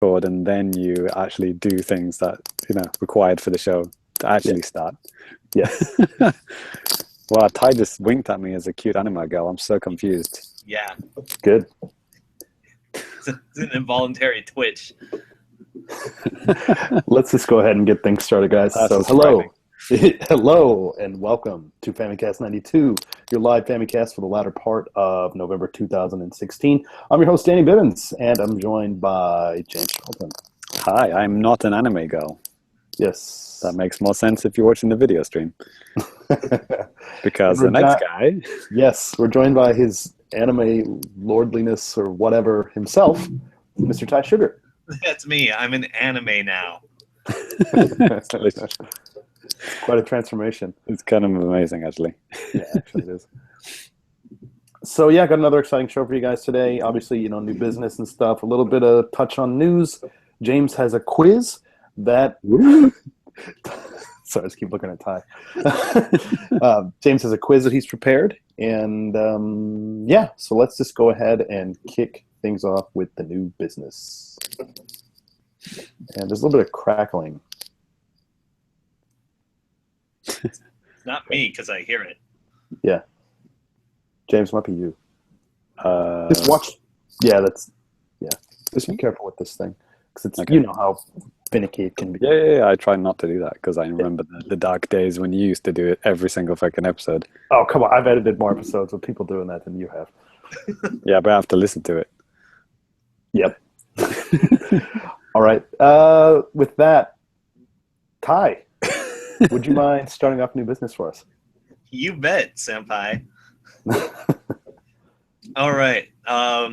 record, and then you actually do things that required for the show to actually start. Yes. Wow, Ty just winked at me as a cute anime girl. I'm so confused. Yeah. Good. It's an involuntary twitch. Let's just go ahead and get things started, guys. So hello. Hello, and welcome to Famicast 92, your live Famicast for the latter part of November 2016. I'm your host, Danny Bivens, and I'm joined by James Charlton. Hi, I'm not an anime girl. Yes. That makes more sense if you're watching the video stream. Because the next guy... Yes, we're joined by his anime lordliness or whatever himself, Mr. Ty Sugar. That's me. I'm an anime now. Quite a transformation. It's kind of amazing, actually. Yeah, actually it is. So yeah, got another exciting show for you guys today. Obviously, new business and stuff. A little bit of touch on news. James has a quiz that... Sorry, I just keep looking at Ty. James has a quiz that he's prepared. And yeah, so let's just go ahead and kick things off with the new business. And there's a little bit of crackling. It's not me, because I hear it. Yeah. James, might be you. Just watch. Yeah, just be careful with this thing. Because it's, okay. You know how finicky it can be. Yeah, I try not to do that, because I remember the dark days when you used to do it every single fucking episode. Oh, come on. I've edited more episodes with people doing that than you have. Yeah, but I have to listen to it. Yep. All right. With that, Ty, would you mind starting off new business for us? You bet, senpai. All right. I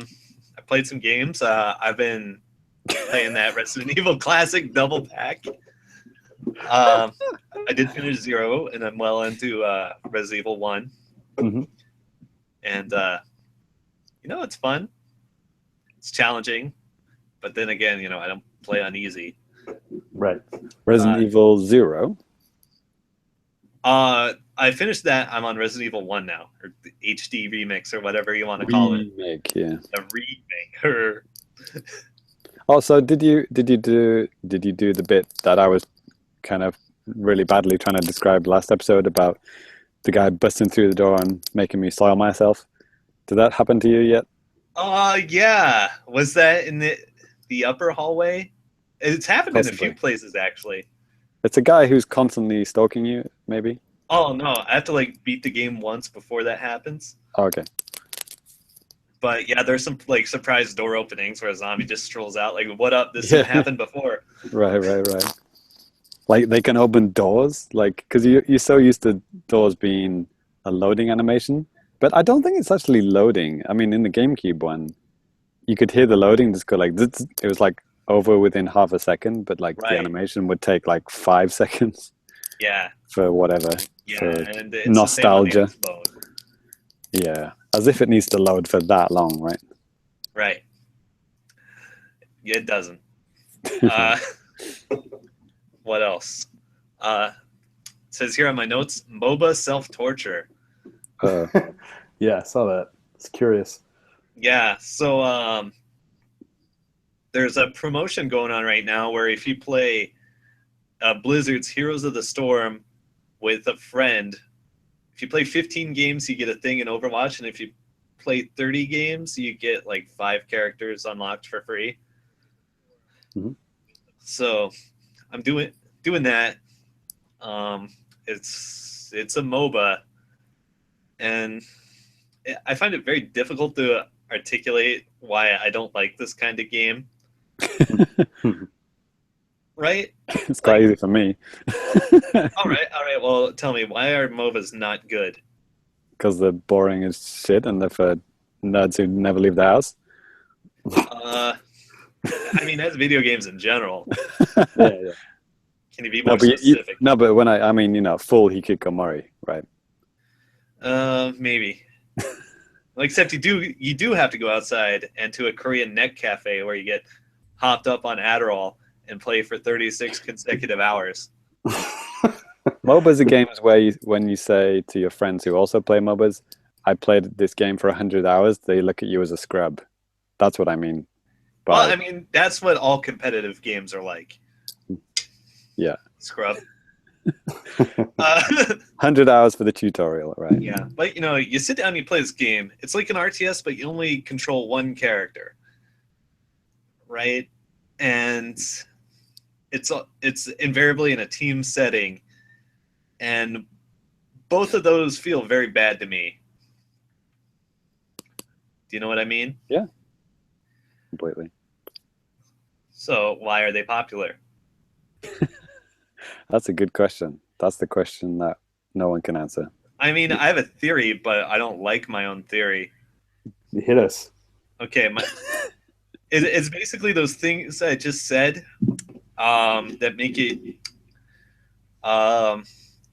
played some games. I've been playing that Resident Evil Classic double pack. I did finish 0, and I'm well into Resident Evil 1. Mm-hmm. And, it's fun. It's challenging. But then again, I don't play on easy. Right. Resident Evil 0? I finished that. I'm on Resident Evil 1 now, or the HD remix, or whatever you want to call it. Remake, yeah. The remake. Also, did you do the bit that I was kind of really badly trying to describe last episode about the guy busting through the door and making me soil myself? Did that happen to you yet? Yeah. Was that in the upper hallway? It's happened Possibly. in a few places, actually. It's a guy who's constantly stalking you, maybe? Oh, no. I have to, beat the game once before that happens. Oh, okay. But, yeah, there's some, surprise door openings where a zombie just strolls out. What up? This didn't happen before. Right. Like, they can open doors? Because you're so used to doors being a loading animation. But I don't think it's actually loading. I mean, in the GameCube one, you could hear the loading just go zzz. It was, over within half a second. But, Right. the animation would take, 5 seconds. Yeah. For whatever. Yeah, for and it's nostalgia. The same on the Xbox. Yeah. As if it needs to load for that long, right? Right. Yeah, it doesn't. What else? It says here on my notes, MOBA self-torture. Yeah, I saw that. It's curious. Yeah, so there's a promotion going on right now where if you play Blizzard's Heroes of the Storm with a friend, if you play 15 games, you get a thing in Overwatch, and if you play 30 games, you get 5 characters unlocked for free. Mm-hmm. So I'm doing that. It's a MOBA, and I find it very difficult to articulate why I don't like this kind of game. Right? It's quite easy for me. All right. Well, tell me, why are MOBAs not good? Because they're boring as shit and they're for nerds who never leave the house. I mean, that's video games in general. Yeah. Can you be more specific? But when I mean, full hikikomori, right? Maybe. Except you do have to go outside and to a Korean net cafe where you get hopped up on Adderall and play for 36 consecutive hours. MOBAs are games where when you say to your friends who also play MOBAs, I played this game for 100 hours, they look at you as a scrub. That's what I mean. Well, I mean, that's what all competitive games are like. Yeah. Scrub. 100 hours for the tutorial, right? Yeah, but you sit down and you play this game. It's like an RTS, but you only control one character, right? And it's invariably in a team setting, and both of those feel very bad to me. Do you know what I mean? Yeah, completely. So why are they popular? That's a good question. That's the question that no one can answer. I mean, I have a theory, but I don't like my own theory. You hit us. Okay, it's basically those things I just said that make it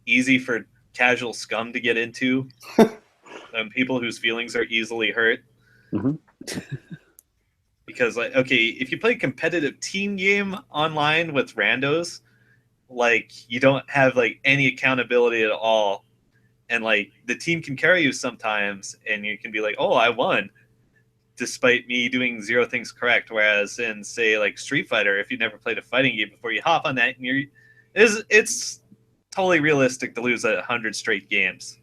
easy for casual scum to get into, and people whose feelings are easily hurt. Mm-hmm. Because, like, okay, if you play a competitive team game online with randos, like, you don't have like any accountability at all, and like the team can carry you sometimes, and you can be like, "Oh, I won," despite me doing 0 things correct. Whereas in, say, like Street Fighter, if you never played a fighting game before, you hop on that, and it's totally realistic to lose 100 straight games,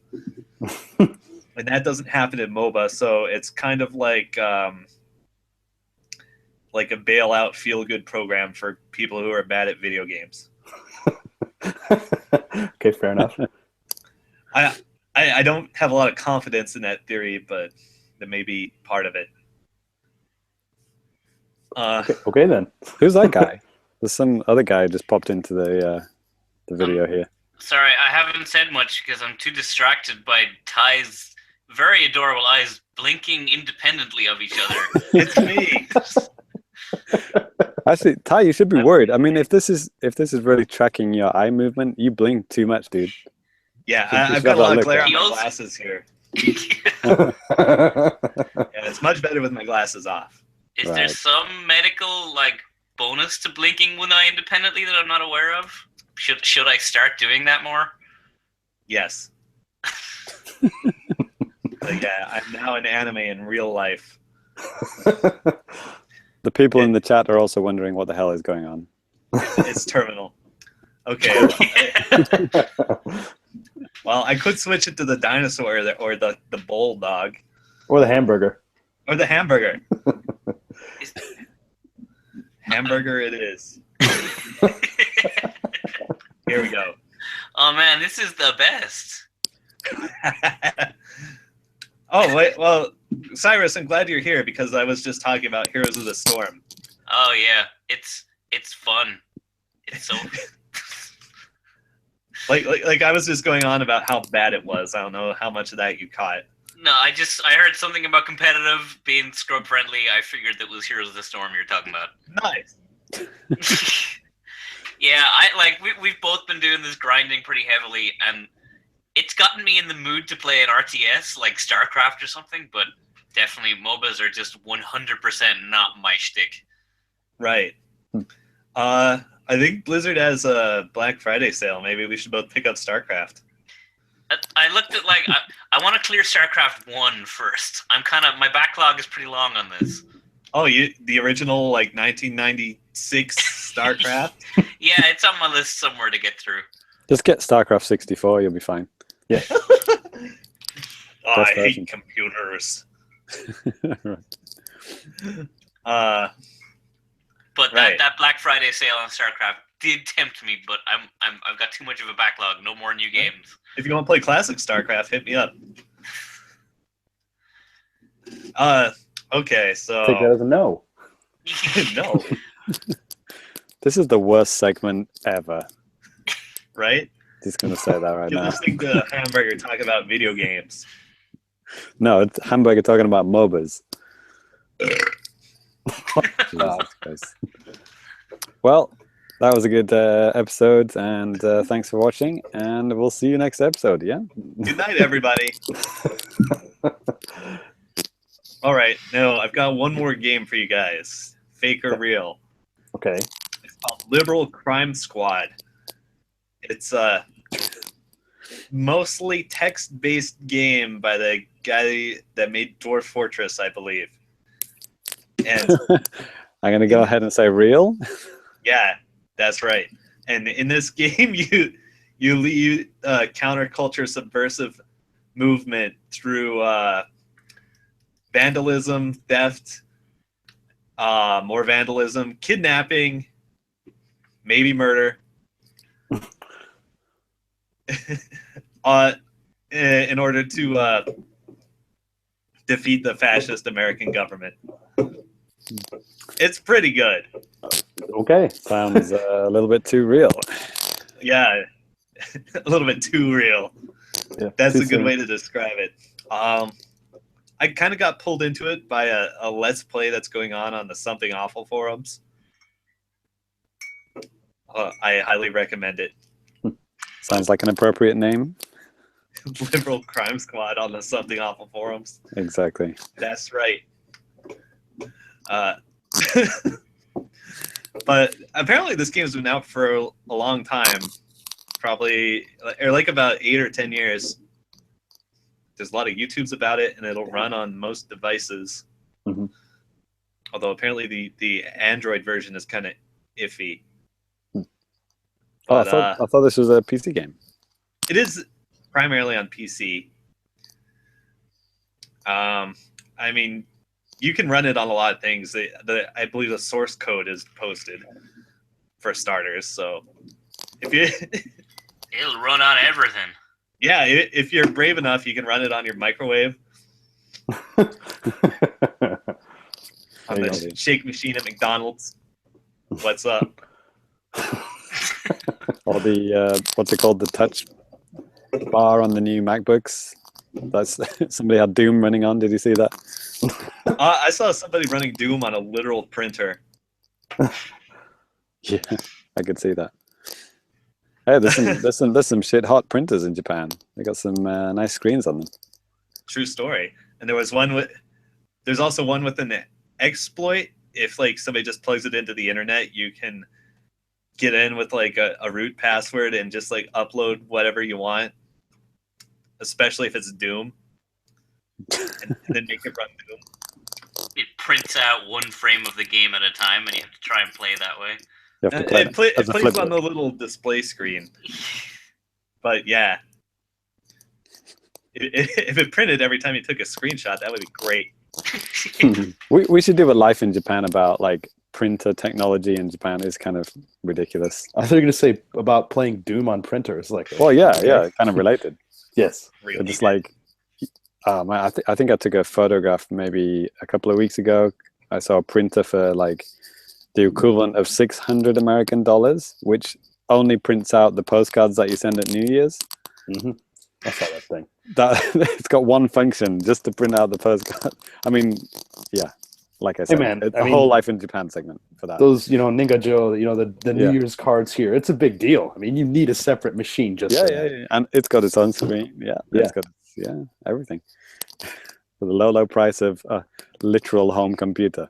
and that doesn't happen in MOBA. So it's kind of like a bailout feel-good program for people who are bad at video games. Okay, fair enough. I don't have a lot of confidence in that theory, but that may be part of it. Okay then. Who's that guy? There's some other guy just popped into the video here. Sorry, I haven't said much because I'm too distracted by Ty's very adorable eyes blinking independently of each other. It's me. Actually, Ty, you should be worried. I mean, if this is really tracking your eye movement, you blink too much, dude. Yeah, So I've got a lot of glare on He my also- glasses here. Yeah, it's much better with my glasses off. Is there Right. some medical bonus to blinking one eye independently that I'm not aware of? Should I start doing that more? Yes. But yeah, I'm now an anime in real life. The people in the chat are also wondering what the hell is going on. It's terminal. Okay. Well, I could switch it to the dinosaur or the bulldog. Or the hamburger. Or the hamburger. Hamburger it is. Here we go. Oh man, this is the best. Oh, wait, well, Cyrus, I'm glad you're here because I was just talking about Heroes of the Storm. Oh yeah, it's fun. It's so. Like I was just going on about how bad it was. I don't know how much of that you caught. No, I heard something about competitive being scrub friendly. I figured that was Heroes of the Storm you're talking about. Nice. Yeah, we've both been doing this grinding pretty heavily, and it's gotten me in the mood to play an RTS like StarCraft or something. But definitely, MOBAs are just 100% not my shtick. Right. I think Blizzard has a Black Friday sale. Maybe we should both pick up StarCraft. I looked at I want to clear StarCraft 1 first. My backlog is pretty long on this. Oh, the original 1996 StarCraft? Yeah, it's on my list somewhere to get through. Just get StarCraft 64, you'll be fine. Yeah. Oh, I Best version. hate computers. Right. But Right. that Black Friday sale on StarCraft did tempt me, but I've got too much of a backlog. No more new games. If you want to play classic StarCraft, hit me up. Okay, so Take that as a no. no, This is the worst segment ever. right? Just gonna say that right You're now. listening to Hamburger talk about video games. No, it's Hamburger talking about MOBAs. Jesus Christ. Well, that was a good episode, and thanks for watching, and we'll see you next episode, yeah? Good night, everybody. All right, now I've got one more game for you guys. Fake or real? Okay. It's called Liberal Crime Squad. It's a mostly text-based game by the guy that made Dwarf Fortress, I believe. And I'm going to go ahead and say real. Yeah, that's right. And in this game, you lead counterculture subversive movement through vandalism, theft, more vandalism, kidnapping, maybe murder. In order to defeat the fascist American government. It's pretty good. Okay. Sounds a little bit too real. Yeah, a little bit too real. Yeah, That's too a good soon. way to describe it. I kind of got pulled into it by a Let's Play that's going on the Something Awful forums. I highly recommend it. Sounds like an appropriate name. Liberal Crime Squad on the Something Awful forums. Exactly. That's right. But apparently this game's been out for a long time. Probably, or like about 8 or 10 years. There's a lot of YouTubes about it, and it'll run on most devices. Mm-hmm. Although apparently the Android version is kind of iffy. Oh, But, I thought this was a PC game. it is primarily on PC. I mean, you can run it on a lot of things. I believe the source code is posted for starters. So if you, It'll run on everything. yeah, if you're brave enough, you can run it on your microwave, on There you the go. shake machine at McDonald's. What's up? Or the what's it called? The touch bar on the new MacBooks. That's somebody had Doom running on. Did you see that? I saw somebody running Doom on a literal printer. Yeah, I could see that. Hey, there's some shit hot printers in Japan. They got some nice screens on them. True story. And there's also one with an exploit. If like somebody just plugs it into the internet, you can get in with like a root password and just like upload whatever you want, especially if it's Doom, and then make it run Doom. It prints out one frame of the game at a time, and you have to try and play that way. You have to play It as a plays flip on book. the little display screen. But yeah, if it printed every time you took a screenshot, that would be great. We should do a life in Japan about like printer technology in Japan. Is kind of ridiculous. I thought you were going to say about playing Doom on printers. Like, Well, yeah, kind of related. yes. Really But just good. like, I think I took a photograph maybe a couple of weeks ago. I saw a printer for like the equivalent of $600 American, which only prints out the postcards that you send at New Year's. Mm-hmm. I saw that thing. That it's got one function, just to print out the postcard. I mean, yeah, like I said, man, it's I a mean, whole life in Japan segment for that. Those, Ninga Joe, the New Yeah. Year's cards here. It's a big deal. I mean, you need a separate machine just for that. Yeah, and it's got its own screen. Yeah, Yeah. it's got everything for the low price of a literal home computer.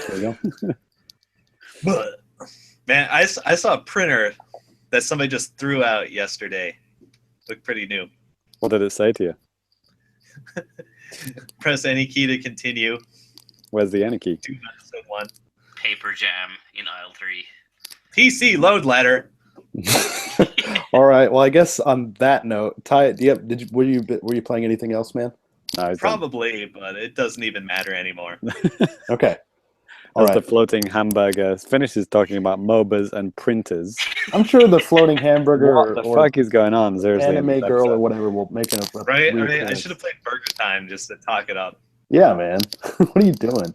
There you go. But man, I saw a printer that somebody just threw out yesterday. Looked pretty new. What did it say to you? Press any key to continue. Where's the any key? 2 episode 1. Paper jam in aisle 3. PC load letter. All right. Well, I guess on that note, Ty, were you playing anything else, man? No, it's done. Probably, but it doesn't even matter anymore. Okay. All As right. the floating hamburger finishes talking about MOBAs and printers. I'm sure the floating hamburger What the or fuck is going on? Seriously, in anime this girl or episode? whatever will make a Right? I reappearance. should have played Burger Time just to talk it up. Yeah, man. What are you doing?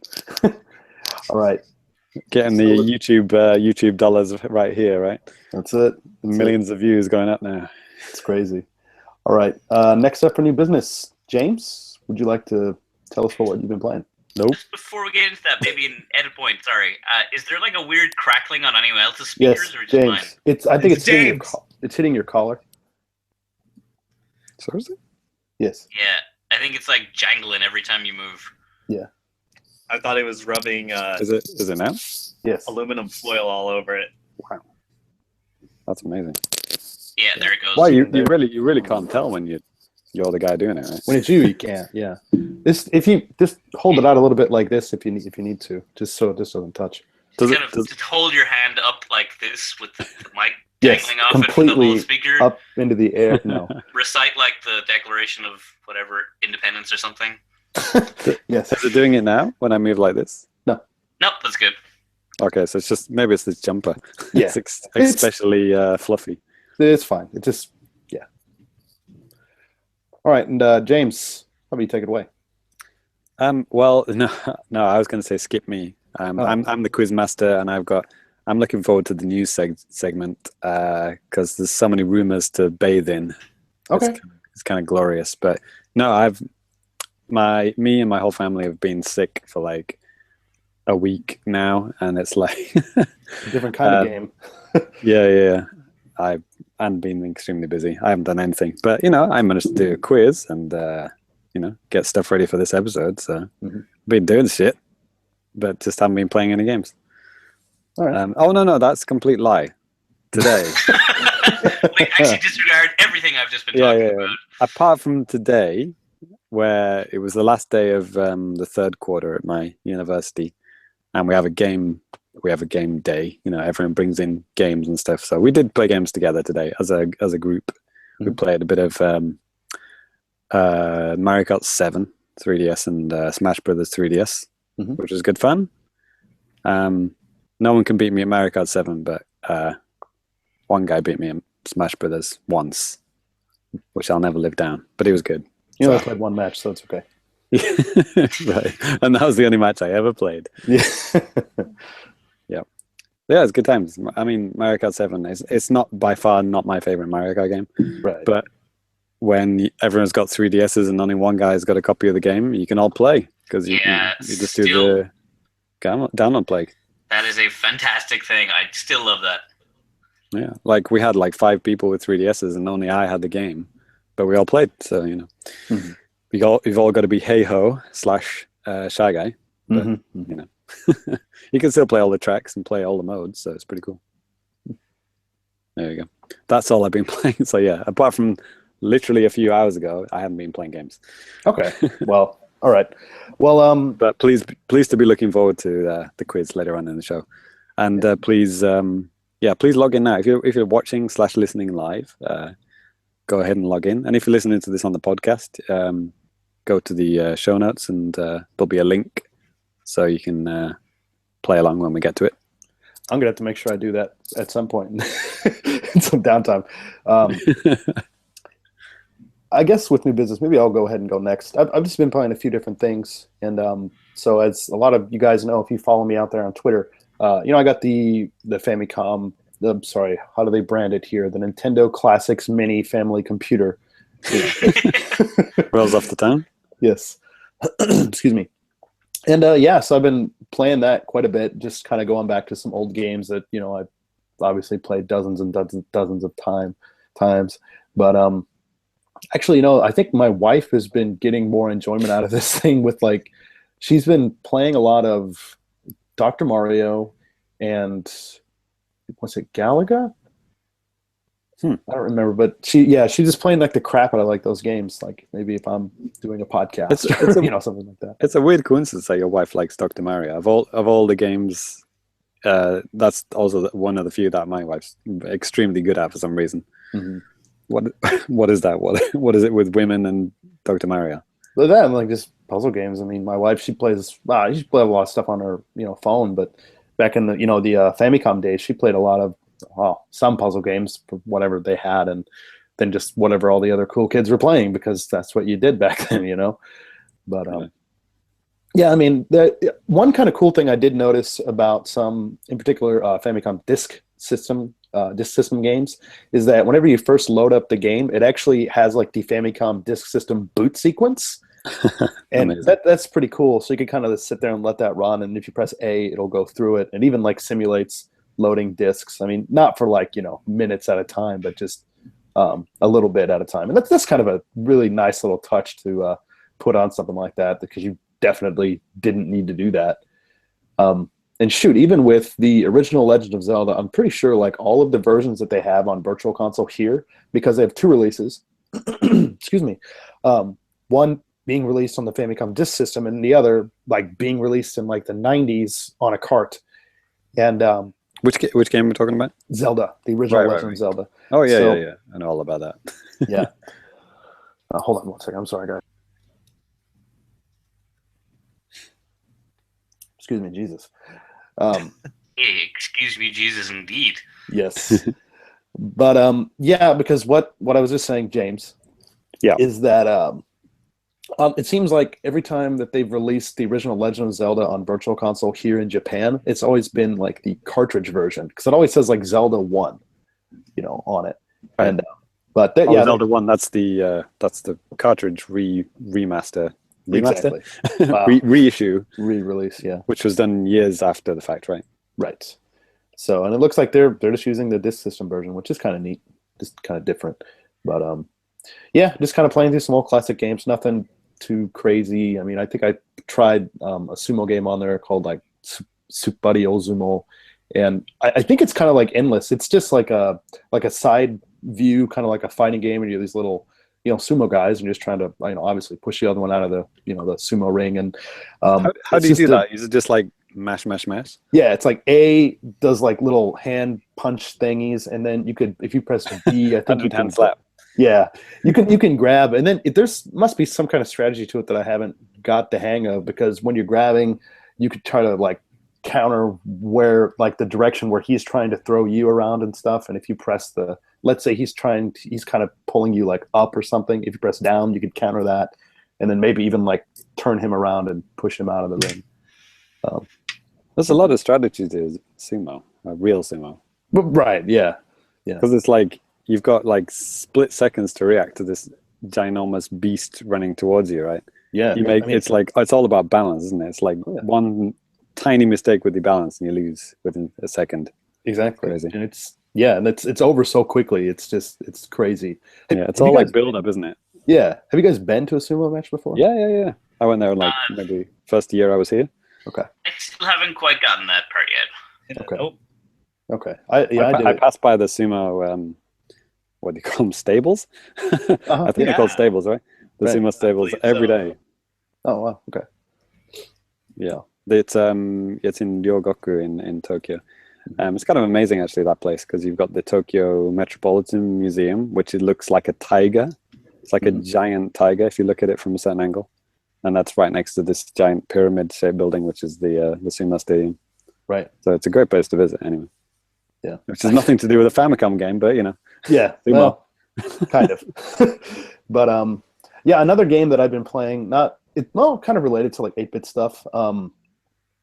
All right. Getting the YouTube dollars right here, right? That's it. Millions of views going up now. It's crazy. All right. Next up for new business, James, would you like to tell us what you've been playing? Nope. Before we get into that, maybe an edit point. Sorry, is there like a weird crackling on anyone else's Yes, speakers or just mine? James. I think It's it's hitting your collar. Seriously? Yes. Yeah, I think it's like jangling every time you move. I thought it was rubbing Is it now? Yes. aluminum foil all over it. That's amazing. Yeah, there it goes. Well, you really can't tell when you're the guy doing it, right? When it's you can't. Yeah. If you just hold it out a little bit like this, if you need to, just so it just doesn't touch. Does kind it? of Does, just hold your hand up like this with the mic Yes, dangling off it for the completely little speaker. up into the air. No. Recite like the Declaration of whatever Independence or something. Yes. is it doing it now when I move like this? No. Nope, that's good. Okay, so it's just maybe it's this jumper. Yeah. It's especially fluffy. It's fine. It just, yeah. All right, and James, how about you take it away? Well, no, I was going to say skip me. I'm the quiz master, and I'm looking forward to the news segment because there's so many rumors to bathe in. Okay. It's kind of glorious, but no, me and my whole family have been sick for like a week now, and it's like different kind of game. yeah. I've been extremely busy. I haven't done anything, but I managed to do a quiz and get stuff ready for this episode. So been doing shit, but just haven't been playing any games. All right. Oh no, that's a complete lie. Today. Wait, actually disregard everything I've just been talking about. Apart from today, where it was the last day of the third quarter at my university, and we have a game day. Everyone brings in games and stuff. So we did play games together today as a group. We played a bit of Mario Kart 7 3DS and Smash Brothers 3DS, which was good fun. No one can beat me at Mario Kart 7, but one guy beat me in Smash Brothers once, which I'll never live down. But he was good. You only played one match, so it's okay. Right, and that was the only match I ever played. Yeah. Yeah, it's good times. I mean, Mario Kart 7 it's not by far not my favorite Mario Kart game, Right. But when everyone's got 3DSs and only one guy's got a copy of the game, you can all play because you just do the download play. That is a fantastic thing. I still love that. Yeah, like we had like 5 people with 3DSs and only I had the game, but we all played. So you've all got to be hey ho / shy guy. But, you can still play all the tracks and play all the modes, so it's pretty cool. There you go. That's all I've been playing. So yeah, apart from literally a few hours ago, I haven't been playing games. Okay. Well, all right. Well, but please to be looking forward to the quiz later on in the show, and please log in now if you're watching / listening live. Go ahead and log in, and if you're listening to this on the podcast, go to the show notes, and there'll be a link so you can play along when we get to it. I'm gonna have to make sure I do that at some point in some downtime. I guess with new business, maybe I'll go ahead and go next. I've just been playing a few different things, and so as a lot of you guys know, if you follow me out there on Twitter, I got the Famicom. How do they brand it here? The Nintendo Classics Mini Family Computer. Rolls off the tongue. Yes. Excuse me. And so I've been playing that quite a bit, just kind of going back to some old games that I've obviously played dozens and dozens of times. But actually, I think my wife has been getting more enjoyment out of this thing with she's been playing a lot of Dr. Mario and was it Galaga? I don't remember, but she's just playing the crap out of those games. Maybe if I'm doing a podcast, it's something like that. It's a weird coincidence that your wife likes Dr. Mario. Of all the games, that's also one of the few that my wife's extremely good at for some reason. What is that? What is it with women and Dr. Mario? But that just puzzle games. I mean, my wife she plays a lot of stuff on her phone, but back in the the Famicom days, she played a lot of some puzzle games for whatever they had, and then just whatever all the other cool kids were playing because that's what you did back then, But I mean, the one kind of cool thing I did notice about some, in particular, Famicom disk system games is that whenever you first load up the game, it actually has the Famicom disk system boot sequence. And that's pretty cool. So you can kind of sit there and let that run, and if you press A, it'll go through it, and even simulates loading disks. I mean, not for minutes at a time, but just a little bit at a time. And that's kind of a really nice little touch to put on something like that, because you definitely didn't need to do that. And shoot, even with the original Legend of Zelda, I'm pretty sure all of the versions that they have on Virtual Console here, because they have 2 releases, excuse me, one being released on the Famicom disk system and the other being released in the 90s on a cart. And which game are we talking about? Zelda, the original Legend of Zelda. Oh yeah, yeah. I know all about that. Yeah. Hold on one second. I'm sorry, guys. Excuse me, Jesus. Excuse me, Jesus, indeed. Yes. But yeah, because what I was just saying, James, is that it seems like every time that they've released the original Legend of Zelda on Virtual Console here in Japan, it's always been like the cartridge version, because it always says like Zelda 1, on it. Right. And yeah, Zelda 1. That's the cartridge remaster. Exactly. Reissue, re-release, yeah, which was done years after the fact, right? Right. So, and it looks like they're just using the disc system version, which is kind of neat, just kind of different. But yeah, just kind of playing through some old classic games. Nothing too crazy. I mean, I think I tried a sumo game on there called like Tsubari Ozumo, and I think it's kind of like endless. It's just like a side view, kind of like a fighting game, and you're these little sumo guys, and you're just trying to obviously push the other one out of the the sumo ring. And how do you do that? Is it just like mash? Yeah, it's like A does like little hand punch thingies, and then you could, if you press B, I think you can slap. Yeah, you can grab, and then there's must be some kind of strategy to it that I haven't got the hang of, because when you're grabbing, you could try to like counter where, like, the direction where he's trying to throw you around and stuff. And if you press let's say he's kind of pulling you like up or something, if you press down, you could counter that, and then maybe even like turn him around and push him out of the ring. There's a lot of strategy to sumo, real sumo. Right, yeah. Because it's like you've got like split seconds to react to this ginormous beast running towards you, right? Yeah. It's all about balance, isn't it? It's like one tiny mistake with the balance and you lose within a second. Exactly. Crazy. And it's over so quickly. It's crazy. Yeah, it's all like build up, isn't it? Yeah. Have you guys been to a sumo match before? Yeah. I went there like maybe first year I was here. Okay. I still haven't quite gotten that part yet. Okay. Nope. Okay. I passed by the sumo. What do you call them? Stables? I think they're called stables, right? The sumo stables every day. Oh wow. Okay. Yeah, it's in Ryogoku in Tokyo. It's kind of amazing actually, that place, because you've got the Tokyo Metropolitan Museum, which it looks like a tiger. It's like a giant tiger if you look at it from a certain angle, and that's right next to this giant pyramid-shaped building, which is the sumo stadium. Right. So it's a great place to visit anyway. Yeah. Which has nothing to do with a Famicom game, but Yeah. Well, kind of. But yeah, another game that I've been playing, kind of related to like 8-bit stuff.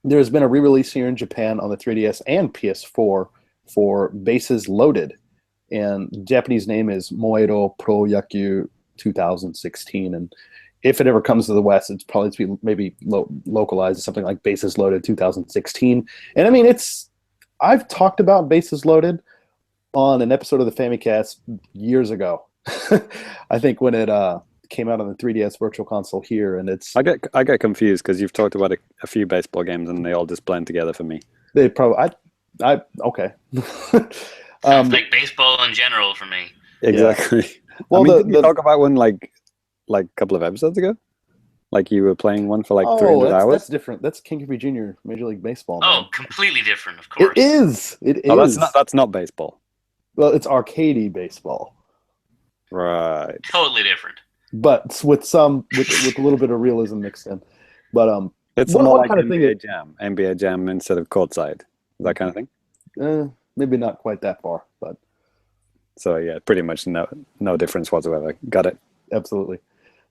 There's been a re-release here in Japan on the 3DS and PS4 for Bases Loaded, and the Japanese name is Moero Pro Yaku 2016. And if it ever comes to the West, it's probably to be maybe localized as something like Bases Loaded 2016. And I mean, I've talked about Bases Loaded on an episode of the Famicast years ago. I think when it came out on the 3DS Virtual Console here, and I get confused because you've talked about a few baseball games and they all just blend together for me. They probably okay. Sounds like baseball in general for me. Exactly. Yeah. Well, did you talk about one like a couple of episodes ago? Like you were playing one for like 300 hours? That's different. That's King Griffey Jr. Major League Baseball. Oh, man. Completely different, of course. It is. It is. Oh, that's not baseball. Well, it's arcadey baseball. Right. Totally different. But with a little bit of realism mixed in. But it's more like NBA Jam instead of courtside. That kind of thing. Maybe not quite that far, but so yeah, pretty much no difference whatsoever. Got it. Absolutely.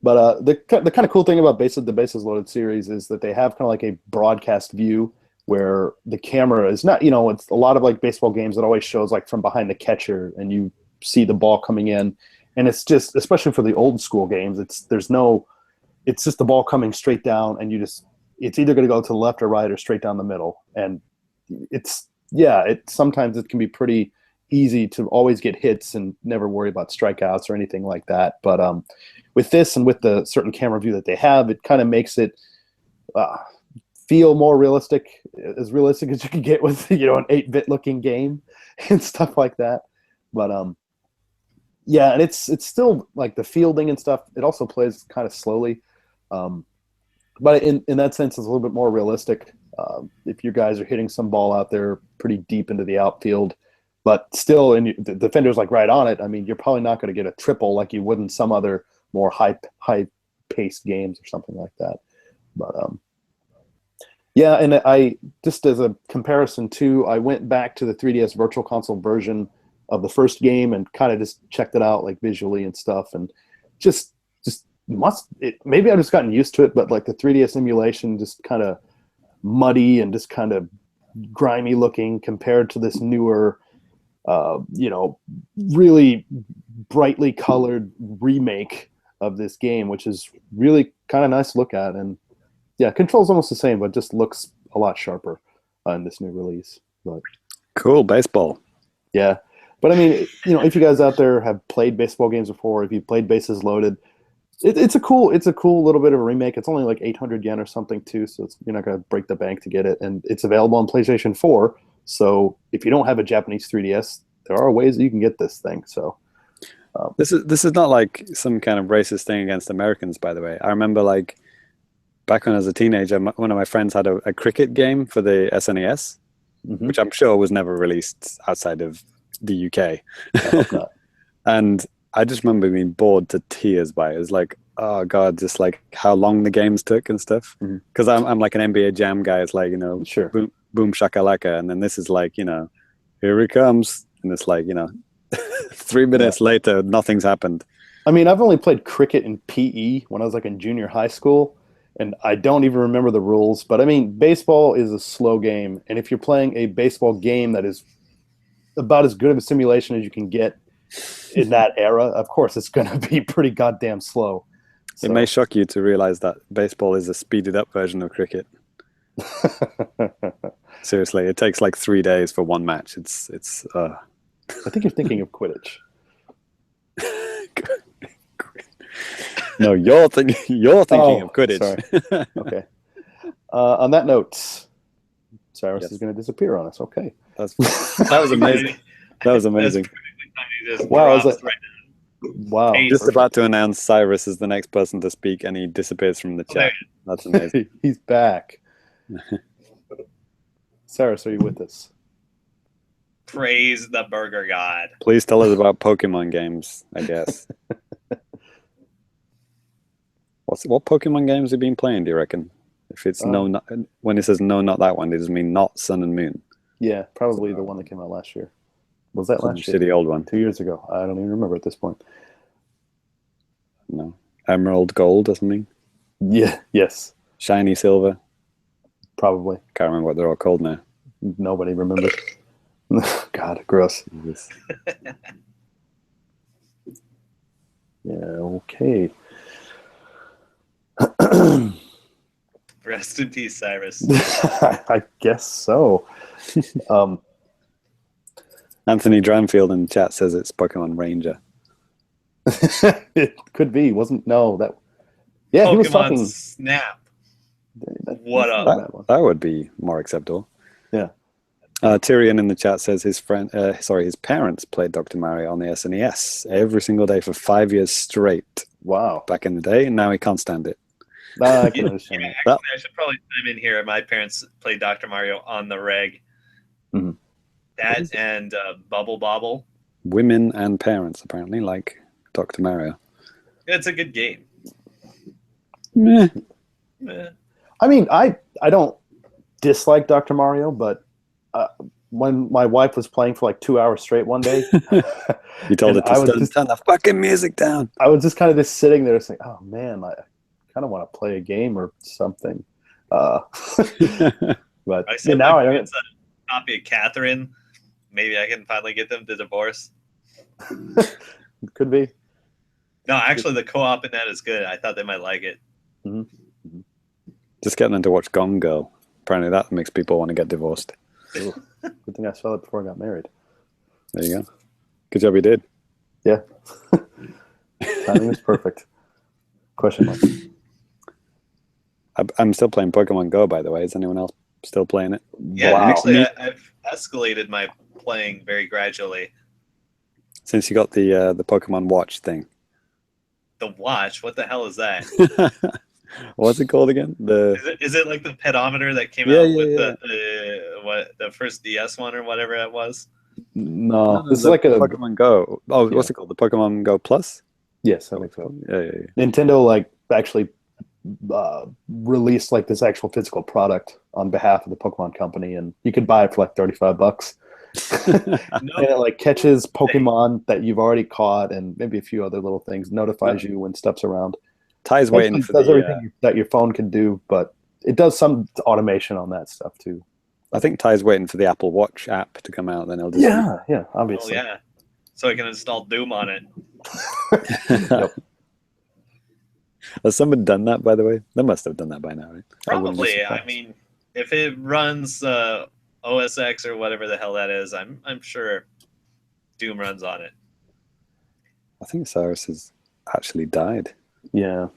But the kind of cool thing about the Bases Loaded series is that they have kind of like a broadcast view where the camera is not, it's a lot of like baseball games that always shows like from behind the catcher and you see the ball coming in, and it's just, especially for the old school games, it's just the ball coming straight down, and it's either going to go to the left or right or straight down the middle. And sometimes it can be pretty easy to always get hits and never worry about strikeouts or anything like that. But with this and with the certain camera view that they have, it kind of makes it feel more realistic as you can get with an 8-bit looking game and stuff like that. But yeah, and it's still like the fielding and stuff. It also plays kind of slowly, but in that sense, it's a little bit more realistic. If you guys are hitting some ball out there pretty deep into the outfield, but still the defender's like right on it, I mean, you're probably not going to get a triple like you would in some other more high-paced games or something like that. But yeah, and I just as a comparison too, I went back to the 3DS Virtual Console version of the first game and kind of just checked it out like visually and stuff, and maybe I've just gotten used to it, but like the 3DS emulation just kind of muddy and just kind of grimy looking compared to this newer, really brightly colored remake of this game, which is really kind of nice to look at. And yeah, control's almost the same, but just looks a lot sharper in this new release. But cool baseball. Yeah, but I mean, if you guys out there have played baseball games before, if you played Bases Loaded, it's a cool little bit of a remake. It's only like 800 yen or something too, so you're not going to break the bank to get it, and it's available on PlayStation 4. So if you don't have a Japanese 3DS, there are ways that you can get this thing. So this is not like some kind of racist thing against Americans, by the way. I remember like back when I was a teenager, one of my friends had a cricket game for the SNES, which I'm sure was never released outside of the UK. I hope not. And I just remember being bored to tears by it. It was like, oh God, just like how long the games took and stuff. Because I'm like an NBA Jam guy. It's like, sure. boom, boom shakalaka. And then this is like, here he comes. And it's like, 3 minutes later, nothing's happened. I mean, I've only played cricket in PE when I was like in junior high school, and I don't even remember the rules. But I mean, baseball is a slow game. And if you're playing a baseball game that is about as good of a simulation as you can get in that era, of course, it's going to be pretty goddamn slow. So. It may shock you to realize that baseball is a speeded up version of cricket. Seriously, it takes like 3 days for one match. It's I think you're thinking of Quidditch. No, you're thinking of Quidditch. Sorry. Okay. On that note, Cyrus is going to disappear on us. Okay. That was amazing. That was amazing. Wow. Wow. Just about to announce Cyrus is the next person to speak, and he disappears from the chat. That's amazing. He's back. Cyrus, are you with us? Praise the burger god. Please tell us about Pokemon games, I guess. What Pokemon games have you been playing, do you reckon? If it's when it says no, not that one, it does mean not Sun and Moon. Yeah, probably the one that came out last year. Was that last year? The old one. 2 years ago. I don't even remember at this point. No. Emerald Gold or something? Yeah, yes. Shiny Silver? Probably. Can't remember what they're all called now. Nobody remembers. God, gross. Yeah, okay. Rest in peace, Cyrus. I guess so. Anthony Dranfield in the chat says it's Pokemon Ranger. It could be, wasn't? No, that. Yeah, Pokemon he was talking. Snap. What up? That would be more acceptable. Yeah. Tyrion in the chat says his parents played Dr. Mario on the SNES every single day for 5 years straight. Wow. Back in the day, and now he can't stand it. I can understand that. Actually, I should probably chime in here. My parents played Dr. Mario on the reg. Mm-hmm. That and Bubble Bobble. Women and parents apparently like Dr. Mario. It's a good game. Meh. I mean, I don't dislike Dr. Mario, but when my wife was playing for like 2 hours straight one day, you told her to turn the fucking music down. I was just kind of just sitting there saying, "Oh man, I kind of want to play a game or something." But I said now my I parents a copy of Catherine. Maybe I can finally get them to divorce. Could be. No, actually, the co-op in that is good. I thought they might like it. Mm-hmm. Mm-hmm. Just getting them to watch Gone Girl. Apparently that makes people want to get divorced. Ooh, good thing I saw that before I got married. There you go. Good job you did. Yeah. Timing was perfect. Question mark. I'm still playing Pokemon Go, by the way. Is anyone else still playing it? Yeah, Wow. actually, I've escalated my playing very gradually. Since you got the Pokemon Watch thing. The watch? What the hell is that? What's it called again? Is it like the pedometer that came Yeah, out yeah, with yeah. the first DS one or whatever it was? No, this is the like a Pokemon Go. Oh, Yeah. what's it called? The Pokemon Go Plus? yes, I think so. Yeah, yeah, yeah. Nintendo like actually released like this actual physical product on behalf of the Pokemon company, and you could buy it for like $35. And it like catches Pokemon that you've already caught, and maybe a few other little things. Notifies you when stuff's around. Ty's waiting for does the. everything that your phone can do, but it does some automation on that stuff too. I think Ty's waiting for the Apple Watch app to come out. Then he'll just. Yeah, Oh obviously. yeah, so I can install Doom on it. Yep. Has someone done that, by the way? They must have done that by now, right? Probably. I mean, if it runs OS X or whatever the hell that is, I'm sure Doom runs on it. I think Cyrus has actually died. Yeah.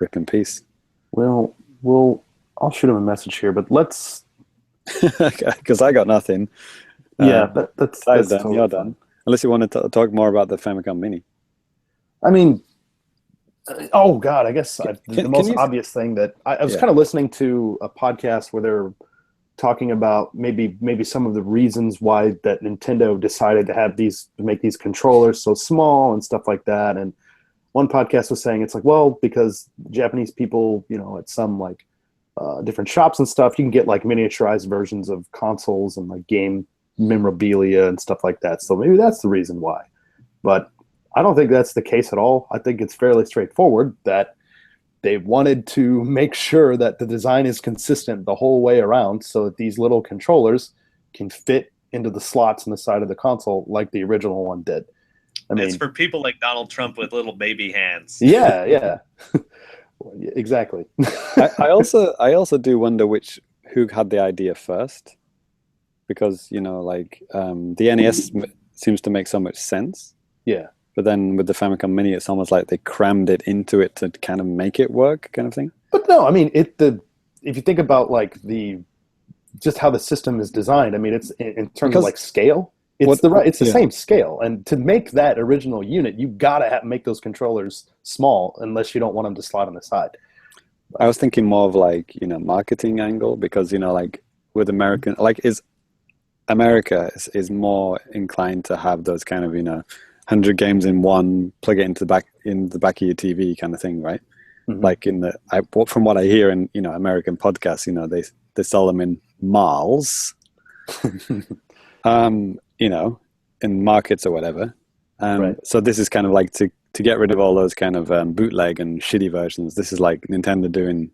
Rip in peace. Well, I'll shoot him a message here, but let's. Because I got nothing. Yeah, that's done. totally You're fine. done. Unless you want to talk more about the Famicom Mini. I mean, oh God, I guess the most you- obvious thing that I was kind of listening to a podcast where they're talking about maybe some of the reasons why that Nintendo decided to make these controllers so small and stuff like that. And one podcast was saying it's like, well, because Japanese people, at some like different shops and stuff, you can get like miniaturized versions of consoles and like game memorabilia and stuff like that. So maybe that's the reason why. But I don't think that's the case at all. I think it's fairly straightforward that they wanted to make sure that the design is consistent the whole way around so that these little controllers can fit into the slots in the side of the console like the original one did. I mean, it's for people like Donald Trump with little baby hands. Yeah. Exactly. I also do wonder who had the idea first, because the NES seems to make so much sense. Yeah. But then with the Famicom Mini, it's almost like they crammed it into it to kind of make it work, kind of thing. But no, I mean, if you think about like just how the system is designed, I mean, it's in terms of like scale, it's the same scale. And to make that original unit, you gotta make those controllers small, unless you don't want them to slide on the side. I was thinking more of like marketing angle, because like with American, like America is more inclined to have those kind of 100 games in one, plug it into the back of your TV kind of thing, right? Mm-hmm. Like from what I hear in American podcasts, they sell them in malls, in markets or whatever. Right. So this is kind of like to get rid of all those kind of bootleg and shitty versions. This is like Nintendo doing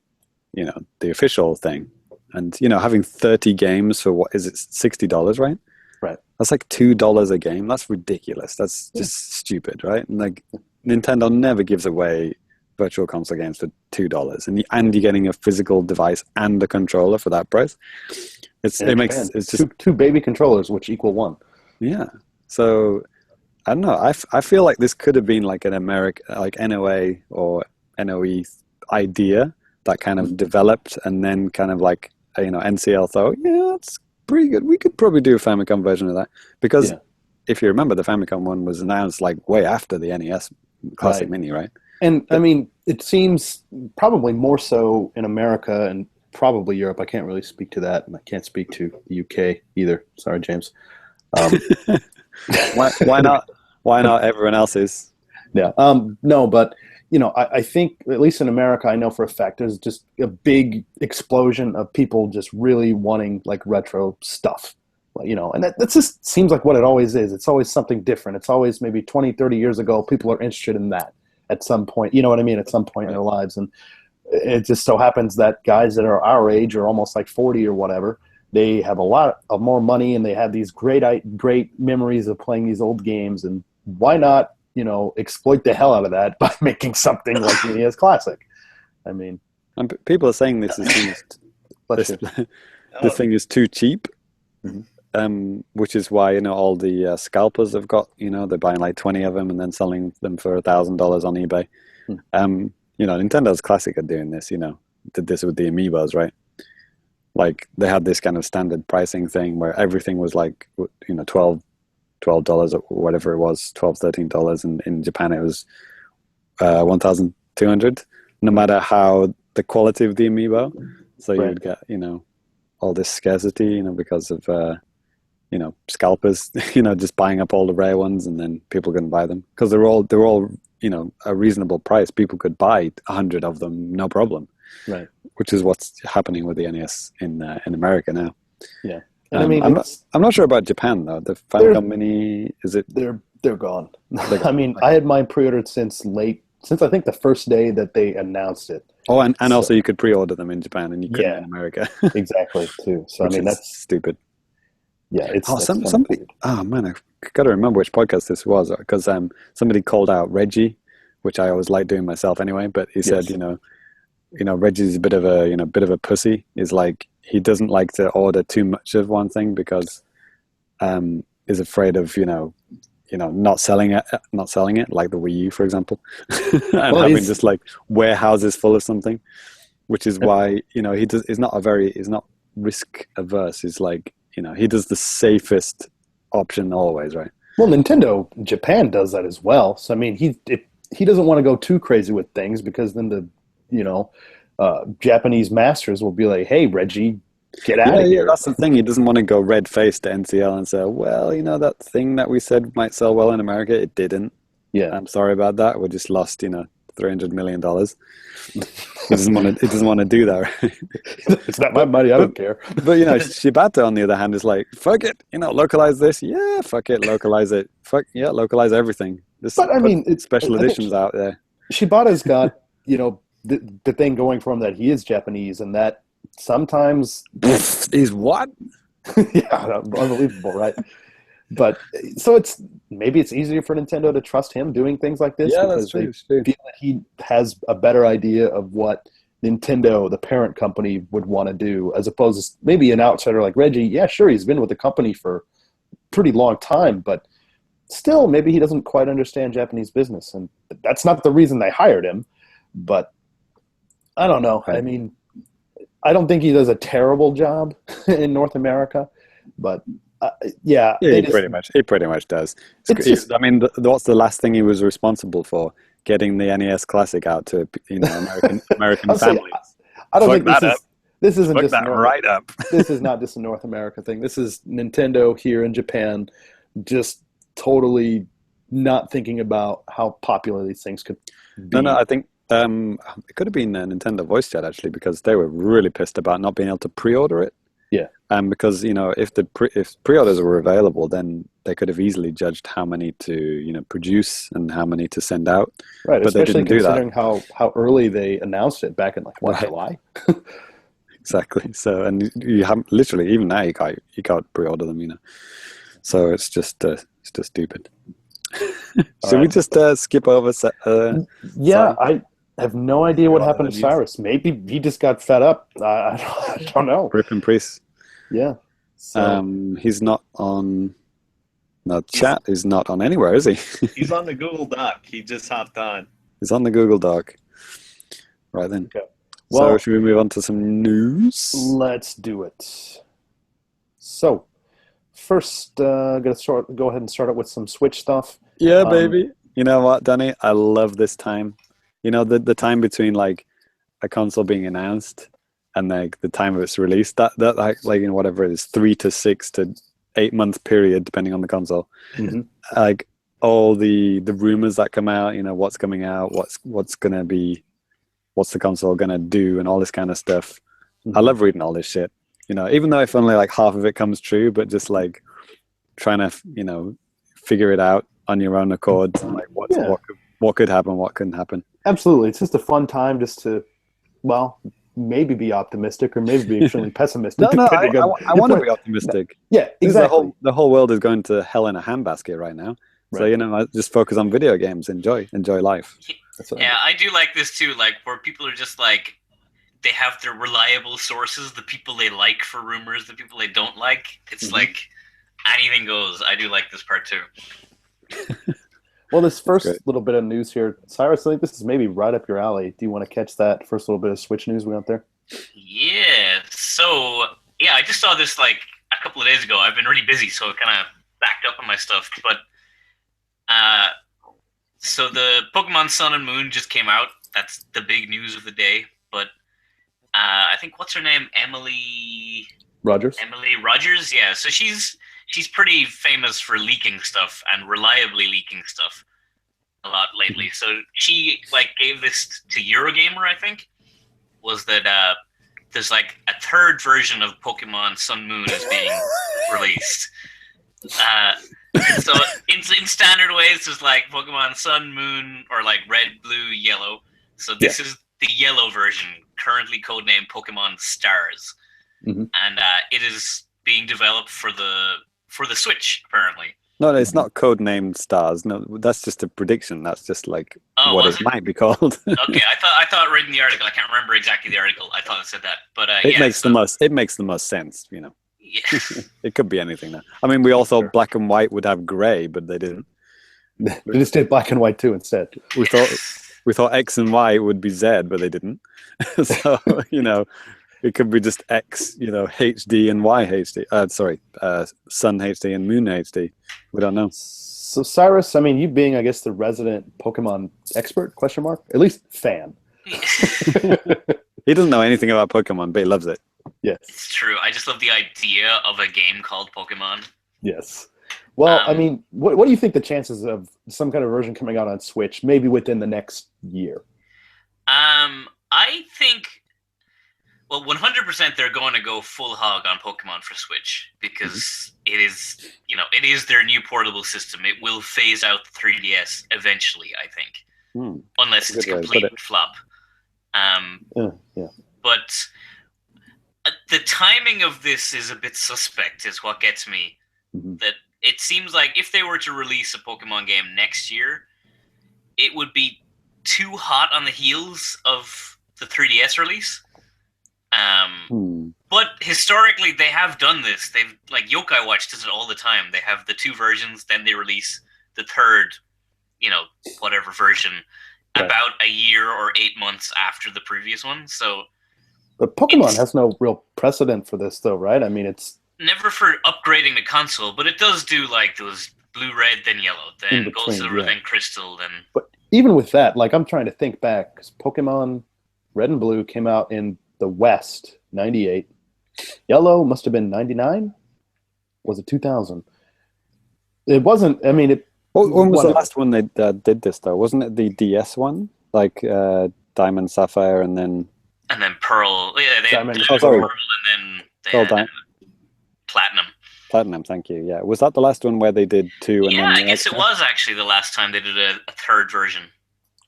the official thing, and having 30 games for what is it, $60, right? Right. That's like $2 a game. That's ridiculous. That's just stupid, right? And like Nintendo never gives away virtual console games for $2, and you're getting a physical device and a controller for that price. It's just two baby controllers, which equal one. Yeah. So I don't know. I feel like this could have been like an American, like NOA or NOE idea that kind of developed, and then kind of like NCL thought, yeah, it's pretty good. We could probably do a Famicom version of that, because if you remember, the Famicom one was announced like way after the NES Classic Mini, right? And I mean, it seems probably more so in America and probably Europe. I can't really speak to that, and I can't speak to the UK either. Sorry, James. Why not? Why not? Everyone else is. Yeah. No, but I think at least in America, I know for a fact there's just a big explosion of people just really wanting like retro stuff, and that just seems like what it always is. It's always something different. It's always maybe 20, 30 years ago, people are interested in that at some point, you know what I mean? At some point in their lives. And it just so happens that guys that are our age or almost like 40 or whatever, they have a lot of more money, and they have these great memories of playing these old games. And why not, exploit the hell out of that by making something like the NES Classic? I mean, and people are saying this thing is too cheap, which is why all the scalpers have got they're buying like 20 of them and then selling them for $1,000 on eBay. Nintendo's Classic are doing this. Did this with the Amiibos, right? Like they had this kind of standard pricing thing where everything was like $12 or whatever it was, $13, and in Japan it was $1,200. No matter how the quality of the amiibo. So you Right. would get, all this scarcity, because of, scalpers, just buying up all the rare ones, and then people couldn't buy them because they're all, a reasonable price. People could buy 100 of them, no problem. Right. Which is what's happening with the NES in America now. Yeah. And I mean, I'm not sure about Japan though. The Famicom Mini, is it? They're gone. I mean, I had mine pre-ordered since I think the first day that they announced it. Oh, and also you could pre-order them in Japan, and you couldn't in America. Exactly too. So I mean, that's stupid. Yeah, it's somebody. Oh man, I got to remember which podcast this was, because somebody called out Reggie, which I always like doing myself anyway. But he said, Reggie's a bit of a pussy. He's like, he doesn't like to order too much of one thing because is afraid of not selling it, like the Wii U, for example, and having just like warehouses full of something, which is why he's not risk averse. He's like, he does the safest option always, right? Well, Nintendo Japan does that as well. So I mean, he doesn't want to go too crazy with things because then the Japanese masters will be like, "Hey, Reggie, get out of here." Yeah, that's the thing. He doesn't want to go red-faced to NCL and say, "Well, that thing that we said might sell well in America, it didn't. Yeah, I'm sorry about that. We just lost, $300 million." He doesn't want to do that. Right? It's not my money. I don't care. But Shibata, on the other hand, is like, "Fuck it, localize this. Yeah, fuck it, localize it. Fuck yeah, localize everything." But I mean, it's special editions out there. Shibata's got the thing going for him that he is Japanese, and that sometimes he's what? Yeah, unbelievable, right? But so maybe it's easier for Nintendo to trust him doing things like this because they feel that he has a better idea of what Nintendo, the parent company, would want to do, as opposed to maybe an outsider like Reggie. Yeah, sure, he's been with the company for a pretty long time, but still, maybe he doesn't quite understand Japanese business, and that's not the reason they hired him. But I don't know. I mean, I don't think he does a terrible job in North America, but he pretty much does. I mean, what's the last thing he was responsible for? Getting the NES Classic out to American families. I don't think this isn't just right up. This is not just a North America thing. This is Nintendo here in Japan, just totally not thinking about how popular these things could be. No, I think it could have been Nintendo Voice Chat actually, because they were really pissed about not being able to pre-order it. Yeah. Because if pre-orders were available, then they could have easily judged how many to produce and how many to send out. Right, but especially they didn't considering do that. how early they announced it back in July. Exactly. So, and you haven't literally, even now you can't pre-order them. So it's just stupid. Should we just skip over? I have no idea what happened to Cyrus. Maybe he just got fed up. I don't know. Rip and Priest. Yeah. So. He's not on. No, chat is not on anywhere, is he? He's on the Google Doc. He just hopped on. He's on the Google Doc. Right then. Okay. Well, so should we move on to some news? Let's do it. So, first, go ahead and start out with some Switch stuff. Yeah, baby. You know what, Danny? I love this time. The time between like a console being announced and like the time of its release. That like in whatever it is, 3 to 6 to 8 month period, depending on the console. Mm-hmm. Like all the rumors that come out. What's coming out, what's gonna be, what's the console gonna do, and all this kind of stuff. Mm-hmm. I love reading all this shit. Even though if only like half of it comes true, but just like trying to figure it out on your own accord, like what could happen, what couldn't happen. Absolutely, it's just a fun time just to, maybe be optimistic or maybe be extremely pessimistic. No, I want to be optimistic. Yeah, exactly. The whole world is going to hell in a handbasket right now. Right. So I just focus on video games, enjoy life. Yeah, I do like this too. Like where people are just like, they have their reliable sources, the people they like for rumors, the people they don't like. It's like anything goes. I do like this part too. Well, this first little bit of news here, Cyrus, I think this is maybe right up your alley. Do you want to catch that first little bit of Switch news we got there? Yeah. So, I just saw this like a couple of days ago. I've been really busy, so I kind of backed up on my stuff. But, so the Pokemon Sun and Moon just came out. That's the big news of the day. But I think what's her name, Emily Rogers. Yeah, so she's pretty famous for leaking stuff and reliably leaking stuff a lot lately. So she like gave this to Eurogamer, I think, was that there's like a third version of Pokemon Sun Moon is being released. So in standard ways, there's like Pokemon Sun Moon or like Red, Blue, Yellow. So this is the yellow version, currently codenamed Pokemon Stars, and it is being developed for the Switch apparently. No, it's not codenamed Stars. No, that's just a prediction. That's just like what it might be called. Okay, I thought reading the article, I can't remember exactly the article. I thought it said that, but it makes the most sense, you know. Yeah. It could be anything now. I mean, we all thought black and white would have gray, but they didn't. They just did black and white too instead. We thought X and Y would be Z, but they didn't. So, you know, it could be just X, you know, HD and Y HD. Sun HD and Moon HD. We don't know. So Cyrus, I mean, you being, I guess, the resident Pokemon expert, question mark, at least fan. He doesn't know anything about Pokemon, but he loves it. Yes. It's true. I just love the idea of a game called Pokemon. Yes. Well, I mean, what do you think the chances of some kind of version coming out on Switch, maybe within the next year? I think, well, 100% they're going to go full hog on Pokemon for Switch because it is, you know, it is their new portable system. It will phase out the 3DS eventually, I think, unless it's a complete flop. But the timing of this is a bit suspect, is what gets me. That it seems like if they were to release a Pokemon game next year, it would be too hot on the heels of the 3DS release. But historically, they have done this. They've like Yokai Watch does it all the time. They have the two versions, then they release the third, you know, whatever version, about a year or 8 months after the previous one. So, but Pokemon has no real precedent for this, though, right? I mean, it's never for upgrading the console, but it does do like those blue, red, then yellow, then gold, silver, then crystal, then. But even with that, like I'm trying to think back, because Pokemon Red and Blue came out in the West, 98. Yellow must have been 99. Was it 2000? It wasn't. I mean, it. When was the last one they did this though? Wasn't it the DS one, like Diamond, Sapphire, and then Pearl? Yeah, they Diamond, had Pearl, and then they had Platinum. Platinum, thank you. Yeah, was that the last one where they did two? And yeah, then I guess it was actually the last time they did a third version.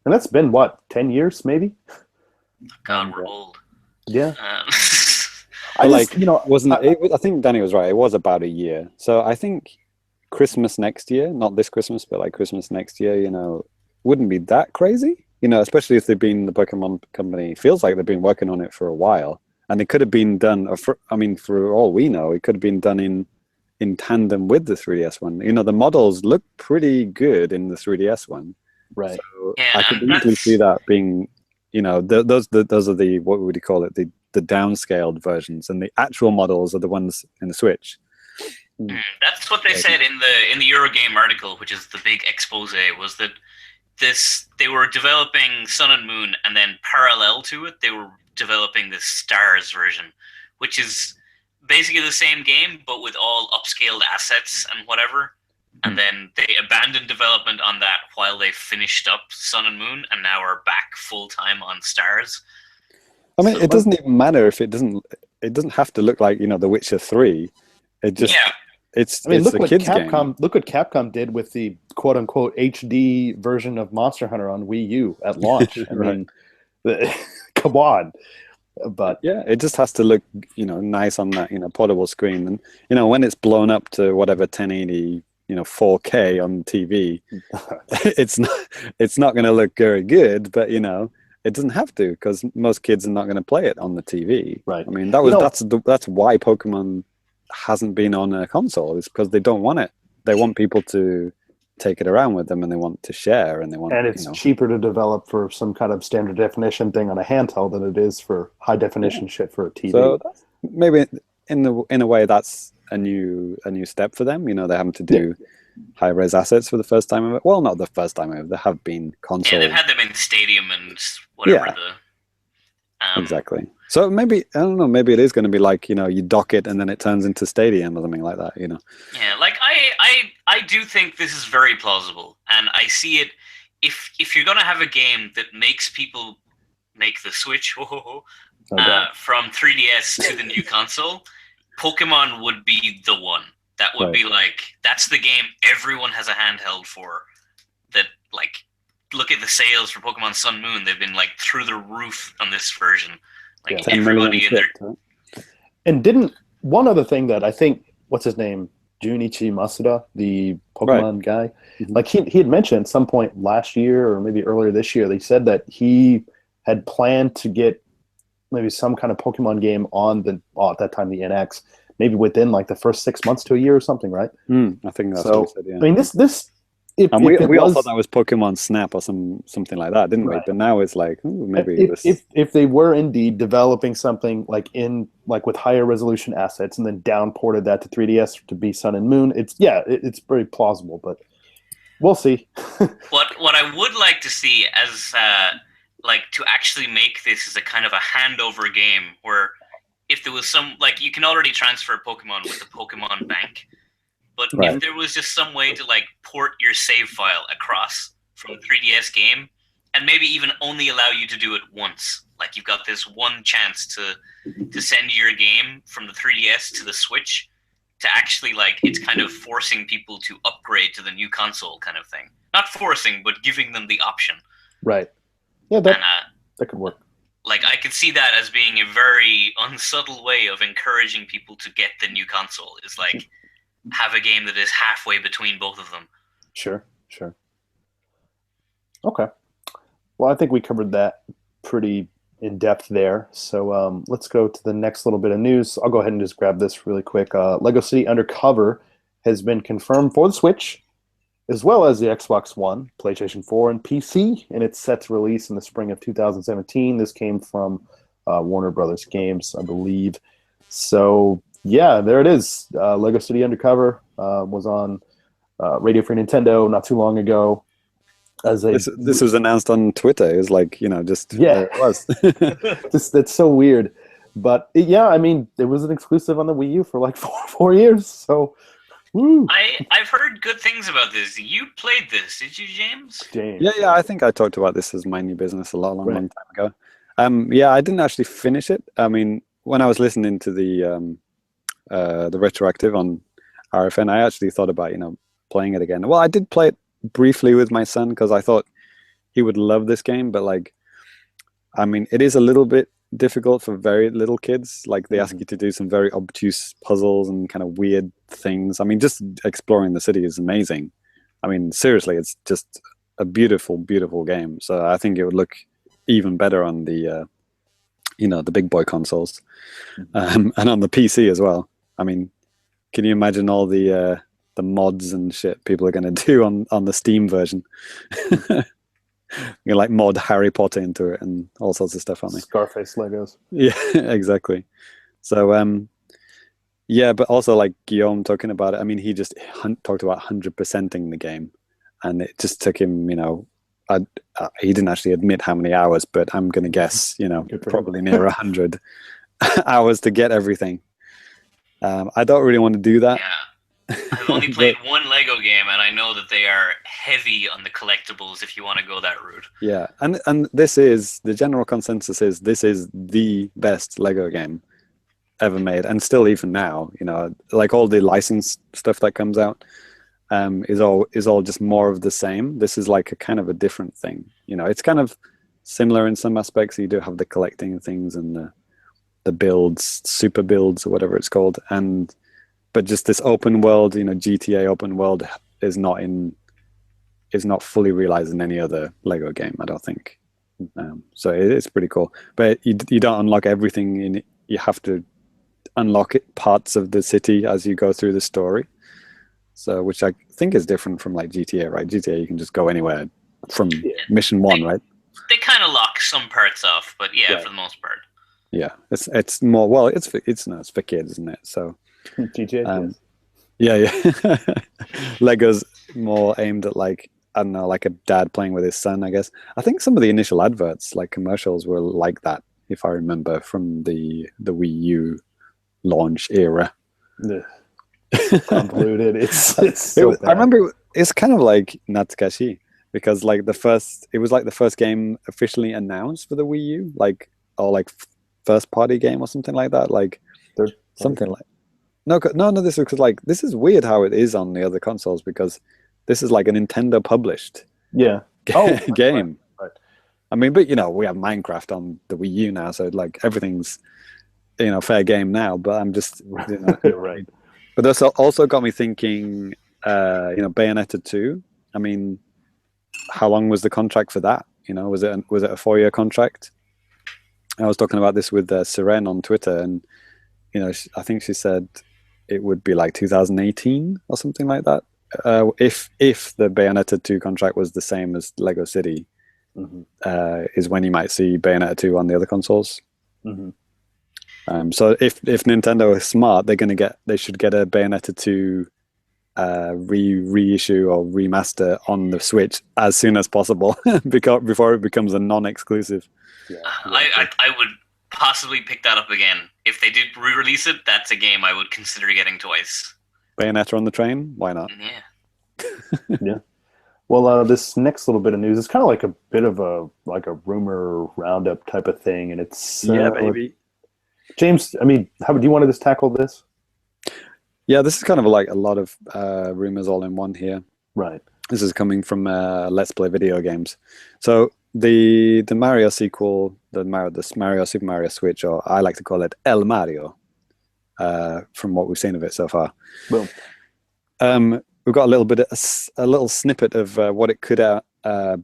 And that's been what, 10 years, maybe? God, we're old. Yeah. I think Danny was right. It was about a year. So I think Christmas next year, not this Christmas, but like Christmas next year, you know, wouldn't be that crazy. You know, especially if they've been, the Pokemon company feels like they've been working on it for a while. And it could have been done, for all we know, it could have been done in tandem with the 3DS one. You know, the models look pretty good in the 3DS one. Right. So I could easily see that being, you know, those are the, what would you call it, the downscaled versions, and the actual models are the ones in the Switch. That's what they said in the Eurogame article, which is the big expose, was that they were developing Sun and Moon, and then parallel to it, they were developing the Stars version, which is basically the same game, but with all upscaled assets and whatever. And then they abandoned development on that while they finished up Sun and Moon, and now are back full time on Stars. I mean, it doesn't even matter if it doesn't have to look like, you know, The Witcher 3. It just it's look a what kid's Capcom game. Look what Capcom did with the quote unquote HD version of Monster Hunter on Wii U at launch. I mean, come on. But yeah, it just has to look, you know, nice on that, you know, portable screen. And, you know, when it's blown up to whatever 1080, you know, 4K on TV, it's not going to look very good, but, you know, it doesn't have to, because most kids are not going to play it on the TV. Right. I mean, that's why Pokemon hasn't been on a console, is because they don't want it. They want people to take it around with them, and they want to share, and they want. And it's cheaper to develop for some kind of standard definition thing on a handheld than it is for high definition shit for a TV. So maybe in a way that's a new step for them. You know, they're having to do high res assets for the first time ever. Well, not the first time ever. There have been consoles. Yeah, they've had them in Stadium and whatever exactly. So maybe, I don't know, maybe it is going to be like, you dock it and then it turns into Stadium or something like that, Yeah, like I do think this is very plausible, and I see it. If you're gonna have a game that makes people make the switch from 3DS to the new console, Pokemon would be the one. That would be like, that's the game everyone has a handheld for. That, like, look at the sales for Pokemon Sun Moon. They've been like through the roof on this version. Like everybody in there. And didn't one other thing that I think, what's his name, Junichi Masuda, the Pokemon guy, like he had mentioned at some point last year or maybe earlier this year, they said that he had planned to get maybe some kind of Pokemon game on at that time the NX, maybe within like the first 6 months to a year or something, right? I think that's what he said, yeah. I mean, this. We all thought that was Pokemon Snap or something like that, didn't we? But now it's like, maybe if they were indeed developing something like with higher resolution assets and then downported that to 3DS to be Sun and Moon, it's very plausible, but we'll see. What I would like to see as like to actually make this as a kind of a handover game where if there was some, like, you can already transfer Pokemon with the Pokemon Bank. But if there was just some way to like port your save file across from the 3DS game, and maybe even only allow you to do it once, like you've got this one chance to send your game from the 3DS to the Switch, to actually, like, it's kind of forcing people to upgrade to the new console kind of thing. Not forcing, but giving them the option. Right. Yeah, that could work. Like, I could see that as being a very unsubtle way of encouraging people to get the new console. Is like, have a game that is halfway between both of them. Sure. Okay. Well, I think we covered that pretty in depth there. So let's go to the next little bit of news. I'll go ahead and just grab this really quick. Lego City Undercover has been confirmed for the Switch, as well as the Xbox One, PlayStation 4, and PC, and it's set to release in the spring of 2017. This came from Warner Brothers Games, I believe. So yeah, there it is. Lego City Undercover was on Radio Free Nintendo not too long ago. This was announced on Twitter. It was like, just there it was. That's so weird. But I mean, it was an exclusive on the Wii U for like four years. So, woo. I've heard good things about this. You played this, did you, James? Yeah. I think I talked about this as my new business a long time ago. I didn't actually finish it. I mean, when I was listening to the retroactive on RFN, I actually thought about playing it again. Well, I did play it briefly with my son because I thought he would love this game, but like, I mean, it is a little bit difficult for very little kids. Like, they ask you to do some very obtuse puzzles and kind of weird things. I mean, just exploring the city is amazing. I mean, seriously, it's just a beautiful game. So I think it would look even better on the the big boy consoles, and on the PC as well. I mean, can you imagine all the mods and shit people are going to do on the Steam version? You like mod Harry Potter into it and all sorts of stuff, aren't they? Scarface Legos. Yeah, exactly. So but also like Guillaume talking about it. I mean, he just talked about 100%ing the game, and it just took him, he didn't actually admit how many hours, but I'm going to guess, probably near 100 hours to get everything. I don't really want to do that. Yeah. I've only played one Lego game, and I know that they are heavy on the collectibles if you want to go that route. Yeah, and this is, the general consensus is, this is the best Lego game ever made, and still even now, like all the licensed stuff that comes out is all just more of the same. This is like a kind of a different thing. It's kind of similar in some aspects. You do have the collecting things and the builds, super builds or whatever it's called, but just this open world, GTA open world is not fully realized in any other Lego game, I don't think. So it's pretty cool. But you don't unlock everything in it. You have to unlock parts of the city as you go through the story. So, which I think is different from like GTA, right? GTA, you can just go anywhere from mission one, right? They kind of lock some parts off, but for the most part. Yeah, it's more, well, it's for kids, isn't it? So. GTA, yeah. Lego's more aimed at like, I don't know, like a dad playing with his son, I guess. I think some of the initial adverts, like commercials, were like that, if I remember from the Wii U launch era. Convoluted. It's so bad. I remember it's kind of like Natsukashi, because like it was like the first game officially announced for the Wii U, like, or like first party game or something like that, like something like no, this is because like this is weird how it is on the other consoles, because this is like a Nintendo published game. Right. I mean, but we have Minecraft on the Wii U now, so like everything's fair game now. But I'm just right. But this also got me thinking, Bayonetta 2. I mean, how long was the contract for that? Was it a 4-year contract? I was talking about this with Seren on Twitter, and I think she said it would be like 2018 or something like that. If the Bayonetta 2 contract was the same as Lego City, is when you might see Bayonetta 2 on the other consoles. So if Nintendo is smart, they should get a Bayonetta 2 reissue or remaster on the Switch as soon as possible, before it becomes a non-exclusive. Yeah, I would possibly pick that up again. If they did re-release it, that's a game I would consider getting twice. Bayonetta on the train? Why not? Yeah. Yeah. Well, this next little bit of news is kind of like a bit of a rumor roundup type of thing, and it's maybe. James, I mean, how do you want to just tackle this? Yeah, this is kind of like a lot of rumors all in one here. Right. This is coming from Let's Play Video Games. So the Mario sequel, the Mario Super Mario Switch, or I like to call it El Mario, from what we've seen of it so far. Boom. We've got a little snippet of what it could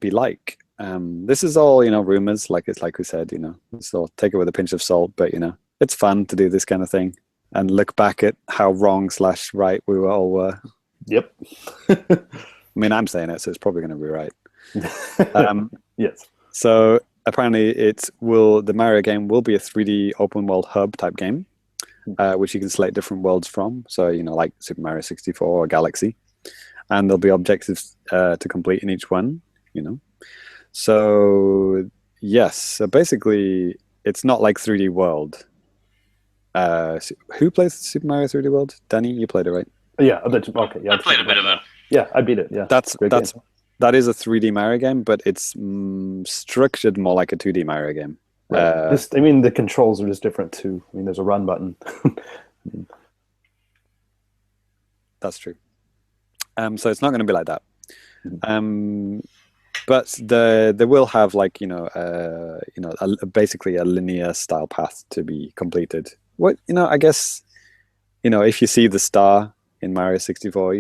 be like. This is all rumors, like we said, so take it with a pinch of salt, but it's fun to do this kind of thing and look back at how wrong/right we all were. Yep. I mean, I'm saying it, so it's probably going to be right. Yes. So apparently the Mario game will be a 3D open world hub type game, which you can select different worlds from. So, like Super Mario 64 or Galaxy. And there'll be objectives to complete in each one, So, yes. So basically, it's not like 3D World. Who plays Super Mario 3D World? Danny, you played it, right? Yeah. Okay. Yeah. I played a bit of it. Yeah, I beat it. Yeah. That is a 3D Mario game, but it's structured more like a 2D Mario game. Right. The controls are just different too. I mean, there's a run button. That's true. So it's not going to be like that. But they will have basically a linear style path to be completed. What I guess, if you see the star in Mario 64,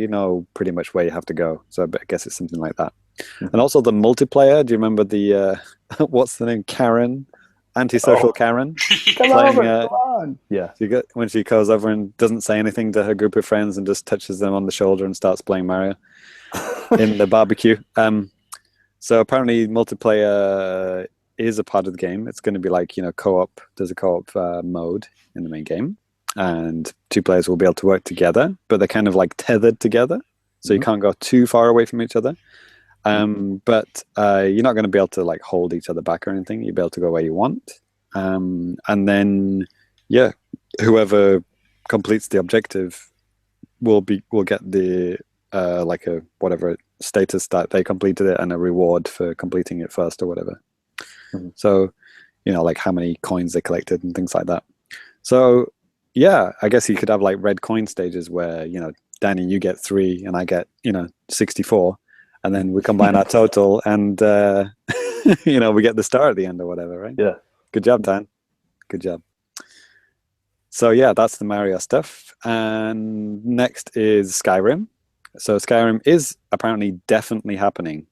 pretty much where you have to go. So I guess it's something like that. And also the multiplayer. Do you remember the what's the name? Karen, antisocial Karen. Come on. Yeah. When she goes over and doesn't say anything to her group of friends and just touches them on the shoulder and starts playing Mario in the barbecue. So apparently multiplayer is a part of the game. It's going to be like, co-op. There's a co-op mode in the main game. And 2 players will be able to work together, but they're kind of like tethered together. So you can't go too far away from each other. But you're not going to be able to like hold each other back or anything. You'll be able to go where you want. And then, whoever completes the objective will get the like a whatever status that they completed it and a reward for completing it first or whatever. So, like how many coins they collected and things like that. So, yeah, I guess you could have like red coin stages where, Danny, you get 3 and I get, 64. And then we combine our total and, we get the star at the end or whatever, right? Yeah. Good job, Dan. Good job. So, yeah, that's the Mario stuff. And next is Skyrim. So Skyrim is apparently definitely happening.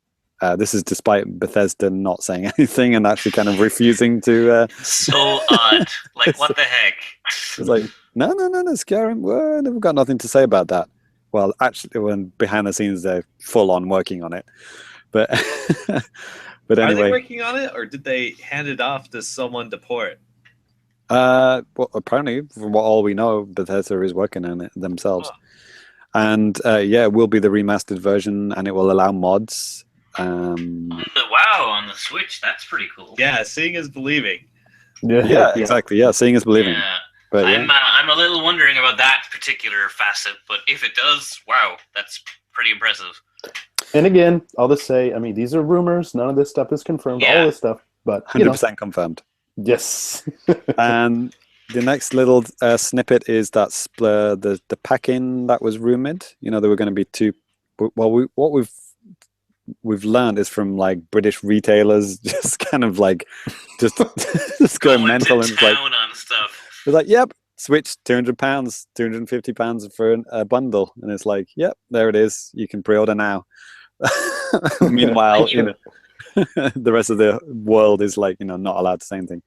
This is despite Bethesda not saying anything and actually kind of refusing to... So odd. Like, what the heck? It's like, no, Skyrim, well, they've got nothing to say about that. Well, actually, when behind the scenes, they're full on working on it. But but anyway. Are they working on it, or did they hand it off to someone to port? Well, apparently, from all we know, Bethesda is working on it themselves. Oh. And it will be the remastered version, and it will allow mods. Wow, on the Switch, that's pretty cool. Yeah, seeing is believing. Yeah, exactly. Yeah, seeing is believing. Yeah. But I'm a little wondering about that particular facet, but if it does, wow, that's pretty impressive. And again, I'll just say, I mean, these are rumors. None of this stuff is confirmed. All this stuff, but 100% confirmed. Yes. And the next little snippet is that the pack-in that was rumored. You know, there were going to be two. Well, what we've learned is from like British retailers just kind of like just going mental and like on stuff. It's like, yep, Switch, £200, £250 for a bundle, and it's like, yep, there it is. You can pre-order now. Meanwhile, the rest of the world is like, not allowed to say anything.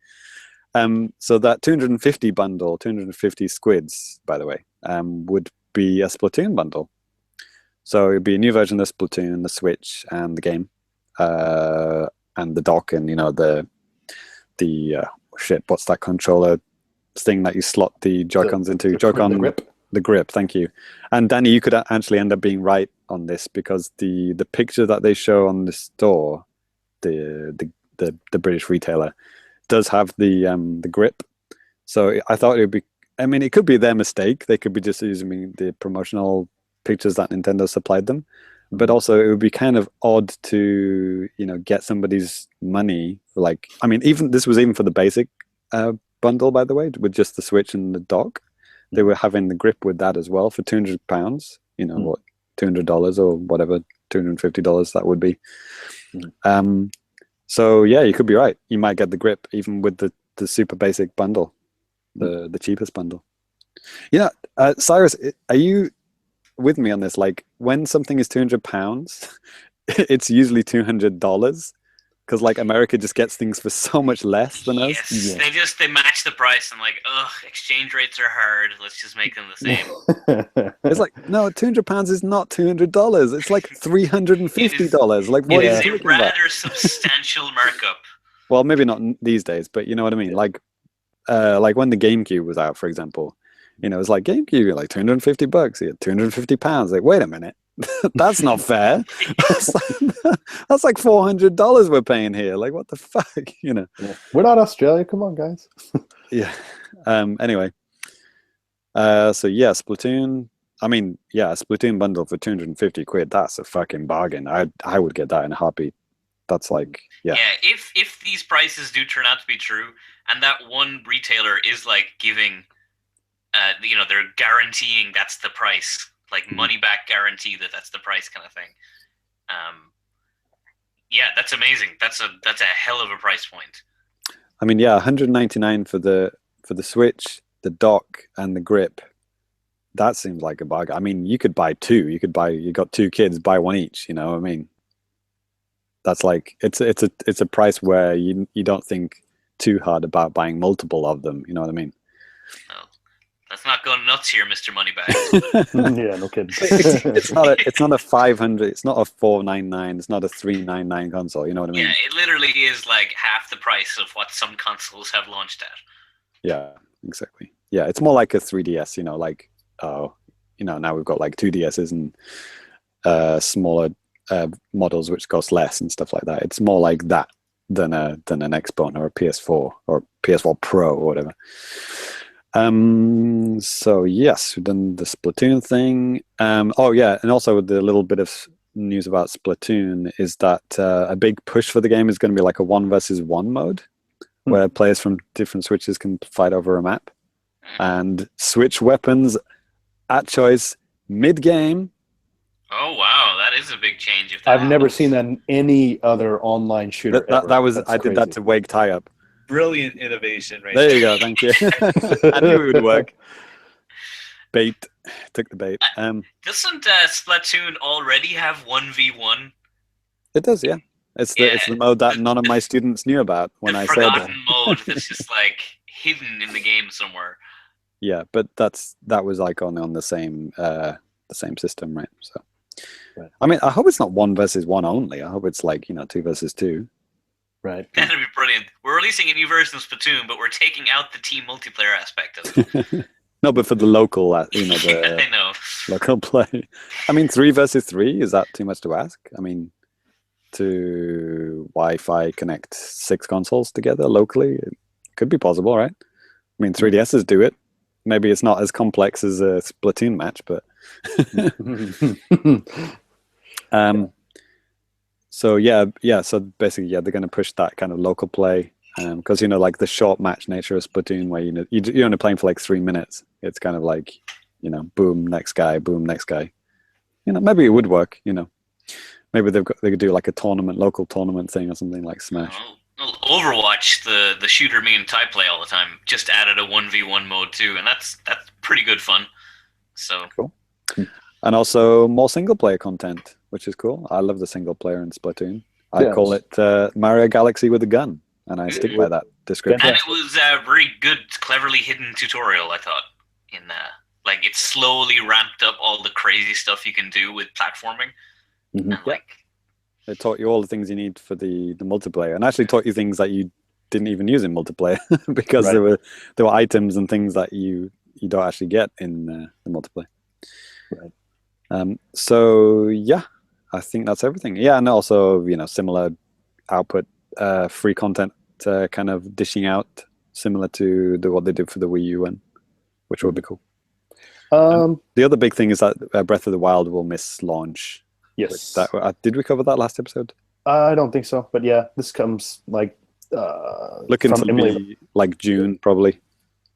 So that 250 bundle, 250 squids, by the way, would be a Splatoon bundle. So it'd be a new version of Splatoon, the Switch, and the game, and the dock, and the shit. What's that controller thing that you slot the Joy-Cons into? The grip. The grip. Thank you. And Danny, you could actually end up being right on this because the picture that they show on the store, the British retailer, does have the grip. So I thought it would be. I mean, it could be their mistake. They could be just using the promotional pictures that Nintendo supplied them, but also it would be kind of odd to get somebody's money. Like, I mean, this was even for the basic bundle, by the way, with just the Switch and the dock. They were having the grip with that as well for £200. What, $200 or whatever, $250 that would be. So yeah, you could be right. You might get the grip even with the super basic bundle, the cheapest bundle. Cyrus, are you with me on this? Like, when something is £200, it's usually $200 because like America just gets things for so much less than us. Yes, they match the price and like, exchange rates are hard. Let's just make them the same. It's like, no, £200 is not $200. It's like $350. Like, what is a rather substantial markup. Well, maybe not these days, but you know what I mean. Like when the GameCube was out, for example. It's like GameCube, like $250. You get £250. Like, wait a minute, that's not fair. That's like $400 we're paying here. Like, what the fuck, We're not Australia. Come on, guys. Yeah. Anyway. So yeah, Splatoon. I mean, yeah, a Splatoon bundle for £250. That's a fucking bargain. I would get that in a heartbeat. That's like, yeah. Yeah. If these prices do turn out to be true, and that one retailer is like giving. They're guaranteeing that's the price, like money back guarantee that's the price kind of thing. Yeah, that's amazing. That's a hell of a price point. I mean, yeah, $199 for the Switch, the dock, and the grip. That seems like a bargain. I mean, you could buy two. You got two kids, buy one each. You know what I mean? That's like it's a price where you don't think too hard about buying multiple of them. You know what I mean? Oh. Let's not go nuts here, Mr. Moneybags. Yeah, no kidding. It's not a 500. It's not a 499. It's not a 399 console. You know what I mean? Yeah, it literally is like half the price of what some consoles have launched at. Yeah, exactly. Yeah, it's more like a 3DS. Like now we've got like 2DSs and smaller models which cost less and stuff like that. It's more like that than an Xbox or a PS4 or PS4 Pro or whatever. So yes, we've done the Splatoon thing. Oh yeah, and also with the little bit of news about Splatoon is that a big push for the game is going to be like a 1 versus 1 mode, where players from different Switches can fight over a map, and switch weapons at choice mid-game. Oh wow, that is a big change. I've never seen that in any other online shooter. That was I did that to wake Ty up. Brilliant innovation, right there. You go. Thank you. I knew it would work. Bait. Took the bait. Doesn't Splatoon already have 1v1? It does, yeah. It's the mode that none of my students knew about when I said forgotten mode that's just like hidden in the game somewhere. Yeah, but that was like on the same system, right? So, right. I mean, I hope it's not 1 versus 1 only. I hope it's like 2 versus 2. Right. That'd be brilliant. We're releasing a new version of Splatoon, but we're taking out the team multiplayer aspect of it. No, but for the local, I know. Local play. I mean, 3 versus 3, is that too much to ask? I mean, to Wi-Fi connect 6 consoles together locally? could be possible, right? I mean, 3DSs do it. Maybe it's not as complex as a Splatoon match, but so so basically, they're going to push that kind of local play because like the short match nature of Splatoon, where you're only playing for like 3 minutes. It's kind of like boom, next guy, boom, next guy. Maybe it would work. Maybe they could do like a local tournament thing or something like Smash. Well, Overwatch, the shooter me and Ty play all the time, just added a 1v1 mode too, and that's pretty good fun. So cool. And also more single player content, which is cool. I love the single player in Splatoon. I call it Mario Galaxy with a gun, and I stick by that description. And it was a very good, cleverly hidden tutorial, I thought. Like it slowly ramped up all the crazy stuff you can do with platforming. And it taught you all the things you need for the multiplayer, and actually taught you things that you didn't even use in multiplayer because there were items and things that you don't actually get in the multiplayer. Right. So I think that's everything. Yeah, and also similar output, free content, kind of dishing out similar to what they did for the Wii U one, which would be cool. The other big thing is that Breath of the Wild will miss launch. Yes. Did we cover that last episode? I don't think so, but this comes like looking to be like June probably.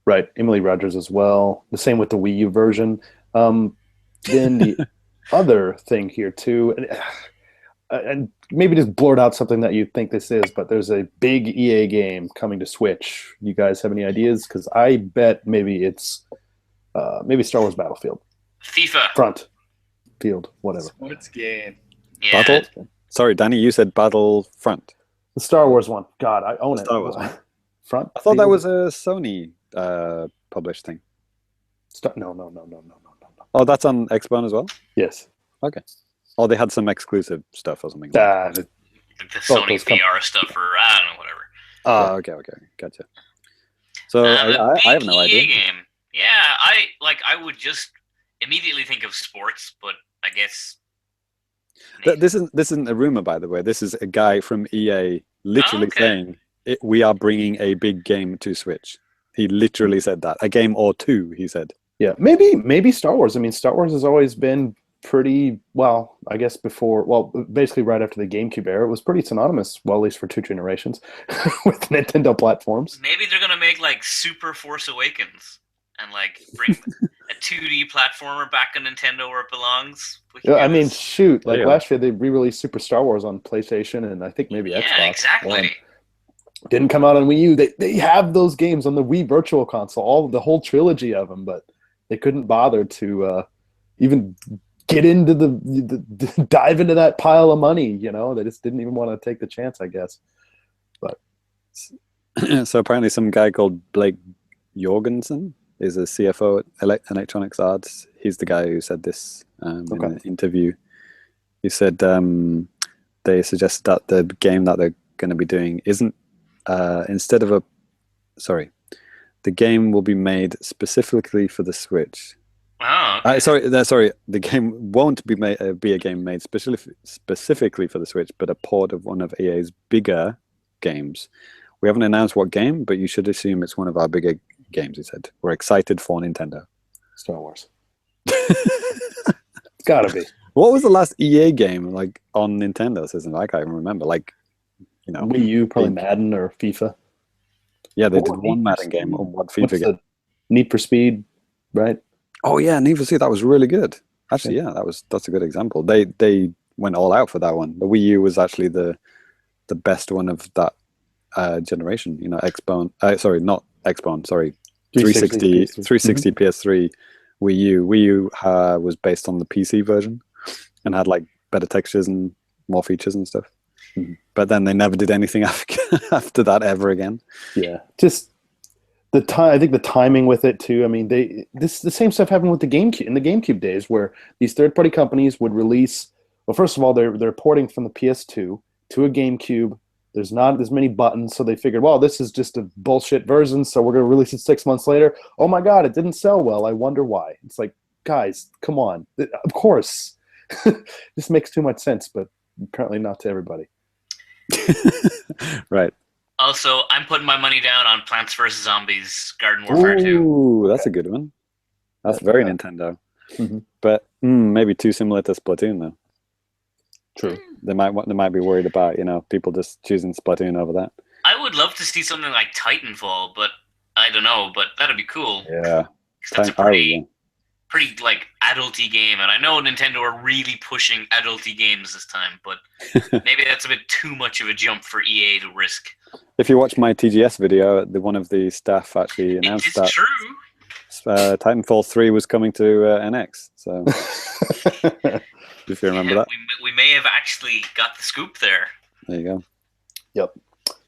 Right, Emily Rogers as well. The same with the Wii U version. Then the other thing here too, and maybe just blurt out something that you think this is, but there's a big EA game coming to Switch. You guys have any ideas? Because I bet maybe it's maybe Star Wars Battlefield. FIFA. Front. Field, whatever. Sports game. Yeah. Battle? Sorry, Danny, you said Battlefront. The Star Wars one. God, I own it. Star Wars one. Front. I thought that was a Sony published thing. No. Oh, that's on Xbox as well? Yes. Okay. Oh, they had some exclusive stuff or something. The Sony VR stuff, or I don't know, whatever. Oh, okay, gotcha. So I have no idea. Game. Yeah, I would just immediately think of sports, but I guess this isn't a rumor, by the way. This is a guy from EA literally saying we are bringing a big game to Switch. He literally said that. A game or two, he said. Yeah, maybe Star Wars. I mean, Star Wars has always been pretty, well, I guess basically right after the GameCube era, it was pretty synonymous, well, at least for 2 generations, with Nintendo platforms. Maybe they're going to make like Super Force Awakens and like bring a 2D platformer back on Nintendo where it belongs. Yeah, I mean, shoot, like last year they re-released Super Star Wars on PlayStation and I think maybe Xbox. Yeah, exactly. Didn't come out on Wii U. They have those games on the Wii Virtual Console, the whole trilogy of them, but they couldn't bother to even get into the dive into that pile of money. They just didn't even want to take the chance, I guess. But so apparently, some guy called Blake Jorgensen is a CFO at Electronics Arts. He's the guy who said this in an interview. He said they suggested that the game that they're going to be doing isn't the game will be made specifically for the Switch. Oh, okay. Sorry. The game won't be a game made specifically for the Switch, but a port of one of EA's bigger games. We haven't announced what game, but you should assume it's one of our bigger games, he said. We're excited for Nintendo. Star Wars. It's gotta be. What was the last EA game like on Nintendo system? I can't even remember. Like, Wii U, probably Madden or FIFA. Yeah, they did one Madden game or one FIFA game. Need for Speed, right? Oh yeah, Need for Speed. That was really good. Actually, yeah, that's a good example. They went all out for that one. The Wii U was actually the best one of that generation. Xbox. Not Xbox. Sorry, 360 PS3, Wii U. Wii U was based on the PC version and had like better textures and more features and stuff. Mm-hmm. But then they never did anything after that ever again. Yeah, just the time. I think the timing with it too. I mean, the same stuff happened with the GameCube in the GameCube days, where these third-party companies would release. Well, first of all, they're porting from the PS2 to a GameCube. There's not as many buttons, so they figured, well, this is just a bullshit version, so we're going to release it 6 months later. Oh my God, it didn't sell well. I wonder why. It's like, guys, come on. Of course, this makes too much sense, but apparently not to everybody. Right. Also, I'm putting my money down on Plants vs Zombies Garden Warfare 2. Ooh, that's a good one. That's very Nintendo. But maybe too similar to Splatoon, though. True. They might be worried about people just choosing Splatoon over that. I would love to see something like Titanfall, but I don't know. But that'd be cool. Yeah, that's a pretty like adulty game, and I know Nintendo are really pushing adulty games this time, but maybe that's a bit too much of a jump for EA to risk. If you watch my TGS video, one of the staff actually announced that Titanfall 3 was coming to NX. So if you remember that, we may have actually got the scoop there. There you go. Yep.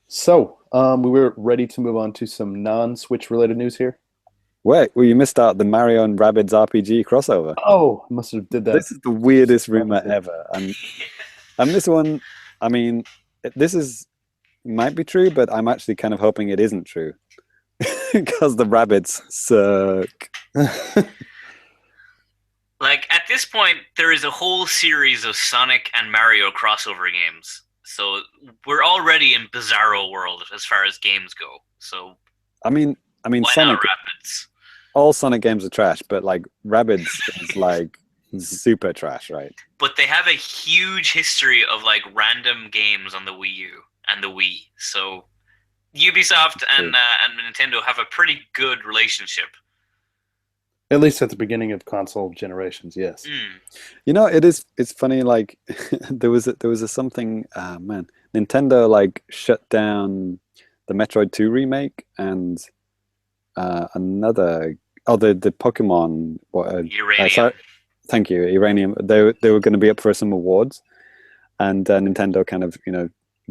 So we were ready to move on to some non-Switch related news here. Wait, well, you missed out the Mario and Rabbids RPG crossover. Oh, I must have did that. This is the weirdest rumor ever, and this one, I mean, might be true, but I'm actually kind of hoping it isn't true because the Rabbids suck. Like at this point, there is a whole series of Sonic and Mario crossover games, so we're already in Bizarro world as far as games go. So I mean, why Sonic. not Rabbids? All Sonic games are trash, but like Rabbids is like super trash, right? But they have a huge history of like random games on the Wii U and the Wii. So Ubisoft and Nintendo have a pretty good relationship. At least at the beginning of console generations, yes. It's funny. Like there was a something. Man, Nintendo like shut down the Metroid 2 remake and another. Oh, the Pokemon. Uranium. Thank you, Uranium. They were going to be up for some awards, and Nintendo kind of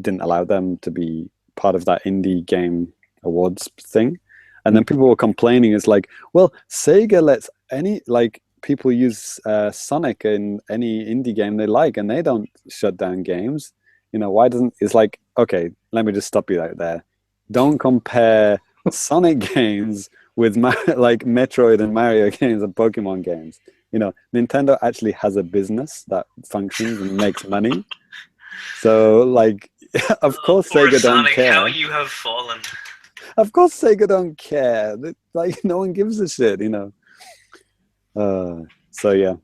didn't allow them to be part of that indie game awards thing. And then people were complaining. It's like, well, Sega lets people use Sonic in any indie game they like, and they don't shut down games. Why doesn't? It's like, okay, let me just stop you right there. Don't compare Sonic games with like Metroid and Mario games and Pokemon games. Nintendo actually has a business that functions and makes money. So, like, of course Sega Sonic, don't care. How you have fallen. Of course Sega don't care. Like, no one gives a shit, So, yeah.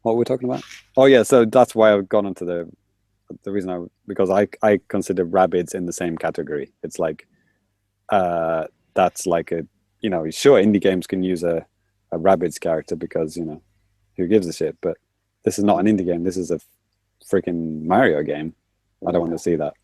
What were we talking about? Oh, yeah, so that's why I've gone into the reason because I consider Rabbids in the same category. It's like, that's like a, sure, indie games can use a Rabbids character because, who gives a shit? But this is not an indie game. This is a freaking Mario game. I don't want to see that.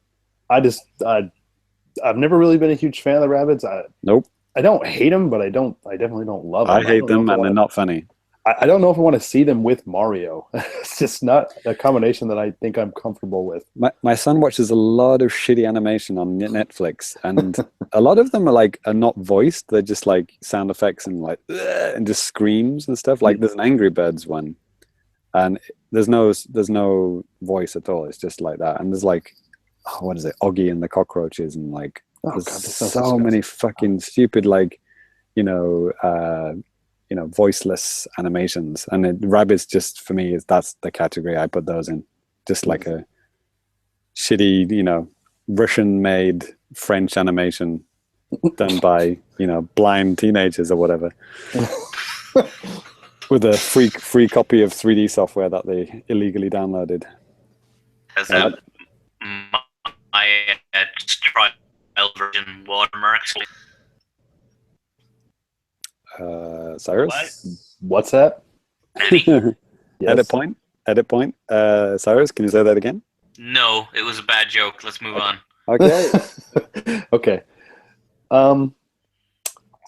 I've never really been a huge fan of the Rabbids. Nope. I don't hate them, but I definitely don't love them. I hate them, and they're not funny. I don't know if I want to see them with Mario. It's just not a combination that I think I'm comfortable with. My son watches a lot of shitty animation on Netflix, and a lot of them are not voiced. They're just like sound effects and like and just screams and stuff. Like there's an Angry Birds one, and there's no voice at all. It's just like that. And there's like, what is it, Oggy and the Cockroaches, and like there's so many fucking stupid voiceless animations. And Rabbids just for me that's the category I put those in. Just like a shitty, Russian-made French animation done by blind teenagers or whatever. With a free copy of 3D software that they illegally downloaded. My trial version watermarks. Cyrus? What's that? Yes. Edit point. Cyrus, can you say that again? No, it was a bad joke. Let's move on. Okay. Okay.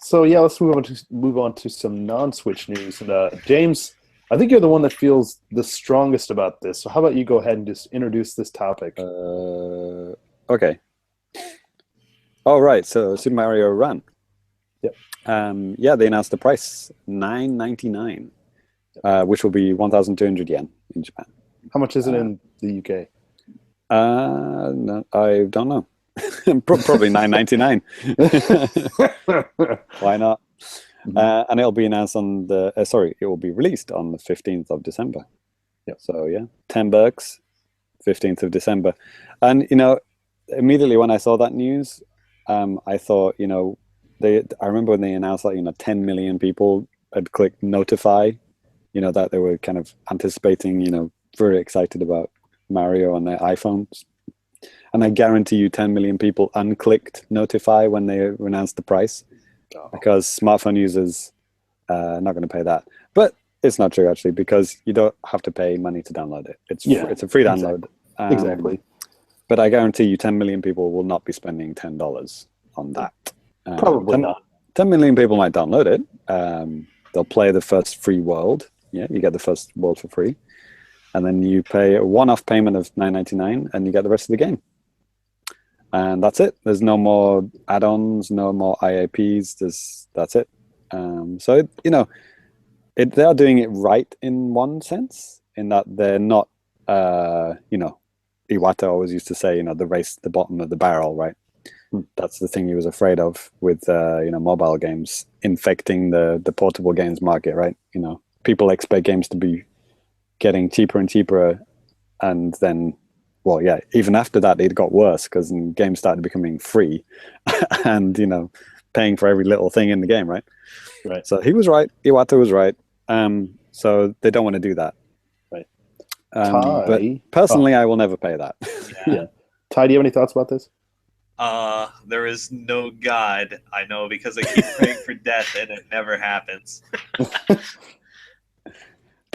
So yeah, let's move on to some non-Switch news. And James, I think you're the one that feels the strongest about this. So how about you go ahead and just introduce this topic? Okay. All right. So Super Mario Run. Yep. They announced the price, $9.99, which will be 1,200 yen in Japan. How much is it in the UK? No, I don't know. Probably $9.99. Why not? And it'll be announced on it will be released on the 15th of December. Yep. So yeah, $10, 15th of December. And immediately when I saw that news, I thought, I remember when they announced that 10 million people had clicked notify, that they were kind of anticipating, very excited about Mario on their iPhones. And I guarantee you 10 million people unclicked notify when they announced the price, because smartphone users are not going to pay that. But it's not true, actually, because you don't have to pay money to download it. It's a free download. Exactly. But I guarantee you 10 million people will not be spending $10 on that. Probably not. 10 million people might download it. They'll play the first free world. Yeah, you get the first world for free. And then you pay a one-off payment of $9.99 and you get the rest of the game. And that's it. There's no more add-ons, no more IAPs. That's it. So, they are doing it right in one sense, in that they're not, Iwata always used to say, the race to the bottom of the barrel, right? That's the thing he was afraid of with, mobile games infecting the portable games market, right? People expect games to be getting cheaper and cheaper, and then, even after that, it got worse because games started becoming free, and paying for every little thing in the game, right? Right. So he was right. Iwata was right. So they don't want to do that. Right. But personally, I will never pay that. Yeah. Ty, do you have any thoughts about this? There is no God, I know, because I keep praying for death and it never happens.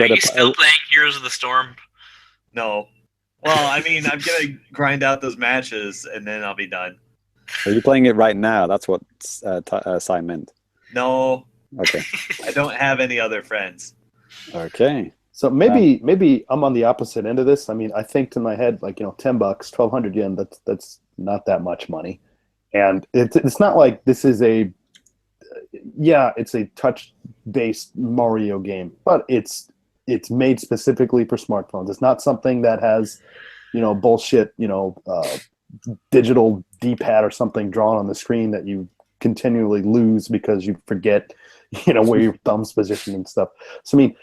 Are you still playing Heroes of the Storm? No. Well, I mean, I'm going to grind out those matches and then I'll be done. Are you playing it right now? That's what Sai meant. No. Okay. I don't have any other friends. Okay. So maybe I'm on the opposite end of this. I mean, I think to my head, like, $10, 1,200 yen, that's not that much money. And it's not like this is it's a touch-based Mario game, but it's made specifically for smartphones. It's not something that has, bullshit, digital D-pad or something drawn on the screen that you continually lose because you forget, where your thumb's positioned and stuff. So, I mean,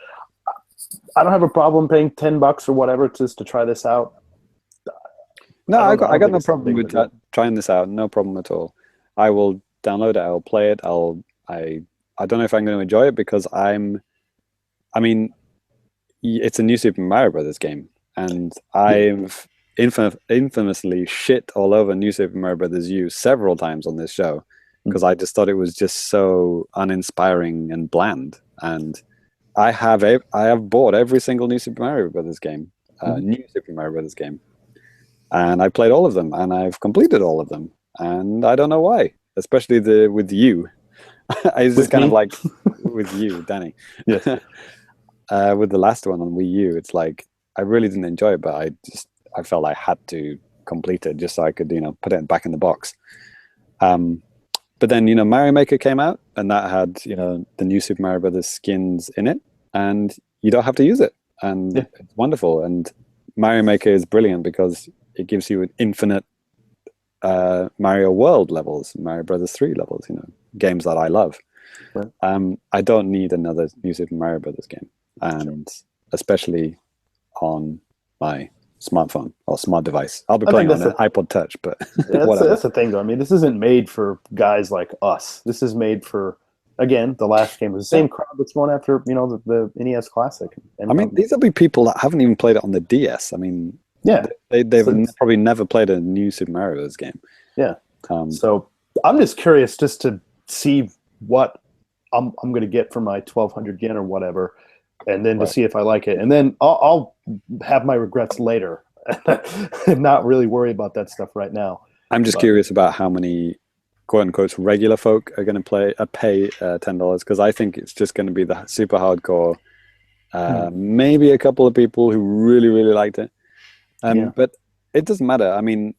I don't have a problem paying $10 or whatever just to try this out. No, I got no problem with trying this out. No problem at all. I will download it. I'll play it. I don't know if I'm going to enjoy it because it's a new Super Mario Brothers game, and I've infamously shit all over New Super Mario Brothers U several times on this show because I just thought it was just so uninspiring and bland. And I have bought every single New Super Mario Brothers game, new Super Mario Brothers game, and I played all of them, and I've completed all of them, and I don't know why, especially with you. It's just kind of like with you, Danny. Yes. With the last one on Wii U, it's like I really didn't enjoy it, but I felt I had to complete it just so I could put it back in the box. But then Mario Maker came out, and that had the new Super Mario Brothers skins in it, and you don't have to use it, and it's wonderful. And Mario Maker is brilliant because it gives you an infinite Mario World levels, Mario Brothers 3 levels, games that I love. Right. I don't need another new Super Mario Brothers game, and especially on my smartphone or smart device. I'll be playing on an iPod Touch, but that's the thing, though. I mean, this isn't made for guys like us. This is made for, again, the last game was the same crowd that's going after, the NES Classic. And, these will be people that haven't even played it on the DS. I mean, they've probably never played a new Super Mario Bros. Game. Yeah. So I'm just curious just to see what I'm going to get for my 1,200 yen or whatever, and then to see if I like it. And then I'll have my regrets later and not really worry about that stuff right now. I'm just curious about how many quote-unquote regular folk are going to pay $10, because I think it's just going to be the super hardcore, maybe a couple of people who really, really liked it. But it doesn't matter. I mean,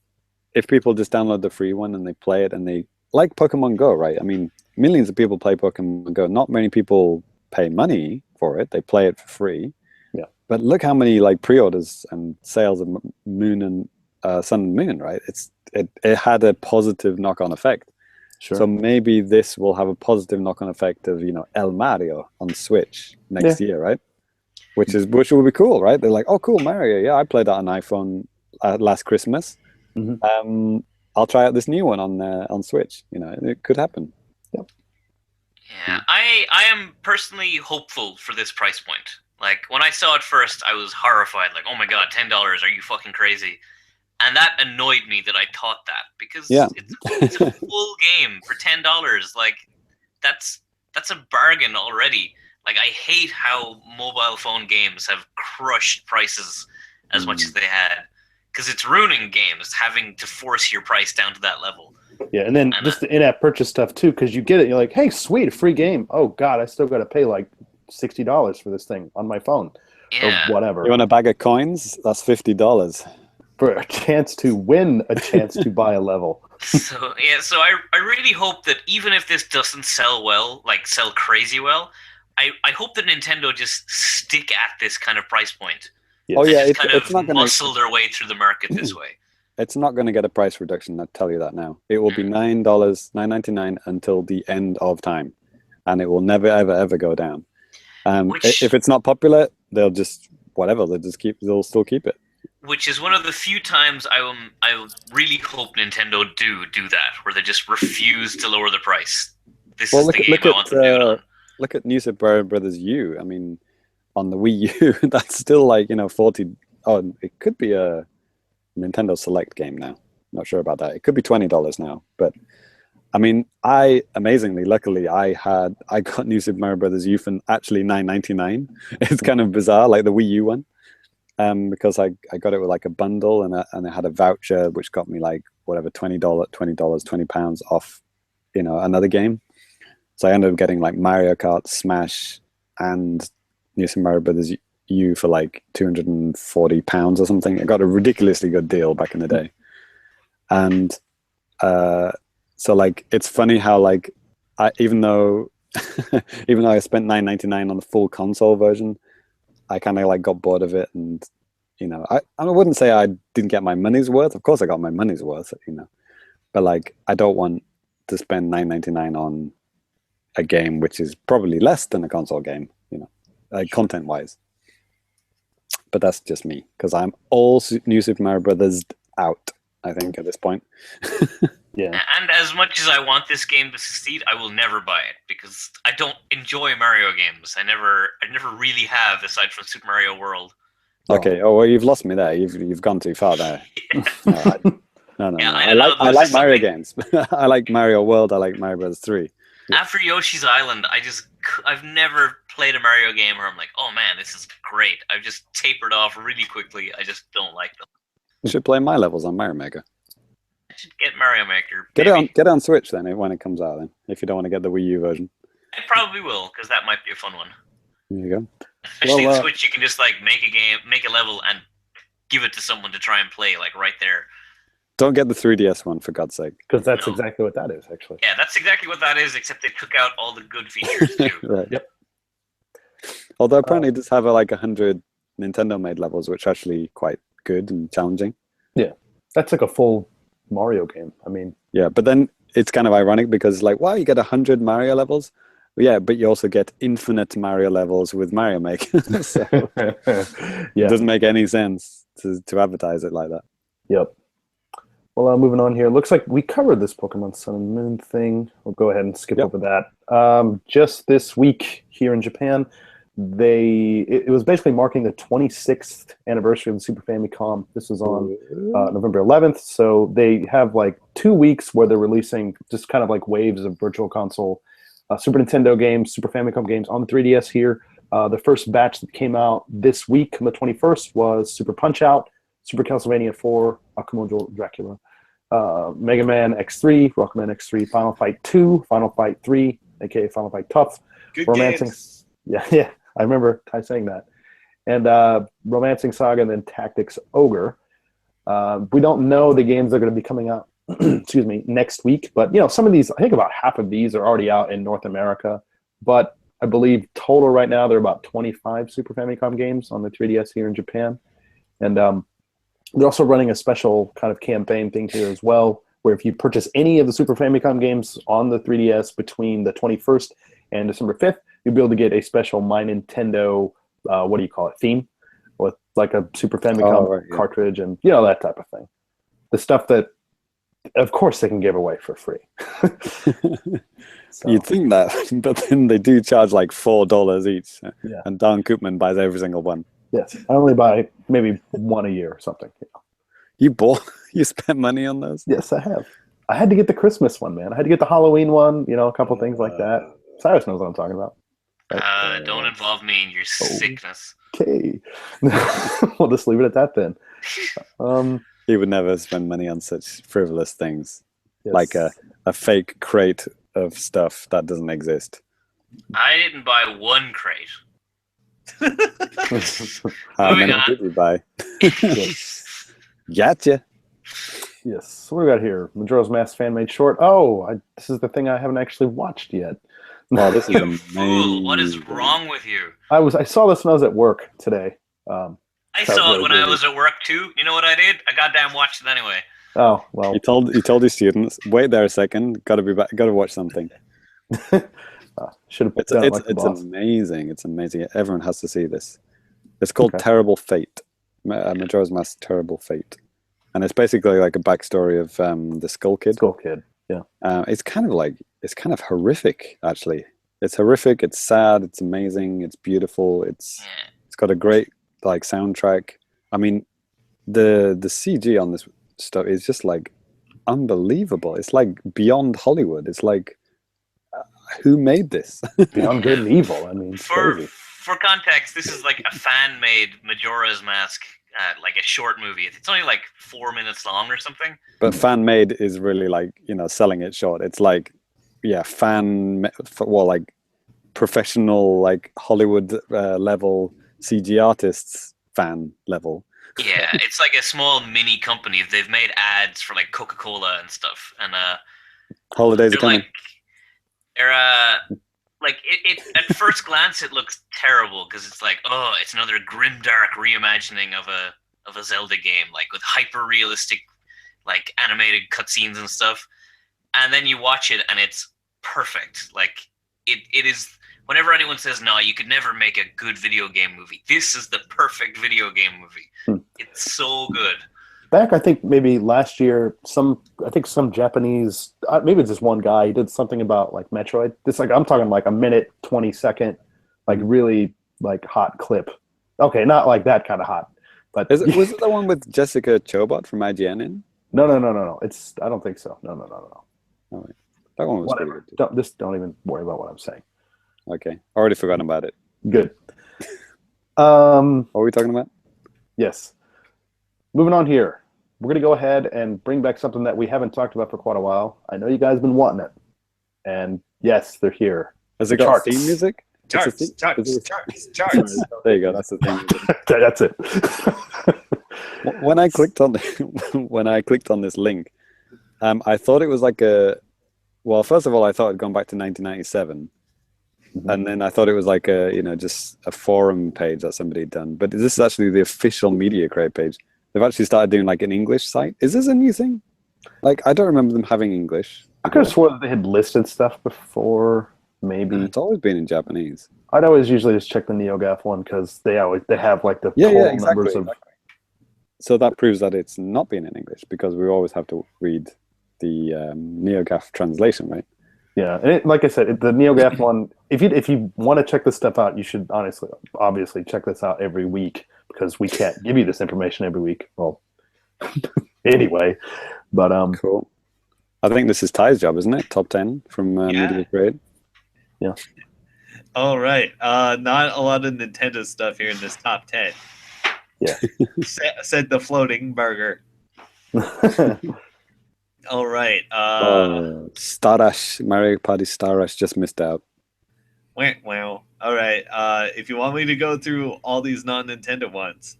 if people just download the free one and they play it and they like Pokemon Go, right? I mean, millions of people play Pokemon Go. Not many people pay money for it. They play it for free. Yeah. But look how many pre-orders and sales of Moon and Sun and Moon, right? It had a positive knock-on effect. Sure. So maybe this will have a positive knock-on effect of El Mario on Switch next year, right? Which will be cool, right? They're like, oh, cool, Mario. Yeah, I played that on iPhone last Christmas. I'll try out this new one on Switch. You know, it could happen. Yep. Yeah, I am personally hopeful for this price point. Like, when I saw it first, I was horrified. Like, oh my god, $10? Are you fucking crazy? And that annoyed me that I thought that, because it's a full game for $10. Like, that's a bargain already. Like, I hate how mobile phone games have crushed prices as much as they had, because it's ruining games having to force your price down to that level. Yeah, and then just the in-app purchase stuff too, because you get it, you're like, hey, sweet, a free game. Oh god, I still got to pay like $60 for this thing on my phone, or whatever. You want a bag of coins? That's $50 for a chance to win, a chance to buy a level. So I really hope that even if this doesn't sell well, like sell crazy well, I hope that Nintendo just stick at this kind of price point. Yeah. Oh yeah, it's not going to muscle their way through the market this way. It's not going to get a price reduction. I'll tell you that now. It will be $9.99 until the end of time, and it will never ever go down. If it's not popular, they'll just they'll still keep it. Which is one of the few times I really hope Nintendo do that, where they just refuse to lower the price. This is the game I want to do it on. Look at New Super Mario Brothers U. I mean, on the Wii U, that's still like, you know, 40. Oh, it could be a Nintendo Select game now. Not sure about that. It could be $20 now. But I mean, luckily, I got New Super Mario Brothers U for actually $9.99. It's kind of bizarre, like the Wii U one. Because I got it with like a bundle, and I had a voucher which got me like whatever £20 off, you know, another game. So I ended up getting like Mario Kart, Smash, and New Super Mario Brothers U for like £240 or something. I got a ridiculously good deal back in the day, and so like it's funny how like even though I spent $9.99 on the full console version, I kind of like got bored of it, and you know, I wouldn't say I didn't get my money's worth. Of course, I got my money's worth, you know, but like I don't want to spend $9.99 on a game which is probably less than a console game, you know, like content-wise. But that's just me, because I'm all New Super Mario Brothers out, I think, at this point. Yeah. And as much as I want this game to succeed, I will never buy it, because I don't enjoy Mario games. I never really have, aside from Super Mario World. Okay. Oh well, you've lost me there. You've gone too far there. No. Yeah, I like Mario games. I like Mario World. I like Mario Bros. 3. After Yoshi's Island, I've never played a Mario game where I'm like, oh man, this is great. I've just tapered off really quickly. I just don't like them. You should play my levels on Mario Maker. I should get Mario Maker. Get it on Switch then when it comes out. Then, if you don't want to get the Wii U version. I probably will, because that might be a fun one. There you go. Especially in Switch, you can just like make a level and give it to someone to try and play, like right there. Don't get the 3DS one, for God's sake. Because that's exactly what that is, actually. Yeah, that's exactly what that is, except they took out all the good features, too. Right. Yep. Although apparently it does have like 100 Nintendo-made levels, which are actually quite good and challenging. Yeah. That's like a full Mario game. I mean... Yeah, but then it's kind of ironic because, like, wow, you get 100 Mario levels? Yeah, but you also get infinite Mario levels with Mario Maker. So it doesn't make any sense to advertise it like that. Yep. Well, moving on here. Looks like we covered this Pokemon Sun and Moon thing. We'll go ahead and skip over that. Just this week here in Japan, it was basically marking the 26th anniversary of the Super Famicom. This was on November 11th. So they have like 2 weeks where they're releasing just kind of like waves of Virtual Console Super Nintendo games, Super Famicom games on the 3DS here. The first batch that came out this week on the 21st was Super Punch-Out!, Super Castlevania 4, Akumojo Dracula, Mega Man X3, Rockman X3, Final Fight 2, Final Fight 3, aka Final Fight Tough, Good Romancing. games. Yeah, I remember Ty saying that. And Romancing Saga, and then Tactics Ogre. We don't know the games that are going to be coming out excuse me, next week. But, you know, some of these, I think about half of these are already out in North America. But I believe total right now, there are about 25 Super Famicom games on the 3DS here in Japan. And they're also running a special kind of campaign thing here as well, where if you purchase any of the Super Famicom games on the 3DS between the 21st and December 5th, you'll be able to get a special My Nintendo, theme with like a Super Famicom cartridge and, you know, that type of thing. the stuff that, of course, they can give away for free. So, You'd think that, but then they do charge like $4 each, yeah. and Don Koopman buys every single one. Yes, I only buy maybe one a year or something. You spent money on those? Yes, I have. I had to get the Christmas one, man. I had to get the Halloween one, a couple things like that. Cyrus knows what I'm talking about. Right? Don't involve me in your sickness. Okay. We'll just leave it at that then. He would never spend money on such frivolous things, yes. like a fake crate of stuff that doesn't exist. I didn't buy one crate. How many did you buy? Yes. Gotcha. Yes. What do we got here? Majora's Mask fan-made short. Oh, this is the thing I haven't actually watched yet. Wow, this is You amazing. fool! What is wrong with you? I saw this when I was at work today. I saw it when I was at work too. You know what I did? I goddamn watched it anyway. Oh well. He told his students, wait there a second, gotta be back, gotta watch something. Should have It's done it like the boss. amazing. It's amazing. Everyone has to see this. It's called Terrible Fate. Majora's Mask Terrible Fate. And it's basically like a backstory of the Skull Kid. Skull Kid, yeah. It's kind of horrific, actually. It's horrific, it's sad, it's amazing, it's beautiful, it's got a great like soundtrack. I mean, the CG on this stuff is just like unbelievable. It's like beyond Hollywood. It's like who made this? Beyond good and evil. I mean, it's crazy. For context, this is like a fan-made Majora's Mask, like a short movie. It's only like 4 minutes long or something. But fan-made is really like, selling it short. It's like, like professional, like Hollywood level CG artists fan level. Yeah, it's like a small mini company. They've made ads for like Coca-Cola and stuff. And holidays are coming. It at first glance it looks terrible because it's like, oh, it's another grimdark reimagining of a Zelda game, like with hyper realistic like animated cutscenes and stuff. And then you watch it and it's perfect. Like it is. Whenever anyone says no, you could never make a good video game movie, this is the perfect video game movie. It's so good. Back, I think maybe last year, some Japanese, maybe it's just one guy, he did something about like Metroid. This I'm talking like a minute, 20-second, like really like hot clip. Okay, not like that kind of hot, but was it the one with Jessica Chobot from IGN in? No. I don't think so. No. Oh, wait. That one was pretty good. Don't even worry about what I'm saying. Okay, already forgotten about it. Good. What are we talking about? Yes. Moving on here. We're going to go ahead and bring back something that we haven't talked about for quite a while. I know you guys have been wanting it. And yes, they're here. Has it got theme music? Charts. There you go. That's the thing. That's it. When I clicked on this link, I thought it was like well, first of all, I thought it'd gone back to 1997. And then I thought it was like just a forum page that somebody had done. But this is actually the official Media Crate page. They've actually started doing like an English site. Is this a new thing? Like, I don't remember them having English. I could have sworn that they had listed stuff before, maybe. It's always been in Japanese. I'd always usually just check the NeoGAF one because they have like the total numbers of... So that proves that it's not been in English because we always have to read the NeoGAF translation, right? Yeah, and like I said, the NeoGAF one, if you want to check this stuff out, you should obviously check this out every week because we can't give you this information every week. Well, anyway, but cool. I think this is Ty's job, isn't it? Top 10 from Media Crate. Yeah. All right. Not a lot of Nintendo stuff here in this top 10. Yeah. Said the floating burger. All right. Star Rush, Mario Party Star Rush just missed out. Wow. All right. If you want me to go through all these non-Nintendo ones.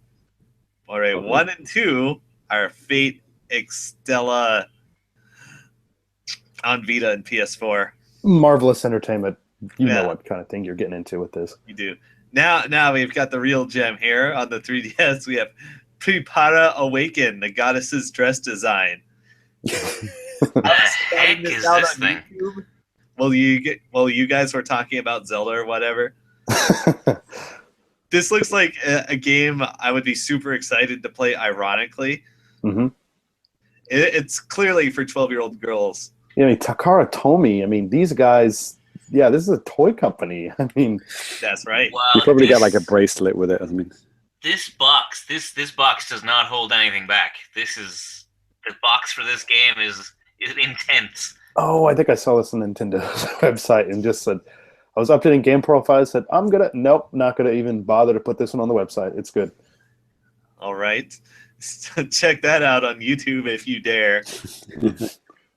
All right. Okay. 1 and 2 are Fate Extella on Vita and PS4. Marvelous entertainment. You know what kind of thing you're getting into with this. You do. Now we've got the real gem here on the 3DS. We have Prepara Awaken, the goddess's dress design. What the heck is this thing? YouTube. Well, you guys were talking about Zelda or whatever. This looks like a game I would be super excited to play. Ironically, It's clearly for 12-year-old girls. Yeah, I mean, Takara Tomy. I mean, these guys. Yeah, this is a toy company. I mean, that's right. Wow, You probably get like a bracelet with it. I mean, this box does not hold anything back. The box for this game is intense. oh, I think I saw this on Nintendo's website and just said, I was updating game profiles. Said, nope, not gonna even bother to put this one on the website. It's good. All right, check that out on YouTube if you dare.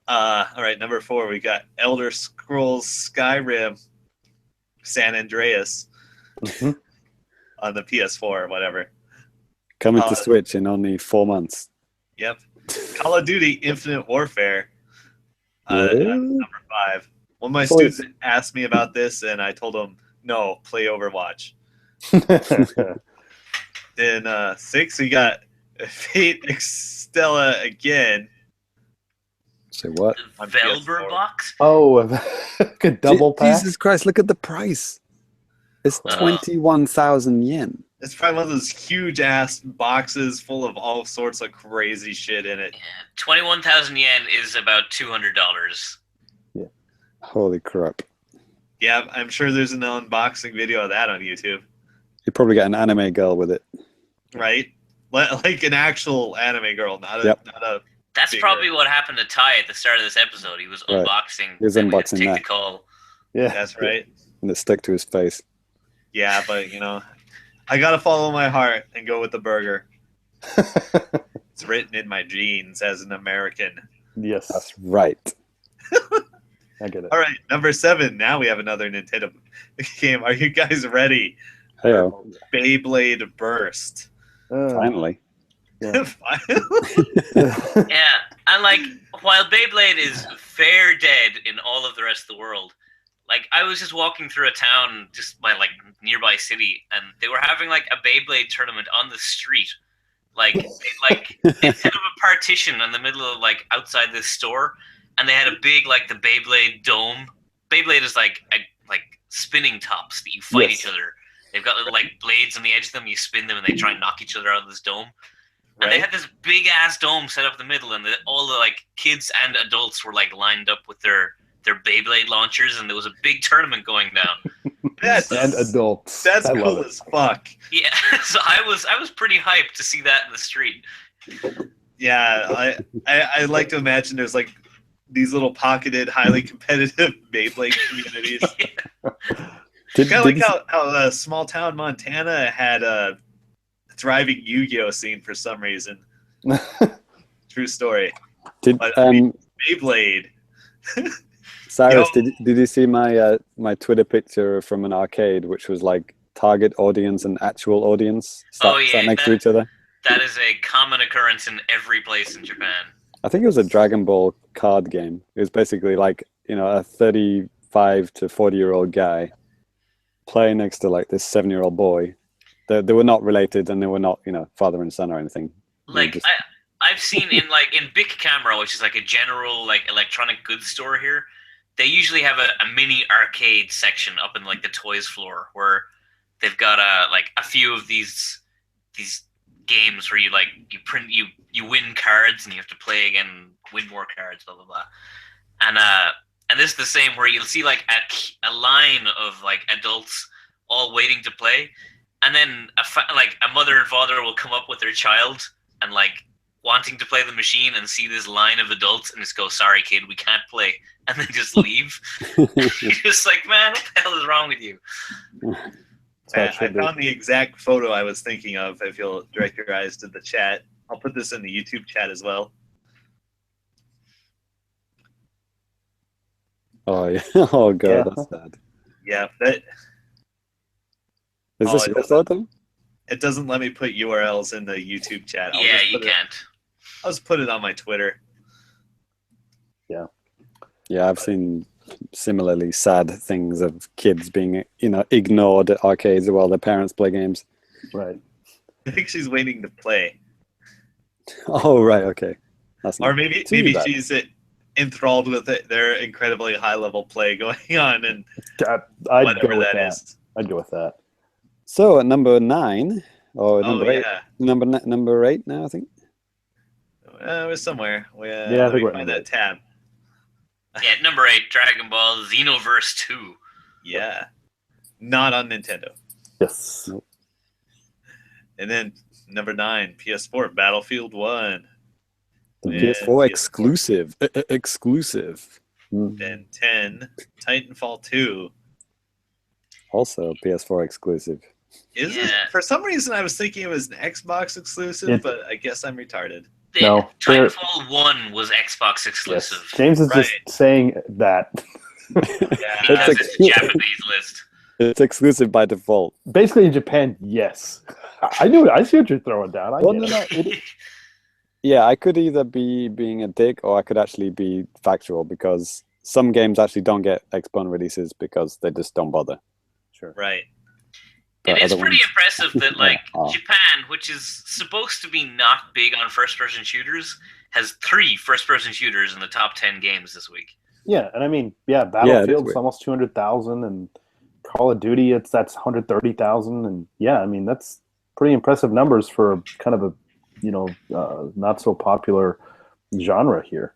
All right, number 4, we got Elder Scrolls Skyrim San Andreas on the PS4 or whatever. coming to Switch in only 4 months. Yep. Call of Duty Infinite Warfare. Number 5. One of my students asked me about this, and I told him, no, play Overwatch. Then 6, we got Fate Extella again. Say what? The Velver box? Oh, a double pack? Jesus Christ, look at the price. It's 21,000 yen. It's probably one of those huge-ass boxes full of all sorts of crazy shit in it. Yeah, 21,000 yen is about $200. Yeah. Holy crap. Yeah, I'm sure there's an unboxing video of that on YouTube. You probably get an anime girl with it. Right? Like an actual anime girl, not a That's probably what happened to Ty at the start of this episode. He was unboxing. He was unboxing take that. the call. Yeah, That's right. And it stuck to his face. Yeah, but I gotta follow my heart and go with the burger. It's written in my genes as an American. Yes, That's right. I get it. All right, number 7. Now we have another Nintendo game. Are you guys ready? Hey-o. Beyblade Burst. Finally. Yeah. Yeah, and like while Beyblade is fair dead in all of the rest of the world, like I was just walking through a town just by like nearby city, and they were having like a Beyblade tournament on the street. Like they set up a partition in the middle of like outside this store, and they had a big like the Beyblade dome. Beyblade is like spinning tops that you fight each other. They've got little like blades on the edge of them. You spin them, and they try and knock each other out of this dome. And they had this big ass dome set up in the middle, and all the like kids and adults were like lined up with their Beyblade launchers, and there was a big tournament going down. And adults. That's cool as fuck. Yeah, so I was pretty hyped to see that in the street. Yeah, I like to imagine there's like these little pocketed, highly competitive Beyblade communities. Kind of like how small town Montana had a thriving Yu-Gi-Oh scene for some reason. True story. Beyblade. Cyrus, did you see my Twitter picture from an arcade, which was like target audience and actual audience sat next to each other? That is a common occurrence in every place in Japan. I think it was a Dragon Ball card game. It was basically like, a 35 to 40-year-old guy playing next to like this 7-year-old boy. They were not related, and they were not, father and son or anything. Like I've seen in Bic Camera, which is like a general like electronic goods store here. They usually have a mini arcade section up in like the toys floor where they've got a few of these games where you win cards and you have to play again, win more cards, blah blah blah. And this is the same where you'll see like a line of like adults all waiting to play. And then a mother and father will come up with their child and like wanting to play the machine and see this line of adults and just go, "Sorry, kid, we can't play," and then just leave. You're just like, man, what the hell is wrong with you? I found the exact photo I was thinking of. If you'll direct your eyes to the chat, I'll put this in the YouTube chat as well. Oh yeah! Oh god, that's sad. Yeah, that. Is this your photo? It doesn't let me put URLs in the YouTube chat. You can't. I'll just put it on my Twitter. Yeah. Yeah, I've seen similarly sad things of kids being, ignored at arcades while their parents play games. Right. I think she's waiting to play. Oh, right, okay. Or maybe she's enthralled with their incredibly high-level play going on, and whatever that is. I'd go with that. So at number 9, or number 8, number 8 now, I think. it was somewhere. Yeah, I think we're find that tab. Yeah, number 8, Dragon Ball Xenoverse 2. Yeah, not on Nintendo. Yes. Nope. And then number 9, PS4 Battlefield 1. The Yeah, PS4 exclusive. Exclusive. Then 10, Titanfall 2. Also PS4 exclusive. Is it? For some reason, I was thinking it was an Xbox exclusive, but I guess I'm retarded. No, Titanfall 1 was Xbox exclusive. Yes. James is just saying that. Because it's a Japanese list. It's exclusive by default. Basically, in Japan, yes. I knew it. I see what you're throwing down. Yeah, I could either be being a dick or I could actually be factual because some games actually don't get Xbox releases because they just don't bother. Sure. Right. It is pretty impressive that, like, Japan, which is supposed to be not big on first-person shooters, has 3 first-person shooters in the top 10 games this week. Yeah, and I mean, Battlefield's almost 200,000, and Call of Duty, that's 130,000, and I mean, that's pretty impressive numbers for kind of a not so popular genre here.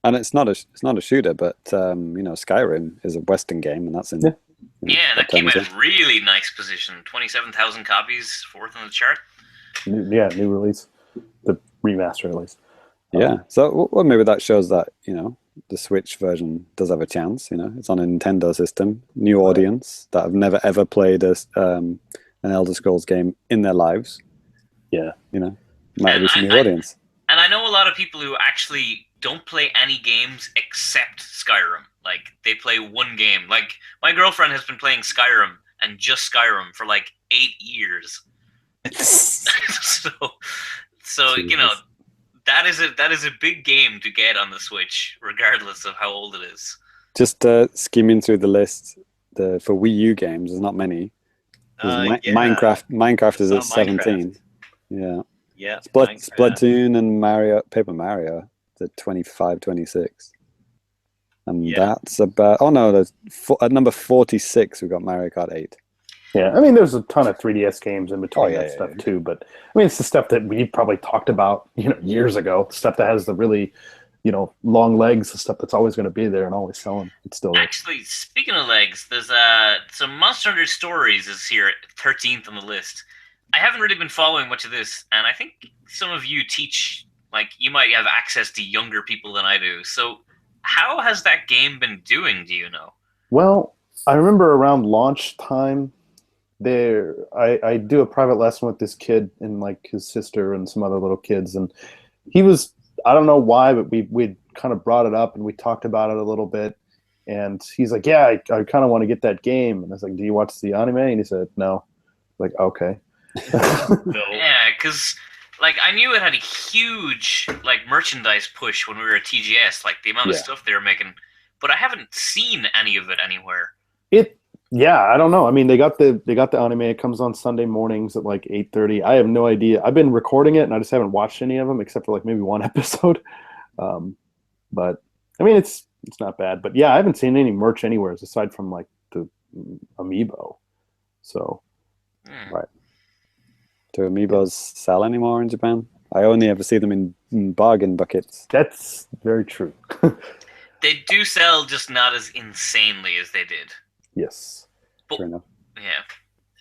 And it's not a shooter, but Skyrim is a Western game, and that's in. Yeah, that came out in really nice position. 27,000 copies, 4th on the chart. New release, the remaster release. Yeah, so maybe that shows that the Switch version does have a chance. It's on a Nintendo system, new audience that have never ever played an Elder Scrolls game in their lives. Yeah, might be some new audience. And I know a lot of people who actually don't play any games except Skyrim. Like, they play one game. Like, my girlfriend has been playing Skyrim, and just Skyrim, for like 8 years. so that is a big game to get on the Switch, regardless of how old it is. Just skimming through the list for Wii U games, there's not many. Minecraft is at 17. Minecraft. Yeah. Splatoon and Paper Mario, the 25, 26. And that's about... Oh, no, at number 46, we've got Mario Kart 8. Yeah, I mean, there's a ton of 3DS games in between stuff, too. But, I mean, it's the stuff that we probably talked about, years ago. Stuff that has the really, long legs, the stuff that's always going to be there and always selling. It's still Actually, speaking of legs, there's some Monster Hunter Stories is here at 13th on the list. I haven't really been following much of this, and I think some of you teach, like, you might have access to younger people than I do. So how has that game been doing, do you know? Well, I remember around launch time, I do a private lesson with this kid and, like, his sister and some other little kids, and he was, I don't know why, but we'd kind of brought it up and we talked about it a little bit, and he's like, yeah, I kind of want to get that game. And I was like, do you watch the anime? And he said, no. Like, okay. Yeah, because, like, I knew it had a huge, like, merchandise push when we were at TGS, like, the amount of stuff they were making, but I haven't seen any of it anywhere. I don't know. I mean, they got the anime. It comes on Sunday mornings at like 8:30. I have no idea. I've been recording it, and I just haven't watched any of them except for like maybe one episode. But I mean, it's not bad. But yeah, I haven't seen any merch anywhere aside from like the Amiibo. So, right. Do Amiibos sell anymore in Japan? I only ever see them in bargain buckets. That's very true. They do sell, just not as insanely as they did. Yes. Fair enough. Yeah.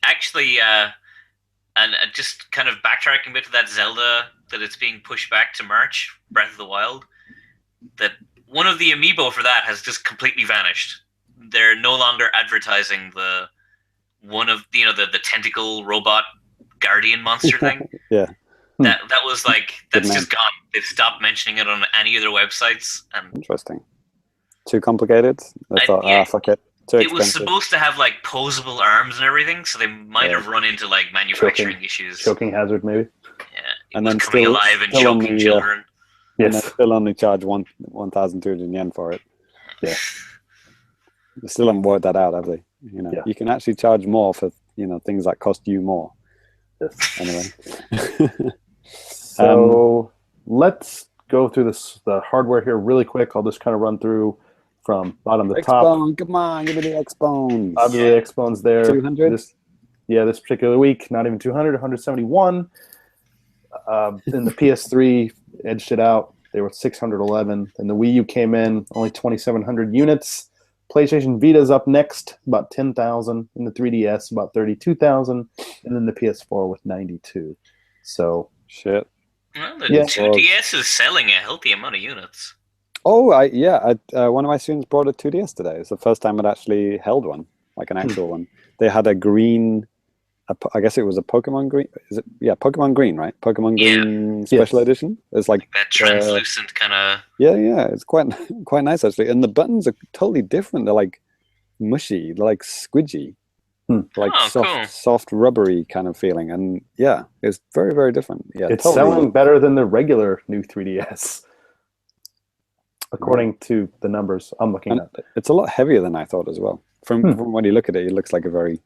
Actually, and just kind of backtracking a bit to that Zelda, that it's being pushed back to March, Breath of the Wild, that one of the amiibo for that has just completely vanished. They're no longer advertising the tentacle robot guardian monster thing. Yeah. That was like, that's just gone. They've stopped mentioning it on any of their websites. And interesting. Too complicated? I thought, fuck it. It was supposed to have like posable arms and everything, so they might have run into like manufacturing issues. Choking hazard, maybe. Yeah, and then coming alive and choking children. Yes. And then still only charge 1,200 yen for it. Yeah. They still haven't worked that out, have they? You can actually charge more for things that cost you more. Yes. Anyway. So let's go through the hardware here really quick. I'll just kind of run through from bottom to top. Come on, give me the X-Bones. I'll give you the X-Bones there. 200? This particular week, not even 200, 171. In the PS3, edged it out. They were 611. And the Wii U came in only 2,700 units. PlayStation Vita's up next, about 10,000. And the 3DS, about 32,000. And then the PS4 with 92. So, shit. Well, the 2DS is selling a healthy amount of units. Oh, one of my students brought a 2DS today. It's the first time I'd actually held one, like an actual one. They had a green, I guess it was a Pokemon Green. Is it? Yeah, Pokemon Green, right? Pokemon Green Special Edition. It's like that translucent kind of. Yeah. It's quite nice actually, and the buttons are totally different. They're like mushy, they're like squidgy, like soft, rubbery kind of feeling. And yeah, it's very, very different. Yeah, it's selling better than the regular new 3DS, according to the numbers I'm looking at. It's a lot heavier than I thought as well. From when you look at it, it looks like a very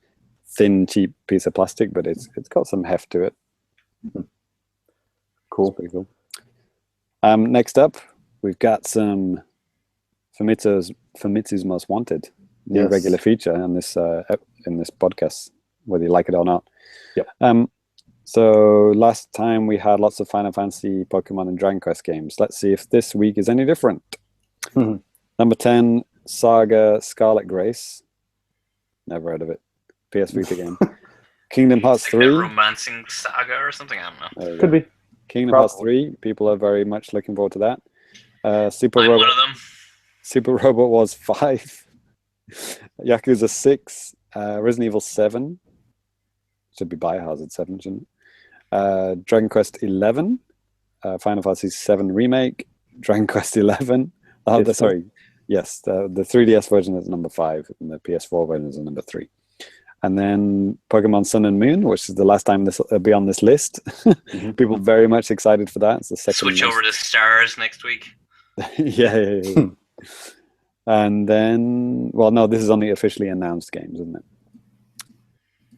thin, cheap piece of plastic, but it's got some heft to it. Cool. Pretty cool. Next up, we've got some Famitsu's Most Wanted, new regular feature in this podcast, whether you like it or not. Yep. So last time we had lots of Final Fantasy, Pokemon, and Dragon Quest games. Let's see if this week is any different. Number 10, Saga Scarlet Grace. Never heard of it. PS Vita game. Kingdom Hearts 3. Romancing Saga or something? I don't know. Could be. Kingdom Hearts 3. People are very much looking forward to that. I'm one of them. Super Robot Wars 5. Yakuza 6. Resident Evil 7. Should be Biohazard 7, shouldn't it? Dragon Quest 11. Final Fantasy 7 Remake. Dragon Quest 11. Sorry. Yes, the 3DS version is number 5, and the PS4 version is number 3. And then Pokemon Sun and Moon, which is the last time this will be on this list. People very much excited for that. It's the second. Switch over to Stars next week. Yeah. And then, well, no, this is on the officially announced games, isn't it?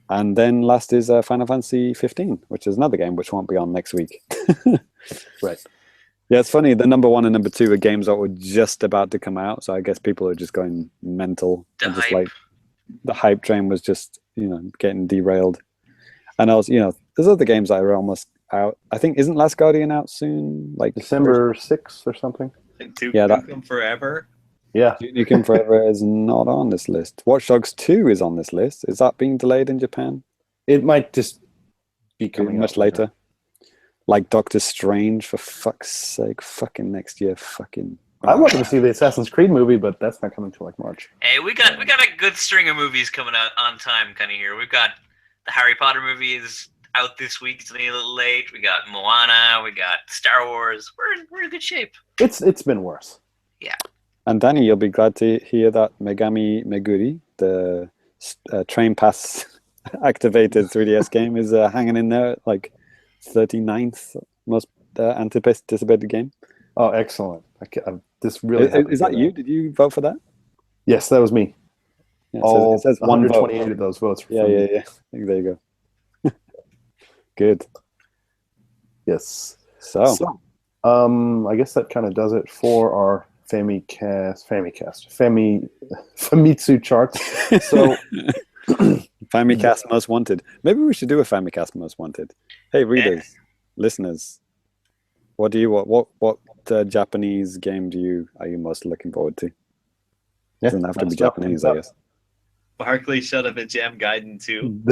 And then last is Final Fantasy 15, which is another game which won't be on next week. Right. Yeah, it's funny. The number 1 and number 2 are games that were just about to come out, so I guess people are just going mental. And just like the hype train was just, getting derailed. And I was, there's other games that are almost out. I think, isn't Last Guardian out soon? Like December 6th or something? Duke Nukem Forever. Yeah. Duke Nukem Forever is not on this list. Watch Dogs 2 is on this list. Is that being delayed in Japan? It might just be coming much later. Like Doctor Strange, for fuck's sake, fucking next year, fucking. I wanted to see the Assassin's Creed movie, but that's not coming till like March. Hey, we got a good string of movies coming out on time, kind of here. We've got the Harry Potter movie is out this week. It's a little late. We got Moana. We got Star Wars. We're in good shape. It's been worse. Yeah. And Danny, you'll be glad to hear that Megami Meguri, the Train Pass activated 3DS game, is hanging in there at like 39th most anticipated game. Oh, excellent! This really is that you? Did you vote for that? Yes, that was me. Yeah, it says 128 of those votes. Yeah. There you go. Good. Yes. So, I guess that kind of does it for our Famitsu charts. So, Famicast Most Wanted. Maybe we should do a Famicast Most Wanted. Hey, readers, listeners, what do you what Japanese game are you most looking forward to? Doesn't have to be Japanese, I guess. Barkley Shut Up and Jam Gaiden 2.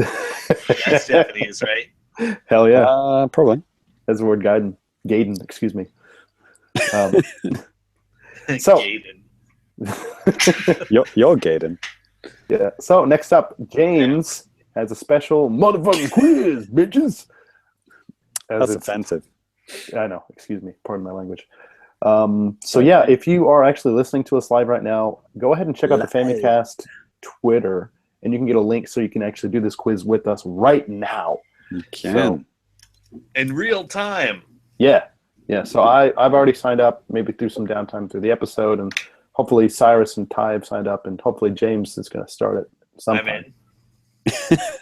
That's Japanese, right? Hell yeah. Probably. That's the word Gaiden, excuse me. So Gaiden. You're Gaiden. Yeah. So next up, James has a special motherfucking quiz, bitches. That's offensive. I know. Excuse me. Pardon my language. So yeah, if you are actually listening to us live right now, go ahead and check out the Famicast Twitter, and you can get a link so you can actually do this quiz with us right now. You can. In real time. Yeah. So I've already signed up, maybe through some downtime through the episode, and hopefully Cyrus and Ty have signed up, and hopefully James is going to start it sometime.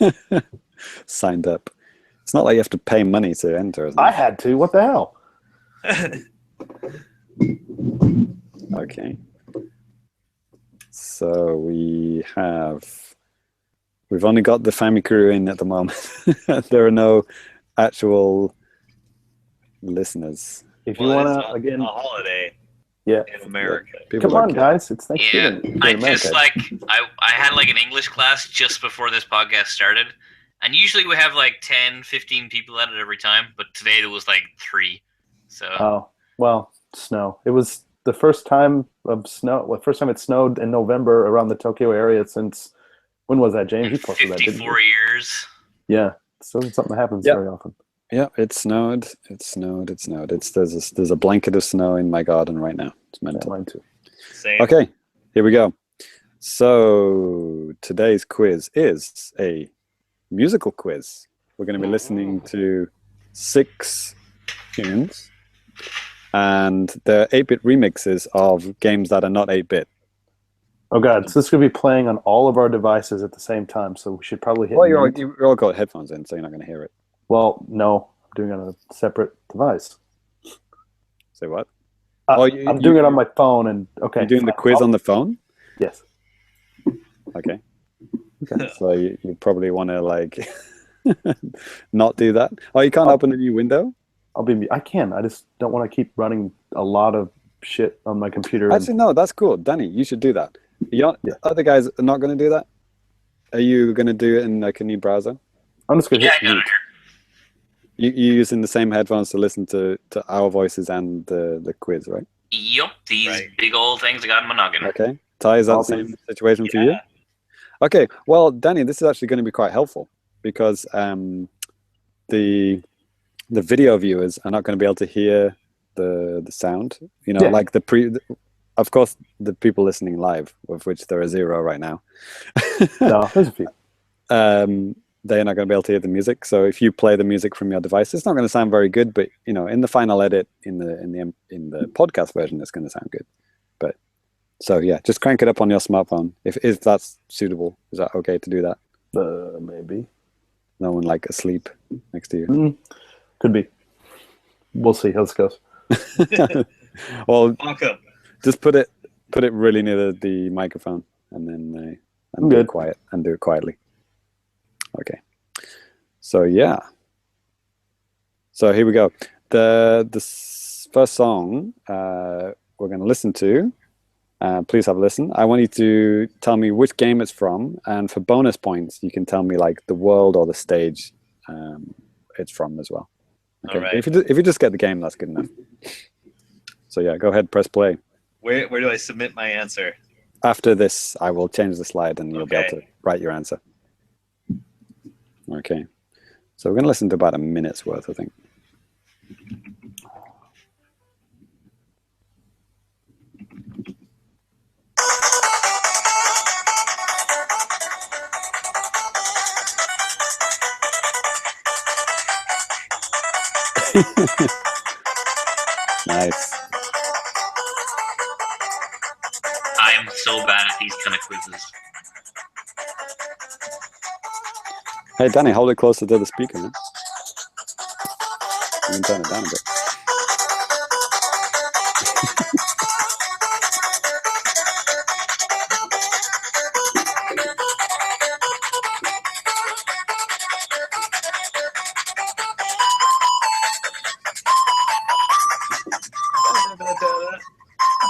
I'm in. Signed up. It's not like you have to pay money to enter, isn't it? I had to. What the hell? Okay. So we've only got the Famicrew in at the moment. There are no actual listeners if you want to, a again, holiday yeah, in America. People come on, don't care. guys, it's Thanksgiving. Yeah, in I America. just like I had like an English class just before this podcast started, and usually we have like 10, 15 people at it every time, but today there was like 3. So Oh, well, snow. It was the first time of snow. Well, first time it snowed in November around the Tokyo area since, when was that, James? in You posted that, didn't 54 you? years. Yeah, so it's something that happens Yep. very often. Yeah, it snowed. It snowed. It snowed. There's a blanket of snow in my garden right now. It's Yeah, mental. mine too. Same. Okay, here we go. So today's quiz is a musical quiz. We're going to be listening to 6 tunes, and they're 8-bit remixes of games that are not 8-bit. Oh God, so this is going to be playing on all of our devices at the same time, so we should probably hit Well, you mute. all got headphones in, so you're not going to hear it. Well, no, I'm doing it on a separate device. Say what? I'm doing it on my phone, and okay. You're doing the quiz on the phone? Yes. Okay. So you probably want to like not do that. Oh, you can't open a new window? I can. I just don't want to keep running a lot of shit on my computer. Actually, no, that's cool. Danny, you should do that. Other guys are not going to do that? Are you going to do it in like a new browser? I'm just going to Yeah, hit I got mute. it here. You're using the same headphones to listen to our voices and the quiz, right? Yup, these Right. big old things I got in my noggin. Okay. Ty, is that the same situation for you? Okay. Well, Danny, this is actually going to be quite helpful because the video viewers are not going to be able to hear the sound. You know, like of course, the people listening live, of which there are 0 right now. No, there's a few. They're not going to be able to hear the music. So if you play the music from your device, it's not going to sound very good. But you know, in the final edit, in the podcast version, it's going to sound good. But so yeah, just crank it up on your smartphone if that's suitable. Is that okay to do that? Maybe. No one like asleep next to you. Could be. We'll see how this goes. Well, Welcome. just put it really near the microphone, and then do it quiet and do it quietly. Okay. So yeah. So here we go. The first song we're going to listen to. Please have a listen. I want you to tell me which game it's from, and for bonus points, you can tell me like the world or the stage it's from as well. Okay. All right. If you just get the game, that's good enough. So yeah, go ahead, press play. Where do I submit my answer? After this, I will change the slide, and you'll be able to Okay. write your answer. Okay. So we're going to listen to about a minute's worth, I think. Nice. I am so bad at these kind of quizzes. Hey, Danny, hold it closer to the speaker, man. You can turn it down a bit.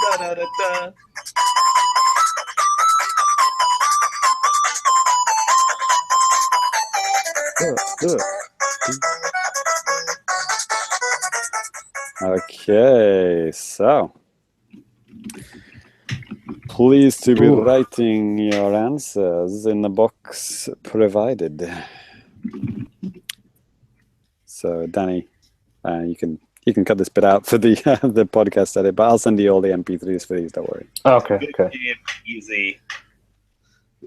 Da-da-da-da. Okay, so please to be writing your answers in the box provided. So Danny, you can cut this bit out for the the podcast edit, but I'll send you all the MP3s for these. Don't worry. Okay. Good Okay. game, easy.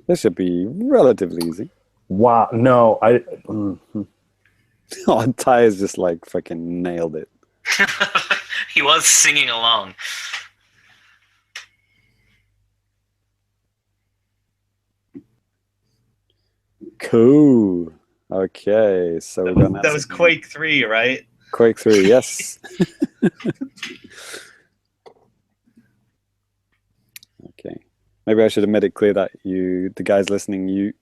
This should be relatively easy. Wow. No, Oh, Ty has just like fucking nailed it. He was singing along. Cool. Okay, so we're gonna. That was Quake 3, right? Quake 3, yes. Okay. Maybe I should have made it clear that the guys listening, you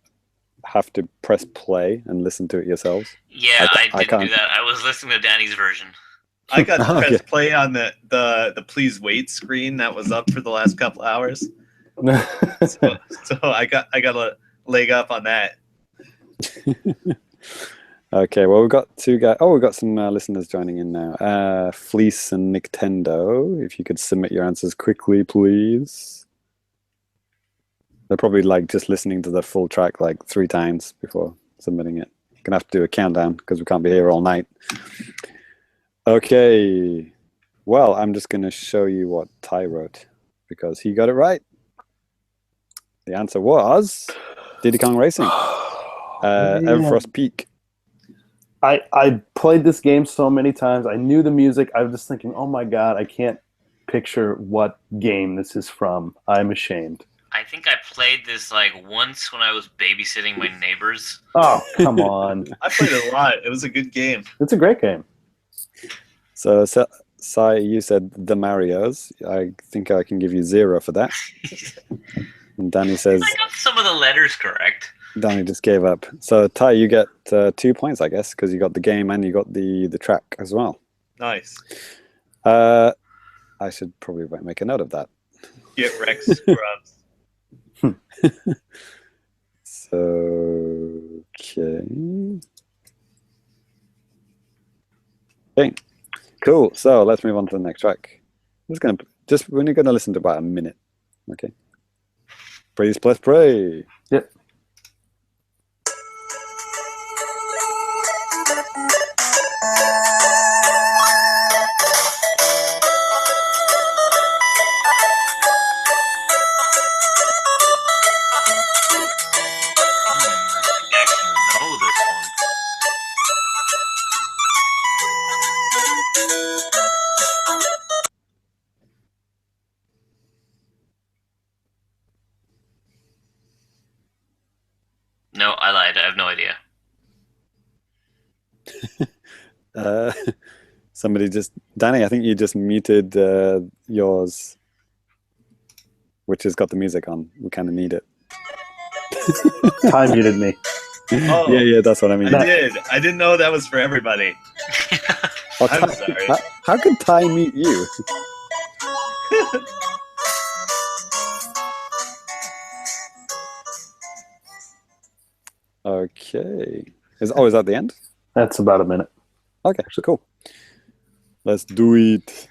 have to press play and listen to it yourselves. Yeah, I I didn't do can't. that. I was listening to Danny's version. I got to Okay. press play on the please wait screen that was up for the last couple hours. So I got a leg up on that. Okay, well, we've got two guys. Oh, we've got some listeners joining in now. Fleece and Nintendo, if you could submit your answers quickly, please. They're probably like just listening to the full track like 3 times before submitting it. Gonna have to do a countdown because we can't be here all night. Okay, well, I'm just gonna show you what Ty wrote because he got it right. The answer was Diddy Kong Racing, Everfrost Peak. I played this game so many times. I knew the music. I was just thinking, oh my god, I can't picture what game this is from. I'm ashamed. I think I played this like once when I was babysitting my neighbors. Oh, come on. I played it a lot. It was a good game. It's a great game. So Sai, you said the Marios. I think I can give you 0 for that. And Danny says I got some of the letters correct. Danny just gave up. So Ty, you get 2 points, I guess, because you got the game and you got the track as well. Nice. I should probably make a note of that. Get Rex scrubs. So okay, cool. So let's move on to the next track. We're only gonna listen to about a minute. Okay. Please press play. Yep. I actually know this one. No, I lied. I have no idea. Somebody Danny, I think you just muted yours, which has got the music on. We kind of need it. Ty muted me. Oh, yeah, that's what I mean. I did. I didn't know that was for everybody. Oh, I'm sorry. How could Ty mute you? Okay. Is that the end? That's about a minute. Okay, cool. Let's do it.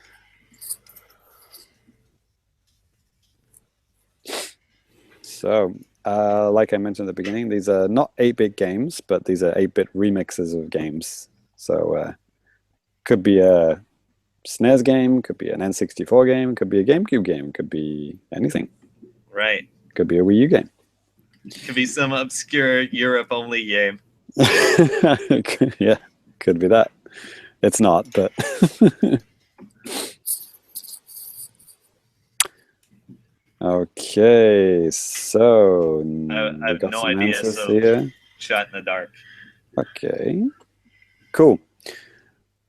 So, like I mentioned at the beginning, these are not 8-bit games, but these are 8-bit remixes of games. So, could be a SNES game, could be an N64 game, could be a GameCube game, could be anything. Right. Could be a Wii U game. Could be some obscure Europe-only game. Yeah, could be that. It's not, but okay. So I have no idea. So here. Shot in the dark. Okay, cool.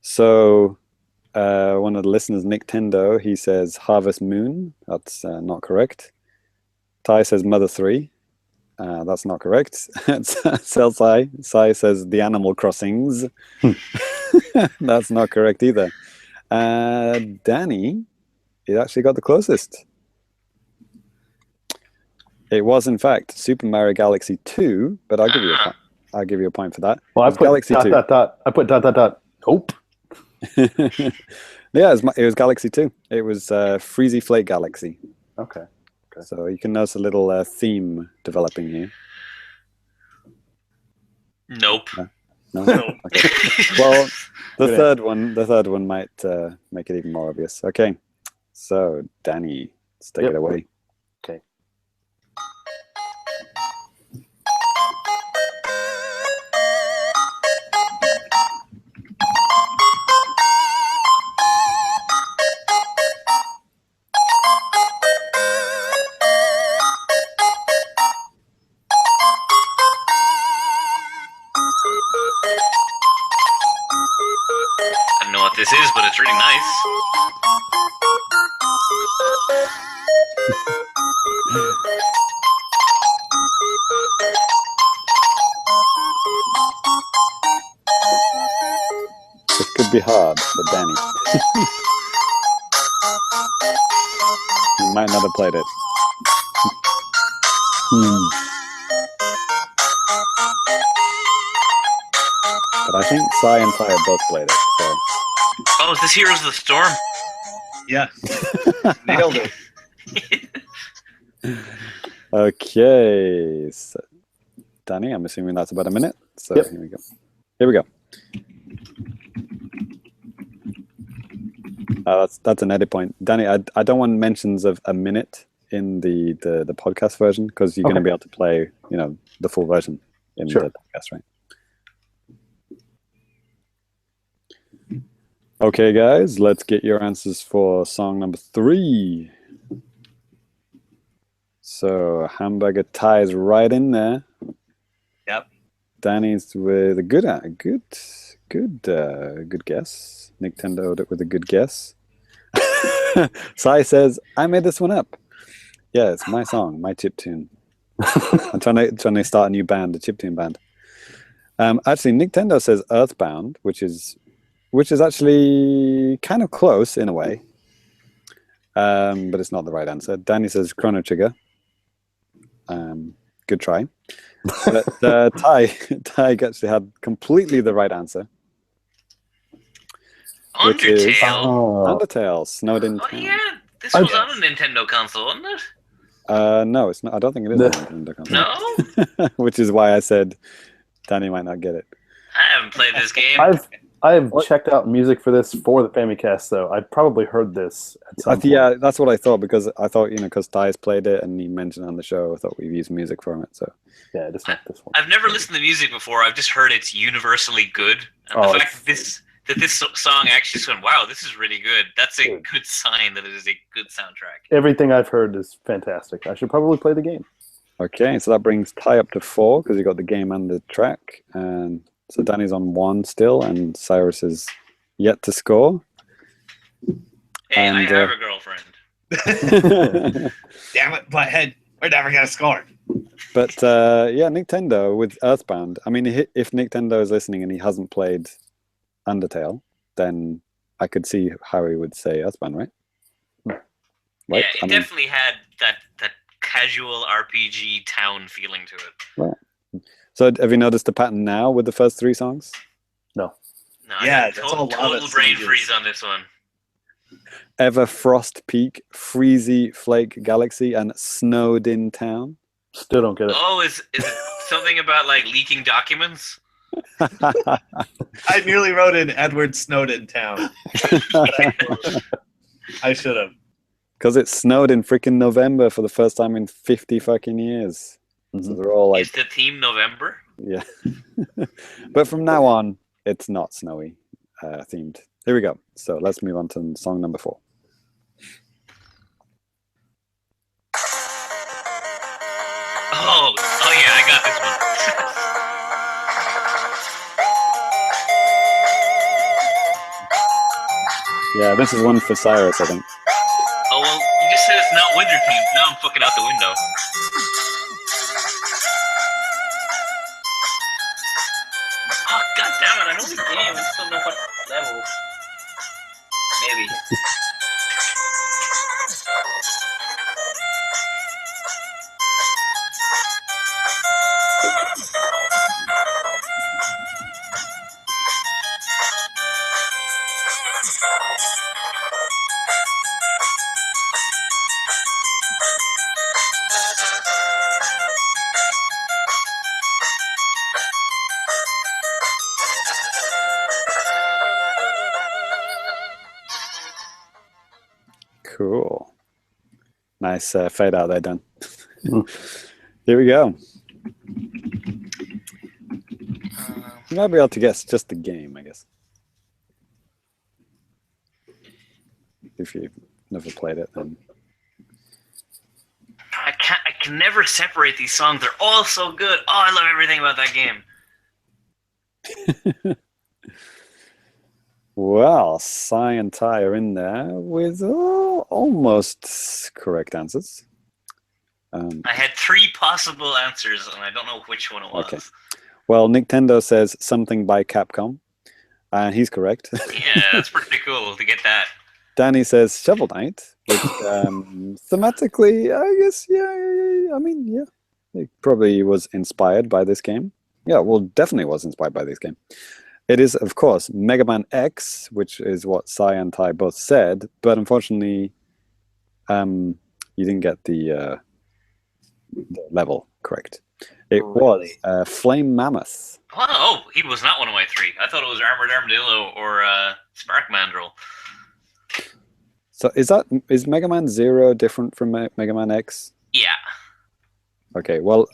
So one of the listeners, Nick Tendo, he says Harvest Moon. That's not correct. Ty says Mother 3. That's not correct. Sai says The Animal Crossings. That's not correct either. Danny, he actually got the closest. It was, in fact, Super Mario Galaxy 2, but I'll give you a point. I'll give you a point for that. Well, I put Galaxy 2. I put ... Nope. Yeah, it was Galaxy 2. It was Freezy Flake Galaxy. Okay. So you can notice a little theme developing here. Nope. No? Okay. Well, the third one might make it even more obvious. Okay. So, Danny, let's take it away. Okay. I don't know what this is, but it's really nice. It could be hard for Danny. You might not have played it. But I think Sai and Ty both played it. So. Oh, is this Heroes of the Storm? Yeah. Nailed it. Okay. So, Danny, I'm assuming that's about a minute. So yep. Here we go. Here we go. That's an edit point. Danny, I don't want mentions of a minute in the podcast version because you're going to be able to play, the full version in the podcast, right? Okay, guys, let's get your answers for song number 3. So Hamburger ties right in there. Yep. Danny's with a good guess. Nintendo with a good guess. Sai says, "I made this one up." Yeah, it's my song, my chiptune. I'm trying to start a new band, a chiptune band. Actually, Nintendo says Earthbound, which is actually kind of close in a way, but it's not the right answer. Danny says Chrono Trigger. Good try. But Ty actually had completely the right answer. Which is Undertale, Snowed in Town. Oh yeah, this was on a Nintendo console, wasn't it? No, it's not. I don't think it is on a Nintendo console. No? Which is why I said Danny might not get it. I haven't played this game. I've checked out music for this for the Famicast, though. I probably heard this at some point. Yeah, that's what I thought, because I thought, because Ty's played it and he mentioned on the show, I thought we've used music from it. So yeah, just not this one. I've never listened to music before. I've just heard it's universally good. And the fact that this song actually went, wow, this is really good. That's a good sign that it is a good soundtrack. Everything I've heard is fantastic. I should probably play the game. Okay, so that brings Ty up to 4 because you got the game and the track. And so Danny's on 1 still, and Cyrus is yet to score. Hey, I have a girlfriend. Damn it, butthead. We're never going to score. But yeah, Nintendo with Earthbound. I mean, if Nintendo is listening and he hasn't played Undertale, then I could see how he would say Earthbound, right? Right? Yeah, it definitely had that casual RPG town feeling to it. Right. So have you noticed the pattern now with the first 3 songs? No. Yeah, total brain freeze on this one. Ever Frost Peak, Freezy Flake Galaxy, and Snowed in Town. Still don't get it. Oh, is it something about like leaking documents? I nearly wrote in Edward Snowden Town. I should have. Because it snowed in freaking November for the first time in 50 fucking years. So they're all like, is the theme November? Yeah. But from now on, it's not snowy themed. Here we go. So let's move on to song number 4. Oh yeah, I got this one. Yeah, this is one for Cyrus, I think. Oh, well, you just said it's not winter themed. Now I'm fucking out the window. Oh, god damn it, I know the game. I just don't know what levels. Maybe. Cool. Nice fade out there, Dan. Here we go. You might be able to guess just the game, I guess. If you've never played it, then I can never separate these songs. They're all so good. Oh, I love everything about that game. Well, Sai and Ty are in there with almost correct answers. I had 3 possible answers, and I don't know which one it was. Okay. Well, Nintendo says something by Capcom. And he's correct. Yeah, that's pretty cool to get that. Danny says Shovel Knight, which thematically, I guess, yeah, I mean, yeah, it probably was inspired by this game. Yeah, well, definitely was inspired by this game. It is, of course, Mega Man X, which is what Sai and Tai both said, but unfortunately, you didn't get the level correct. It was Flame Mammoth. Oh, he was not one of my three. I thought it was Armored Armadillo or Spark Mandrill. So is Mega Man Zero different from Mega Man X? Yeah. Okay, well,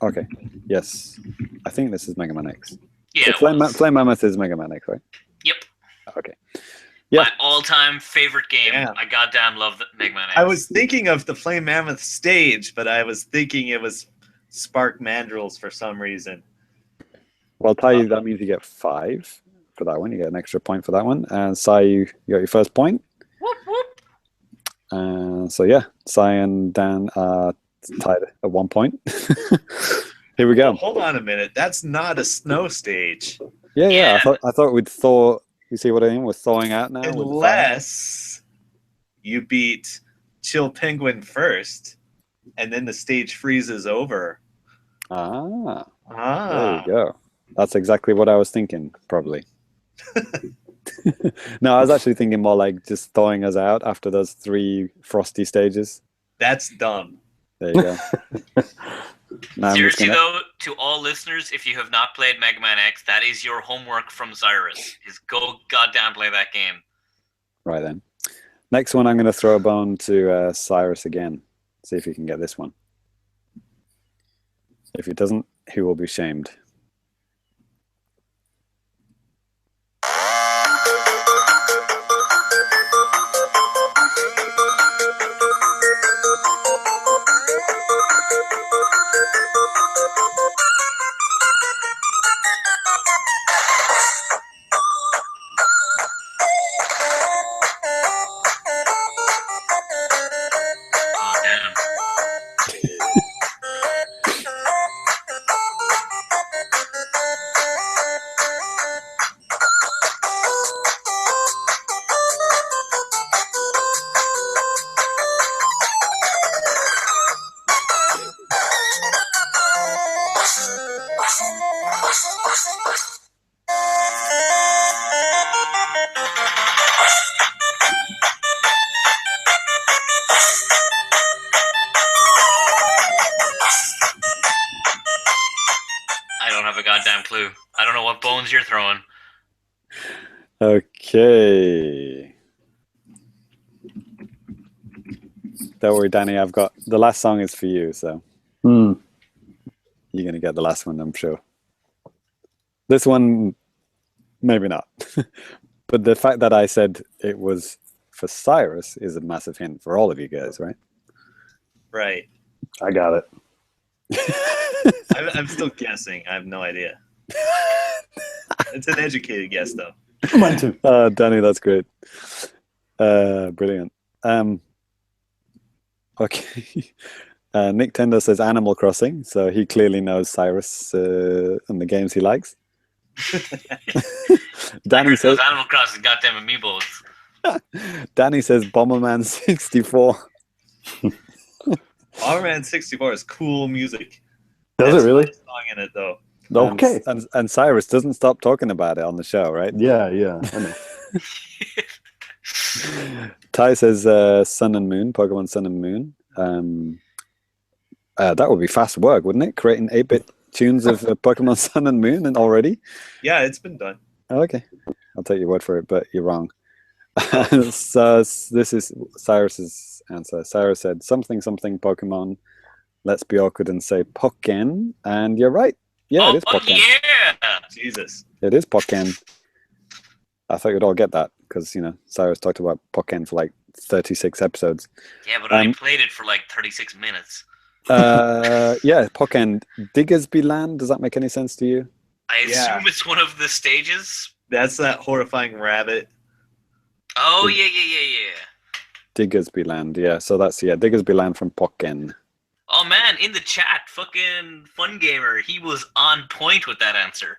okay, yes. I think this is Mega Man X. Yeah. So Flame Mammoth is Mega Man X, right? Yep. Okay. Yeah. My all-time favorite game. Yeah. I goddamn love Mega Man X. I was thinking of the Flame Mammoth stage, but I was thinking it was Spark Mandrills for some reason. Well, Tai, that means you get 5 for that one. You get an extra point for that one. And Sai, you got your first point. Whoop, whoop. So yeah, Sai and Dan are tied at 1 point. Here we go. Well, hold on a minute. That's not a snow stage. Yeah. I thought we'd thaw. You see what I mean? We're thawing out now. Unless you beat Chill Penguin first, and then the stage freezes over. There you go. That's exactly what I was thinking, probably. No, I was actually thinking more like just thawing us out after those 3 frosty stages. That's dumb. There you go. Seriously, though, to all listeners, if you have not played Mega Man X, that is your homework from Cyrus. Is go goddamn play that game. Right then. Next one, I'm going to throw a bone to Cyrus again. See if he can get this one. If he doesn't, he will be shamed. I don't have a goddamn clue. I don't know what bones you're throwing. Okay. Don't worry, Danny. I've got the last song is for you, so you're gonna get the last one, I'm sure. This one, maybe not. But the fact that I said it was for Cyrus is a massive hint for all of you guys, right? Right. I got it. I'm still guessing. I have no idea. It's an educated guess, though. Mine too. Danny, that's great. Brilliant. Okay. Nick Tender says Animal Crossing, so he clearly knows Cyrus and the games he likes. Danny says Animal Crossing, goddamn amiibos. Danny says Bomberman 64. Bomberman 64 is cool music. Does That's it really? Song in it though. Okay. And Cyrus doesn't stop talking about it on the show, right? Yeah. I know. Ty says Sun and Moon, Pokemon Sun and Moon. That would be fast work, wouldn't it? Creating 8-bit tunes of Pokemon Sun and Moon and already? Yeah, it's been done. Oh, okay. I'll take your word for it, but you're wrong. So this is Cyrus's answer. Cyrus said something Pokemon. Let's be awkward and say Pokken, and you're right. Yeah, it is Pokken. Yeah, Jesus, it is Pokken. I thought you'd all get that because Cyrus talked about Pokken for like 36 episodes. Yeah, but I played it for like 36 minutes. Yeah, Pokken Diggersby Land. Does that make any sense to you? I assume it's one of the stages. That's that horrifying rabbit. Oh, yeah. Diggersby Land, yeah. So that's, Diggersby Land from Pokken. Oh, man, in the chat, fucking Fun Gamer, he was on point with that answer.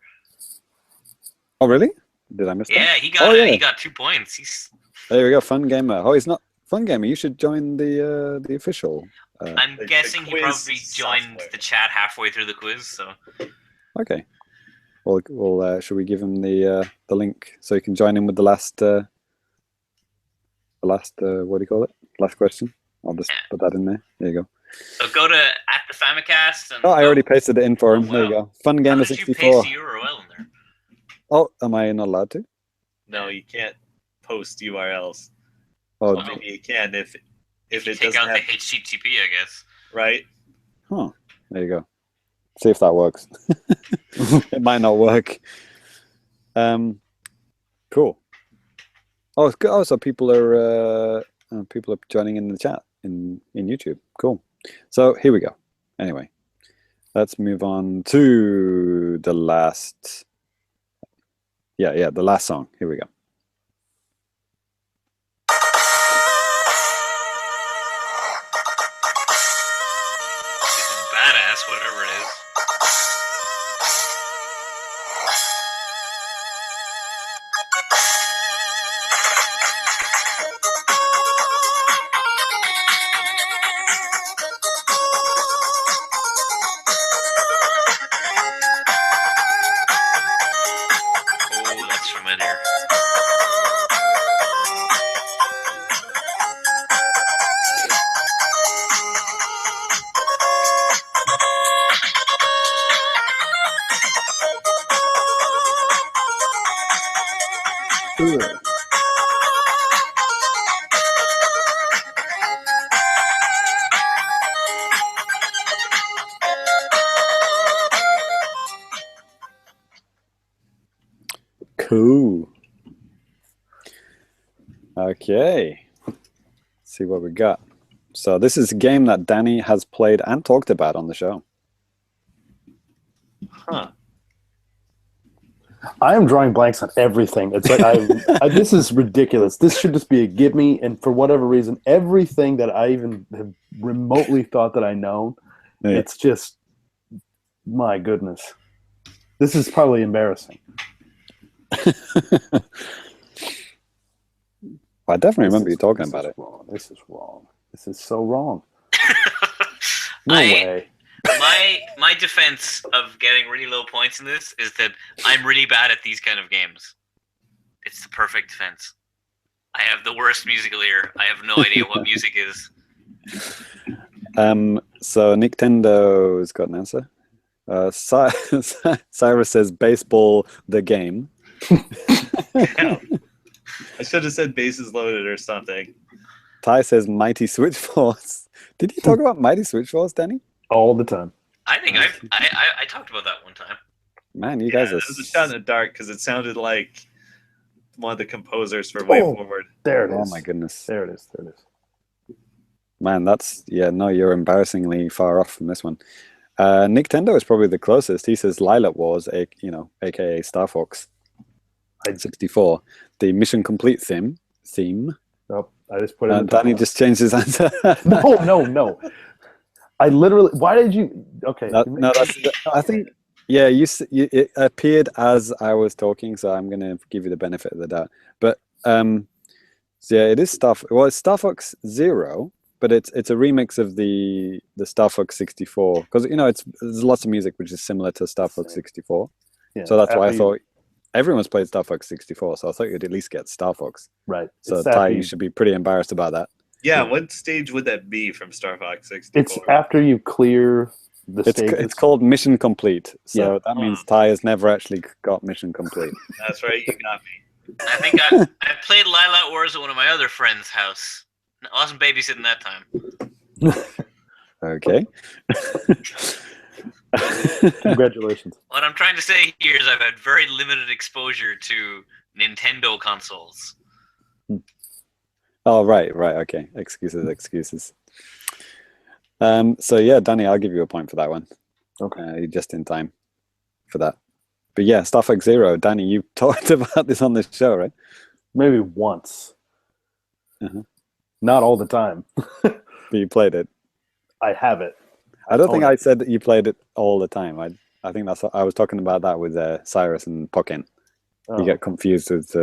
Oh, really? Did I miss that? Yeah, he got 2 points. There we go, Fun Gamer. Oh, he's not Fun Gamer. You should join the official. I'm guessing he probably joined software. the chat halfway through the quiz. So Okay. Well, should we give him the link so he can join in with the last what do you call it? Last question. I'll just put that in there. There you go. So go to @the_Famicast. And I already pasted it in for him. There you go. Fun Gamer 64. Did you paste the URL in there? Oh, am I not allowed to? No, you can't post URLs. Oh, well, maybe you can if you it take doesn't out have, the HTTP, I guess. right. huh. There you go. See if that works. It might not work. Cool. Oh, it's good. Oh, so people are joining in the chat in YouTube. Cool. So here we go. Anyway, let's move on to the last. Yeah, the last song. Here we go. This is badass, whatever it is. Oh, that's familiar. Cool. Okay. Let's see what we got. So this is a game that Danny has played and talked about on the show. Huh. I am drawing blanks on everything. It's like this is ridiculous. This should just be a give me. And for whatever reason, everything that I even have remotely thought that I know, it's just, my goodness. This is probably embarrassing. I definitely remember you talking about it. Wrong. This is wrong. This is so wrong. No way. My defense of getting really low points in this is that I'm really bad at these kind of games. It's the perfect defense. I have the worst musical ear. I have no idea what music is. So Nintendo's got an answer. Cyrus says baseball the game. Yeah. I should have said bases loaded or something. Ty says Mighty Switch Force. Did you talk about Mighty Switch Force, Danny? All the time. I think I talked about that one time. Man, you guys are... It was a shot in the dark because it sounded like one of the composers for Way Forward. There it is. Oh my goodness. There it is. There it is. Man, that's... Yeah, no, you're embarrassingly far off from this one. Nintendo is probably the closest. He says Lilac Wars, aka Star Fox 64. The Mission Complete theme. Nope. I just put it in the Danny just changed his answer. No. I literally... Why did you... Okay. No, I think... Yeah, it appeared as I was talking, so I'm going to give you the benefit of the doubt. But, so yeah, it is it's Star Fox Zero, but it's a remix of the Star Fox 64. Because, there's lots of music which is similar to Star Fox 64. Yeah, so that's why I thought everyone's played Star Fox 64, so I thought you'd at least get Star Fox. Right. So, Ty, you should be pretty embarrassed about that. Yeah, what stage would that be from Star Fox 64? It's after you clear the stage. It's called Mission Complete, so that means Ty has never actually got Mission Complete. That's right, you got me. I think I played Lilac Wars at one of my other friends' house. I wasn't babysitting that time. Okay. Congratulations. What I'm trying to say here is I've had very limited exposure to Nintendo consoles. Oh, right, okay. Excuses. So yeah, Danny, I'll give you a point for that one. Okay. You're just in time for that. But yeah, Star Fox Zero, Danny, you talked about this on this show, right? Maybe once. Not all the time. But you played it. I have it. I don't think I said that you played it all the time. I think I was talking about that with Cyrus and Pokken. You get confused with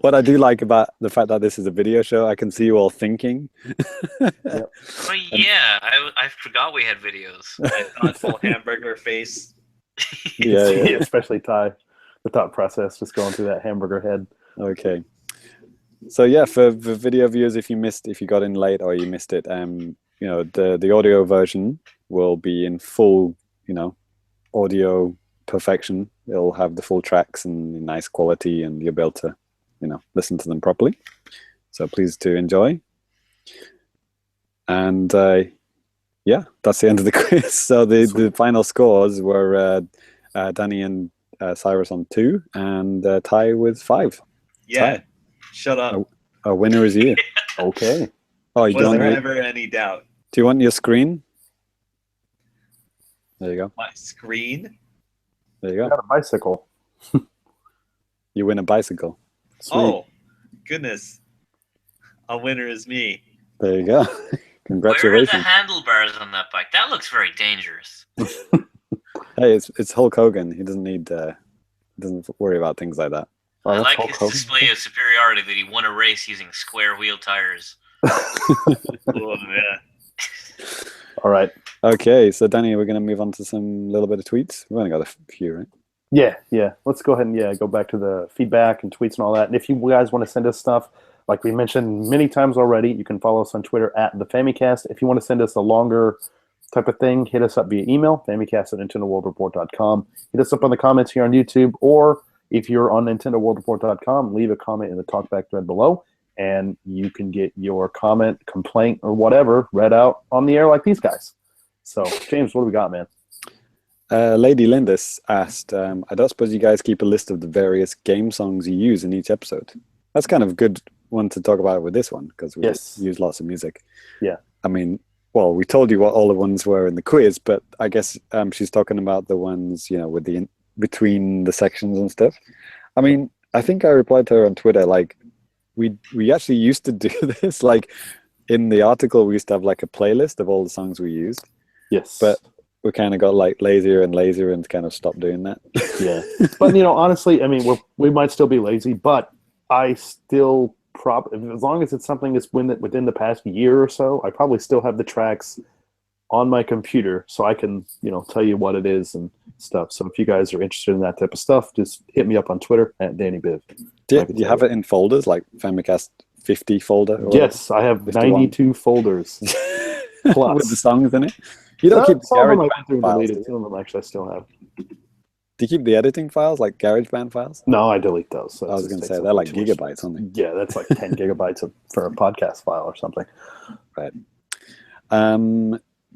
what I do like about the fact that this is a video show, I can see you all thinking. Yep. Oh yeah, I forgot we had videos. My thoughtful hamburger face. Yeah, yeah. Especially Ty, the thought process just going through that hamburger head. Okay. So yeah, for video viewers, if you got in late or you missed it, you know, the audio version will be in full, you know, audio perfection. It'll have the full tracks and nice quality, and you'll be able to, you know, listen to them properly. So please do enjoy. And yeah, that's the end of the quiz. So the final scores were Danny and Cyrus on 2, and Ty with 5. Yeah, Ty. Shut up. Our winner is you. Okay. Oh, you Was don't there want? ever any doubt? Do you want your screen? There you go. My screen? There you I go. got a bicycle. You win a bicycle. Sweet. Oh, goodness. A winner is me. There you go. Where are the Congratulations. handlebars on that bike? That looks very dangerous. Hey, it's Hulk Hogan. He doesn't need doesn't worry about things like that. Oh, I that's like Hulk his Hogan. display of superiority that he won a race using square wheel tires. Oh, yeah. All right. Okay, so Danny, we're going to move on to some little bit of tweets. We've only got a few, right? Yeah. Let's go ahead and go back to the feedback and tweets and all that. And if you guys want to send us stuff, like we mentioned many times already, you can follow us on Twitter at the Famicast. If you want to send us a longer type of thing, hit us up via email, famicast@nintendoworldreport.com. Hit us up on the comments here on YouTube, or if you're on nintendoworldreport.com, leave a comment in the talkback thread below, and you can get your comment, complaint, or whatever read out on the air like these guys. So, James, what do we got, man? Lady Lindis asked, I don't suppose you guys keep a list of the various game songs you use in each episode. That's kind of a good one to talk about with this one, because we use lots of music. Yeah. I mean, well, we told you what all the ones were in the quiz, but I guess she's talking about the ones, you know, with the between the sections and stuff. I mean, I think I replied to her on Twitter, like, we actually used to do this, like, in the article we used to have like a playlist of all the songs we used. Yes. But we kind of got like lazier and lazier and kind of stopped doing that. Yeah. But, honestly, I mean, we might still be lazy, but I still as long as it's something that's within the past year or so, I probably still have the tracks on my computer, so I can, tell you what it is and stuff. So if you guys are interested in that type of stuff, just hit me up on Twitter at DannyBiv. Do you have it in folders, like Famicast 50 folder? Yes, I have 51? 92 folders plus. With the songs in it? You don't keep the some of them I GarageBand went through and files, deleted. Some of them actually I still have. Do you keep the editing files, like GarageBand files? No, I delete those. So I was going to say, they're like gigabytes, aren't they? Yeah, that's like 10 gigabytes for a podcast file or something. Right.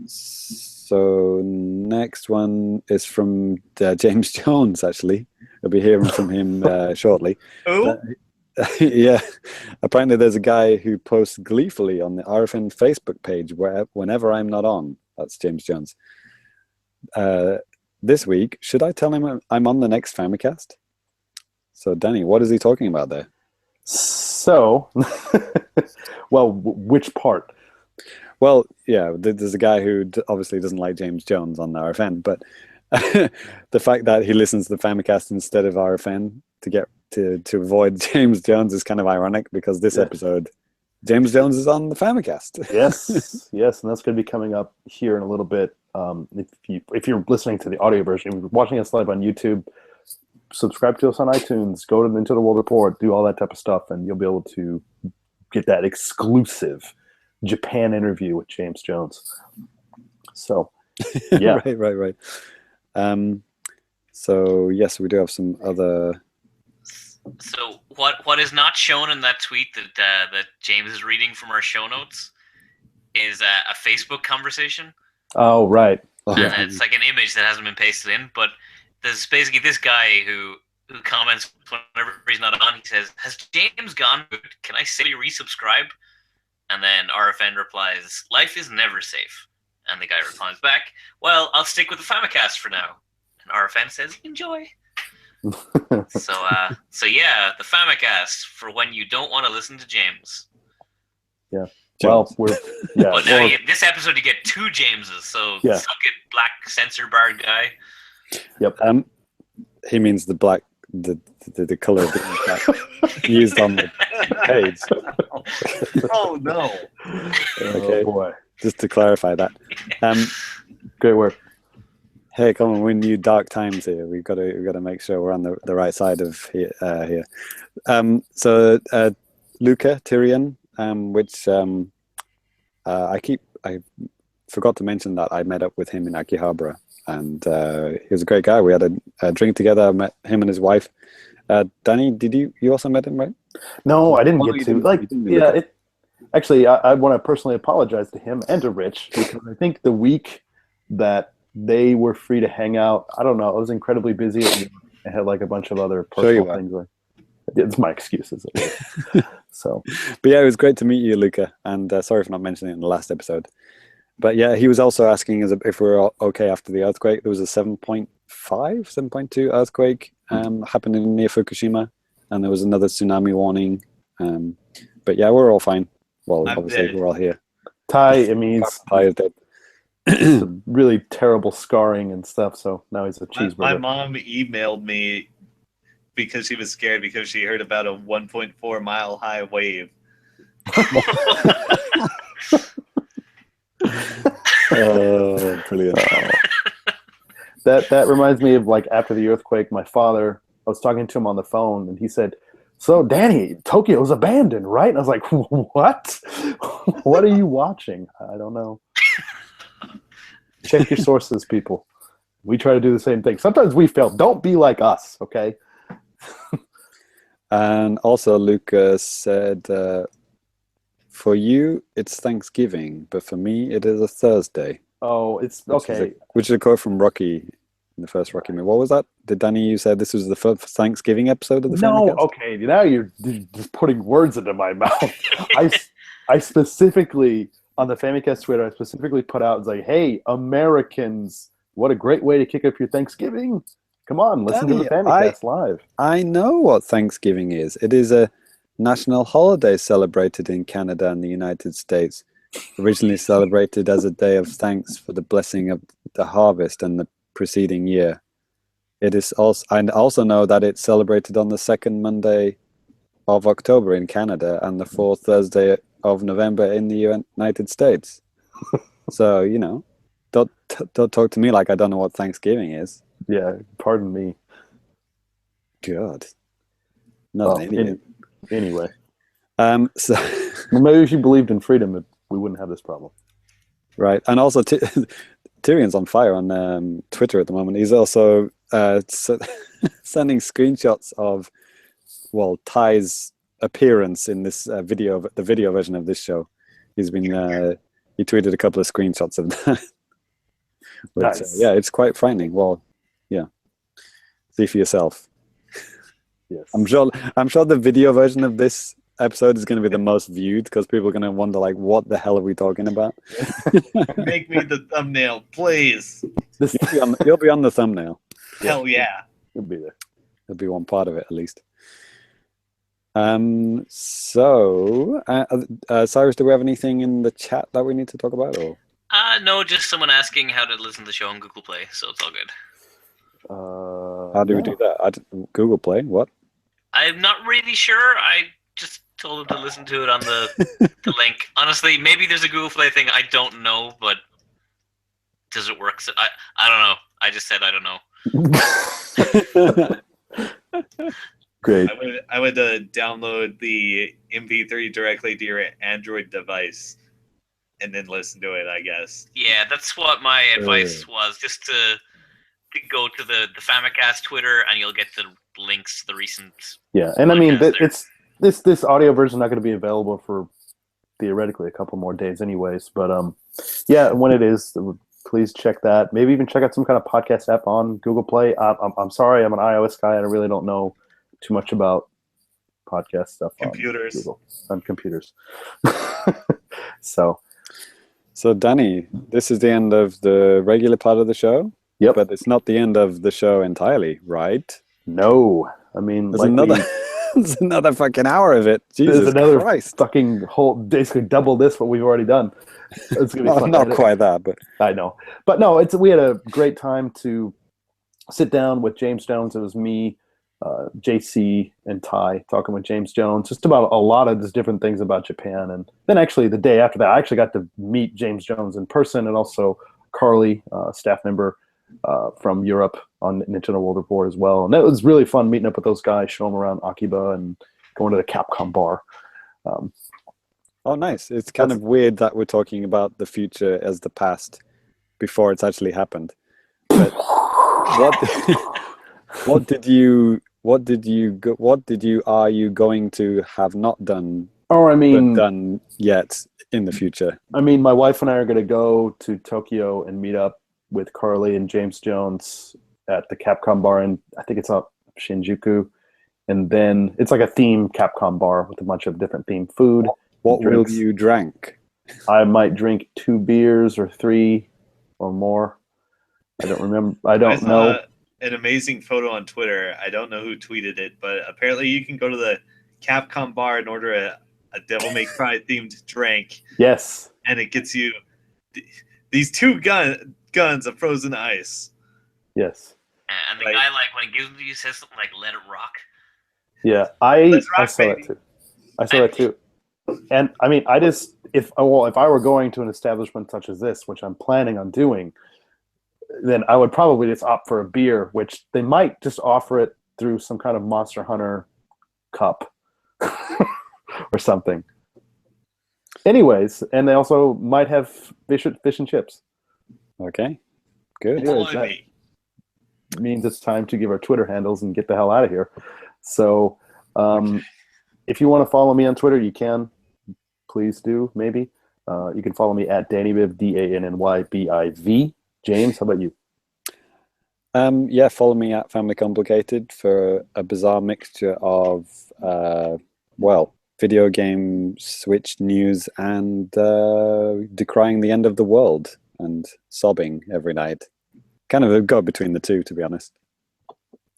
So next one is from James Jones, actually. We'll be hearing from him shortly. Who? Yeah. Apparently there's a guy who posts gleefully on the RFN Facebook page whenever I'm not on. That's James Jones. This week, should I tell him I'm on the next Famicast? So, Danny, what is he talking about there? So, well, which part? Well, yeah, there's a guy who obviously doesn't like James Jones on the RFN, but the fact that he listens to the Famicast instead of RFN to avoid James Jones is kind of ironic, because this episode, James Jones is on the Famicast. Yes, and that's going to be coming up here in a little bit. If you're listening to the audio version, if you're watching us live on YouTube, subscribe to us on iTunes, go Into the World Report, do all that type of stuff, and you'll be able to get that exclusive Japan interview with James Jones. So, yeah. Right. So, yes, we do have some other... So what is not shown in that tweet that James is reading from our show notes is a Facebook conversation. Oh, right. And it's like an image that hasn't been pasted in, but there's basically this guy who comments whenever he's not on. He says, "Has James gone good? Can I simply resubscribe?" And then RFN replies, "Life is never safe." And the guy replies back, "Well, I'll stick with the Famicast for now." And RFN says, "Enjoy." So yeah, the Famicast for when you don't want to listen to James. Yeah. Well, But now this episode you get 2 Jameses, so suck it, black censor bar guy. Yep. he means the black, the color of the ink that used on the page. Oh no! Okay. Oh boy! Just to clarify that. Great work. Hey, come on, we're in new dark times here. We've got to make sure we're on the right side of here. So Luca Tyrion, which I forgot to mention that I met up with him in Akihabara, and he was a great guy. We had a drink together. I met him and his wife. Danny, did you also met him, right? No, I didn't get to. Actually, I want to personally apologize to him and to Rich, because I think the week that they were free to hang out, I don't know, I was incredibly busy. I had like a bunch of other personal things. It's my excuses. So, but yeah, it was great to meet you, Luca. And sorry for not mentioning it in the last episode. But yeah, he was also asking us if we were okay after the earthquake. There was a 7.5, 7.2 earthquake happening near Fukushima, and there was another tsunami warning. But yeah, we're all fine. Well, obviously, we're all here. Ty, I mean, Ty is dead. Really terrible scarring and stuff. So now he's a cheeseburger. My mom emailed me because she was scared because she heard about a 1.4 mile high wave. Oh, brilliant! That reminds me of like after the earthquake. My father, I was talking to him on the phone, and he said, "So, Danny, Tokyo's abandoned, right?" And I was like, "What? What are you watching?" I don't know. Check your sources, people. We try to do the same thing. Sometimes we fail. Don't be like us, okay? And also, Lucas said, for you, it's Thanksgiving, but for me, it is a Thursday. Oh, it's okay. Which is a quote from Rocky, in the first Rocky movie. What was that? Did Danny, you said this was the first Thanksgiving episode of the Famicast? No, okay. Now you're just putting words into my mouth. I specifically, on the Famicast Twitter, I specifically put out, it's like, hey, Americans, what a great way to kick up your Thanksgiving. Come on, listen to the Famicast live. I know what Thanksgiving is. It is a national holiday celebrated in Canada and the United States. Originally celebrated as a day of thanks for the blessing of the harvest and the preceding year. It is also, I also know that it's celebrated on the second Monday of October in Canada and the fourth Thursday of November in the United States. So, you know, don't talk to me like I don't know what Thanksgiving is. Yeah, pardon me. God. Not an idiot. Anyway. So well, maybe if you believed in freedom, we wouldn't have this problem. Right. And also, Tyrion's on fire on Twitter at the moment. He's also sending screenshots of, well, Ty's appearance in this the video version of this show. He's been he tweeted a couple of screenshots of that. But, nice. Yeah, it's quite frightening. Well, yeah, see for yourself. Yes, I'm sure the video version of this episode is going to be the most viewed because people are going to wonder, like, what the hell are we talking about? Make me the thumbnail, please. You'll be on the thumbnail. Hell yeah. You'll be there. There'll be one part of it at least. So, Cyrus, do we have anything in the chat that we need to talk about? Or? No, just someone asking how to listen to the show on Google Play, so it's all good. How do we do that? Google Play? What? I'm not really sure. I just told them to listen to it on the link. Honestly, maybe there's a Google Play thing. I don't know, but does it work? So I don't know. I just said I don't know. Great. I would download the MP3 directly to your Android device and then listen to it, I guess. Yeah, that's what my advice was. Just to go to the Famicast Twitter, and you'll get the links to the recent. Yeah, and I mean, this audio version is not going to be available for theoretically a couple more days, anyways. But yeah, when it is, please check that. Maybe even check out some kind of podcast app on Google Play. I'm sorry, I'm an iOS guy, and I really don't know too much about podcast stuff computers. On computers. So, Danny, this is the end of the regular part of the show. Yep. But it's not the end of the show entirely, right? No. I mean, there's another fucking hour of it. Jesus there's another Christ. Fucking whole, basically double this what we've already done. It's gonna be fun. Not quite that, but I know. But no, we had a great time to sit down with James Jones. It was me, JC, and Ty talking with James Jones just about a lot of just different things about Japan. And then actually the day after that, I actually got to meet James Jones in person, and also Carly, staff member from Europe on Nintendo World Report as well. And that was really fun meeting up with those guys, showing them around Akiba and going to the Capcom bar. Oh, nice. It's kind of weird that we're talking about the future as the past before it's actually happened. But are you going to have not done? Oh, I mean, but done yet in the future? I mean, my wife and I are going to go to Tokyo and meet up with Carly and James Jones at the Capcom bar, and I think it's up Shinjuku. And then it's like a theme Capcom bar with a bunch of different themed food. What will you drink? I might drink 2 beers or 3 or more. I don't remember. I don't know. An amazing photo on Twitter. I don't know who tweeted it, but apparently you can go to the Capcom bar and order a Devil May Cry themed drink. Yes. And it gets you these 2 guns of frozen ice. Yes. And the guy, like, when he gives it to you, says something like, "Let it rock." Yeah, I saw that too. I saw that too. And I mean, if I were going to an establishment such as this, which I'm planning on doing, then I would probably just opt for a beer, which they might just offer it through some kind of Monster Hunter cup or something. Anyways, and they also might have fish and chips. Okay, good. That means it's time to give our Twitter handles and get the hell out of here. So if you want to follow me on Twitter, you can. Please do, maybe. You can follow me at DannyBiv, DANNYBIV. James, how about you? Yeah, follow me at Family Complicated for a bizarre mixture of, video game Switch news and decrying the end of the world and sobbing every night. Kind of a go between the two, to be honest.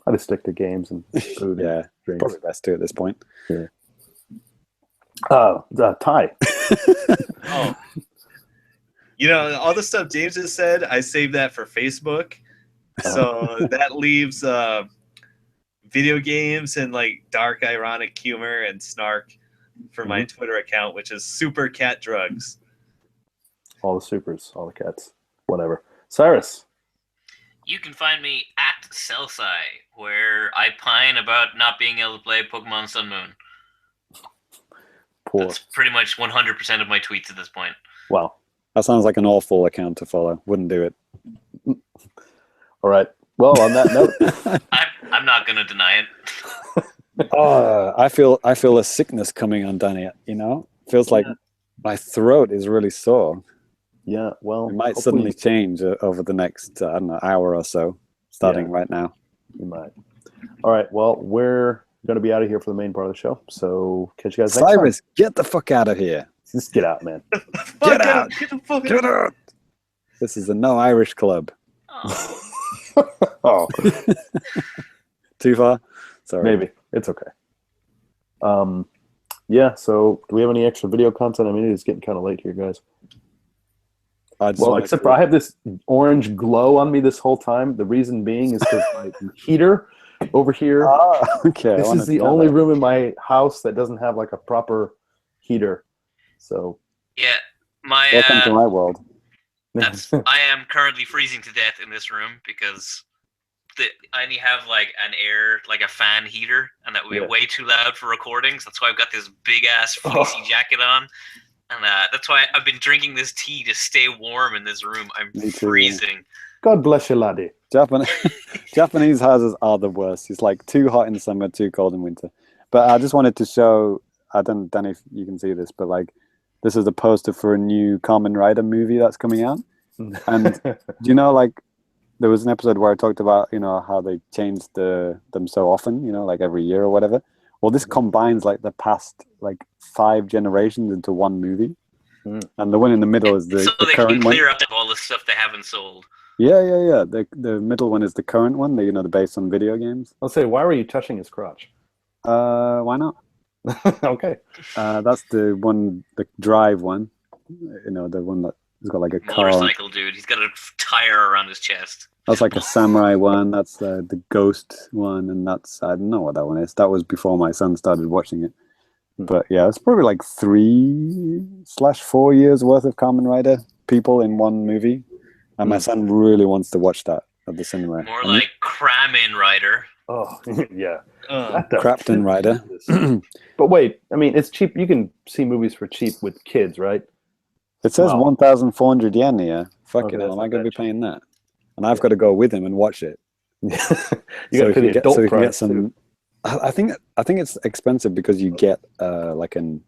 I just stick to games and food. Yeah, and drinks. Probably best to at this point. Yeah. Ty. Oh. You know, all the stuff James has said, I saved that for Facebook. So that leaves video games and like dark ironic humor and snark for my Twitter account, which is Super Cat Drugs. All the supers, all the cats, whatever. Cyrus. You can find me at Celsai, where I pine about not being able to play Pokemon Sun Moon. Poor. That's pretty much 100% of my tweets at this point. Wow. That sounds like an awful account to follow. Wouldn't do it. All right. Well, on that note, I'm not going to deny it. I feel a sickness coming on Danny. You know, feels like my throat is really sore. Yeah. Well, it might suddenly change over the next hour or so, starting right now. You might. All right. Well, we're going to be out of here for the main part of the show. So catch you guys next time. Cyrus, get the fuck out of here. Just get out, man. Get out. Get the fuck Get out. This is a no Irish club. Oh. Oh. Too far? Sorry. Maybe. It's okay. Yeah, so do we have any extra video content? I mean, it is getting kind of late here, guys. Except for I have this orange glow on me this whole time. The reason being is because my heater over here. Okay. This is the only room in my house that doesn't have like a proper heater. So yeah, welcome to my world. I am currently freezing to death in this room because I only have like a fan heater, and that would be way too loud for recordings. That's why I've got this big ass fleecy jacket on, and that's why I've been drinking this tea to stay warm in this room. I'm freezing. God bless you, laddie. Japanese houses are the worst. It's like too hot in summer, too cold in winter. But I just wanted to show. I don't know if you can see this, but like this is a poster for a new Kamen Rider movie that's coming out. And do you know, like, there was an episode where I talked about, you know, how they changed them so often, you know, like every year or whatever. Well, this combines like the past like 5 generations into one movie. And the one in the middle is the they current can clear one. up all the stuff they haven't sold. Yeah. The middle one is the current one, the based on video games. I'll say, why were you touching his crotch? Why not? Okay. That's the one, the drive one. You know, the one that has got like a car. Motorcycle dude. He's got a tire around his chest. That's like a samurai one. That's the ghost one, and that's I don't know what that one is. That was before my son started watching it. But yeah, it's probably like 3/4 years worth of Kamen Rider people in one movie, and my son really wants to watch that at the cinema. More like Cramin Rider. Oh, yeah. Crafton Rider. But wait, I mean, it's cheap. You can see movies for cheap with kids, right? It says 1,400 yen here. Fuck Okay, it, that's am I not going to bad. be paying that? And I've got to go with him and watch it. You got to pay the adult price too. I think it's expensive because you get like a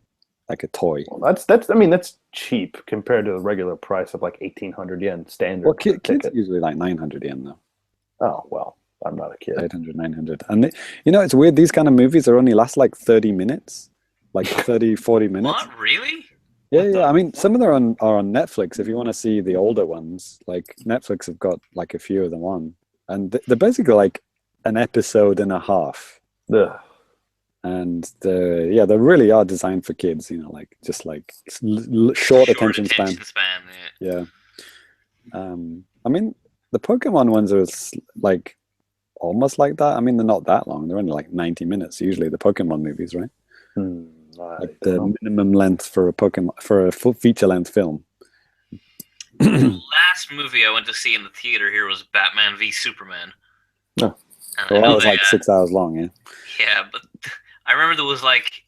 toy. Well, that's cheap compared to the regular price of like 1,800 yen standard. Well, kids usually like 900 yen though. Oh well, I'm not a kid. 800, 900. And it's weird. These kind of movies only last like 30 minutes, like 30, 40 minutes. What, really? Yeah. I mean, some of them are on Netflix. If you want to see the older ones, like Netflix have got like a few of them on, and they're basically like an episode and a half. Ugh. And they really are designed for kids. Like just like short attention span. Yeah. I mean, the Pokemon ones are like almost like that. I mean, they're not that long. They're only like 90 minutes usually. The Pokemon movies, right? Like the minimum length for a full feature length film. The last movie I went to see in the theater here was Batman v Superman. Oh. Well, that was like 6 hours long, yeah. Yeah, but I remember it was like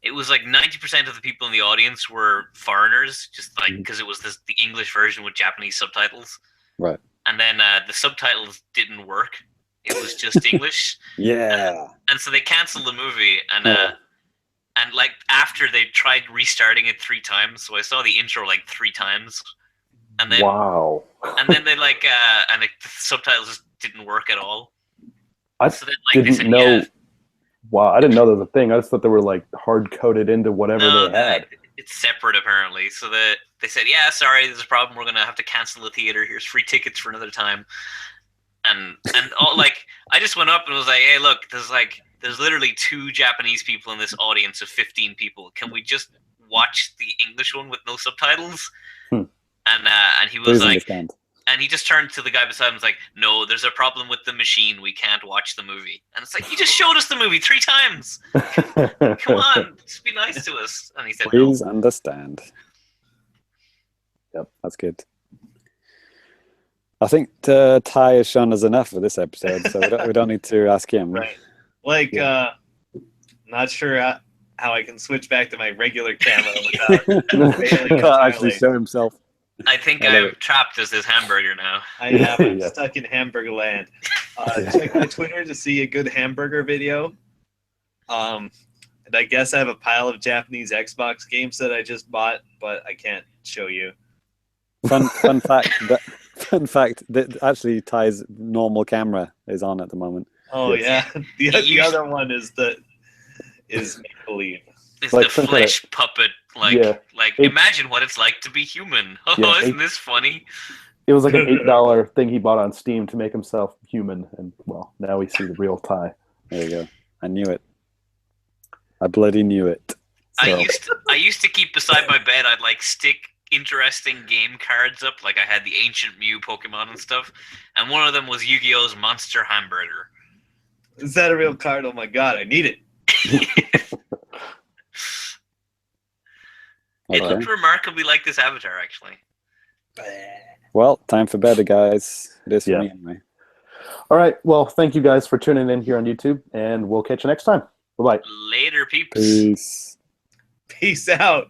90% of the people in the audience were foreigners, just like because it was the English version with Japanese subtitles. Right. And then the subtitles didn't work. It was just English. Yeah. And so they canceled the movie, and like after they tried restarting it 3 times, so I saw the intro like 3 times, and then wow. And then they like the subtitles just didn't work at all. I didn't know. Yeah. Wow, I didn't know there was a thing. I just thought they were like hard coded into whatever they had. It's separate apparently. So they said, "Yeah, sorry, there's a problem. We're gonna have to cancel the theater. Here's free tickets for another time." And all like I just went up and was like, "Hey, look, there's literally 2 Japanese people in this audience of 15 people. Can we just watch the English one with no subtitles?" And he was like, and he just turned to the guy beside him and was like, "No, there's a problem with the machine. We can't watch the movie." And it's like, you just showed us the movie 3 times. Come on, just be nice to us. And he said, "Please understand." Yep, that's good. I think Ty has shown us enough for this episode, so we don't need to ask him. Right. Like, not sure how I can switch back to my regular camera without failing can't actually show himself. I think I'm trapped as this hamburger now. I have. I'm stuck in hamburger land. Check my Twitter to see a good hamburger video. And I guess I have a pile of Japanese Xbox games that I just bought, but I can't show you. Fun fact that actually Ty's normal camera is on at the moment. Oh yeah, the other one is make believe. It's like the flesh puppet. Imagine what it's like to be human. Oh, isn't this funny? It was like an $8 thing he bought on Steam to make himself human, and well, now we see the real Ty. There you go. I knew it. I bloody knew it. So. I used to keep beside my bed. I'd like stick interesting game cards up, like I had the Ancient Mew Pokemon and stuff, and one of them was Yu-Gi-Oh's Monster Hamburger. Is that a real card? Oh my god, I need it. It looked remarkably like this avatar, actually. Well, time for bed, guys. It is for me anyway. All right. Well, thank you guys for tuning in here on YouTube, and we'll catch you next time. Bye-bye. Later, peeps. Peace. Peace out.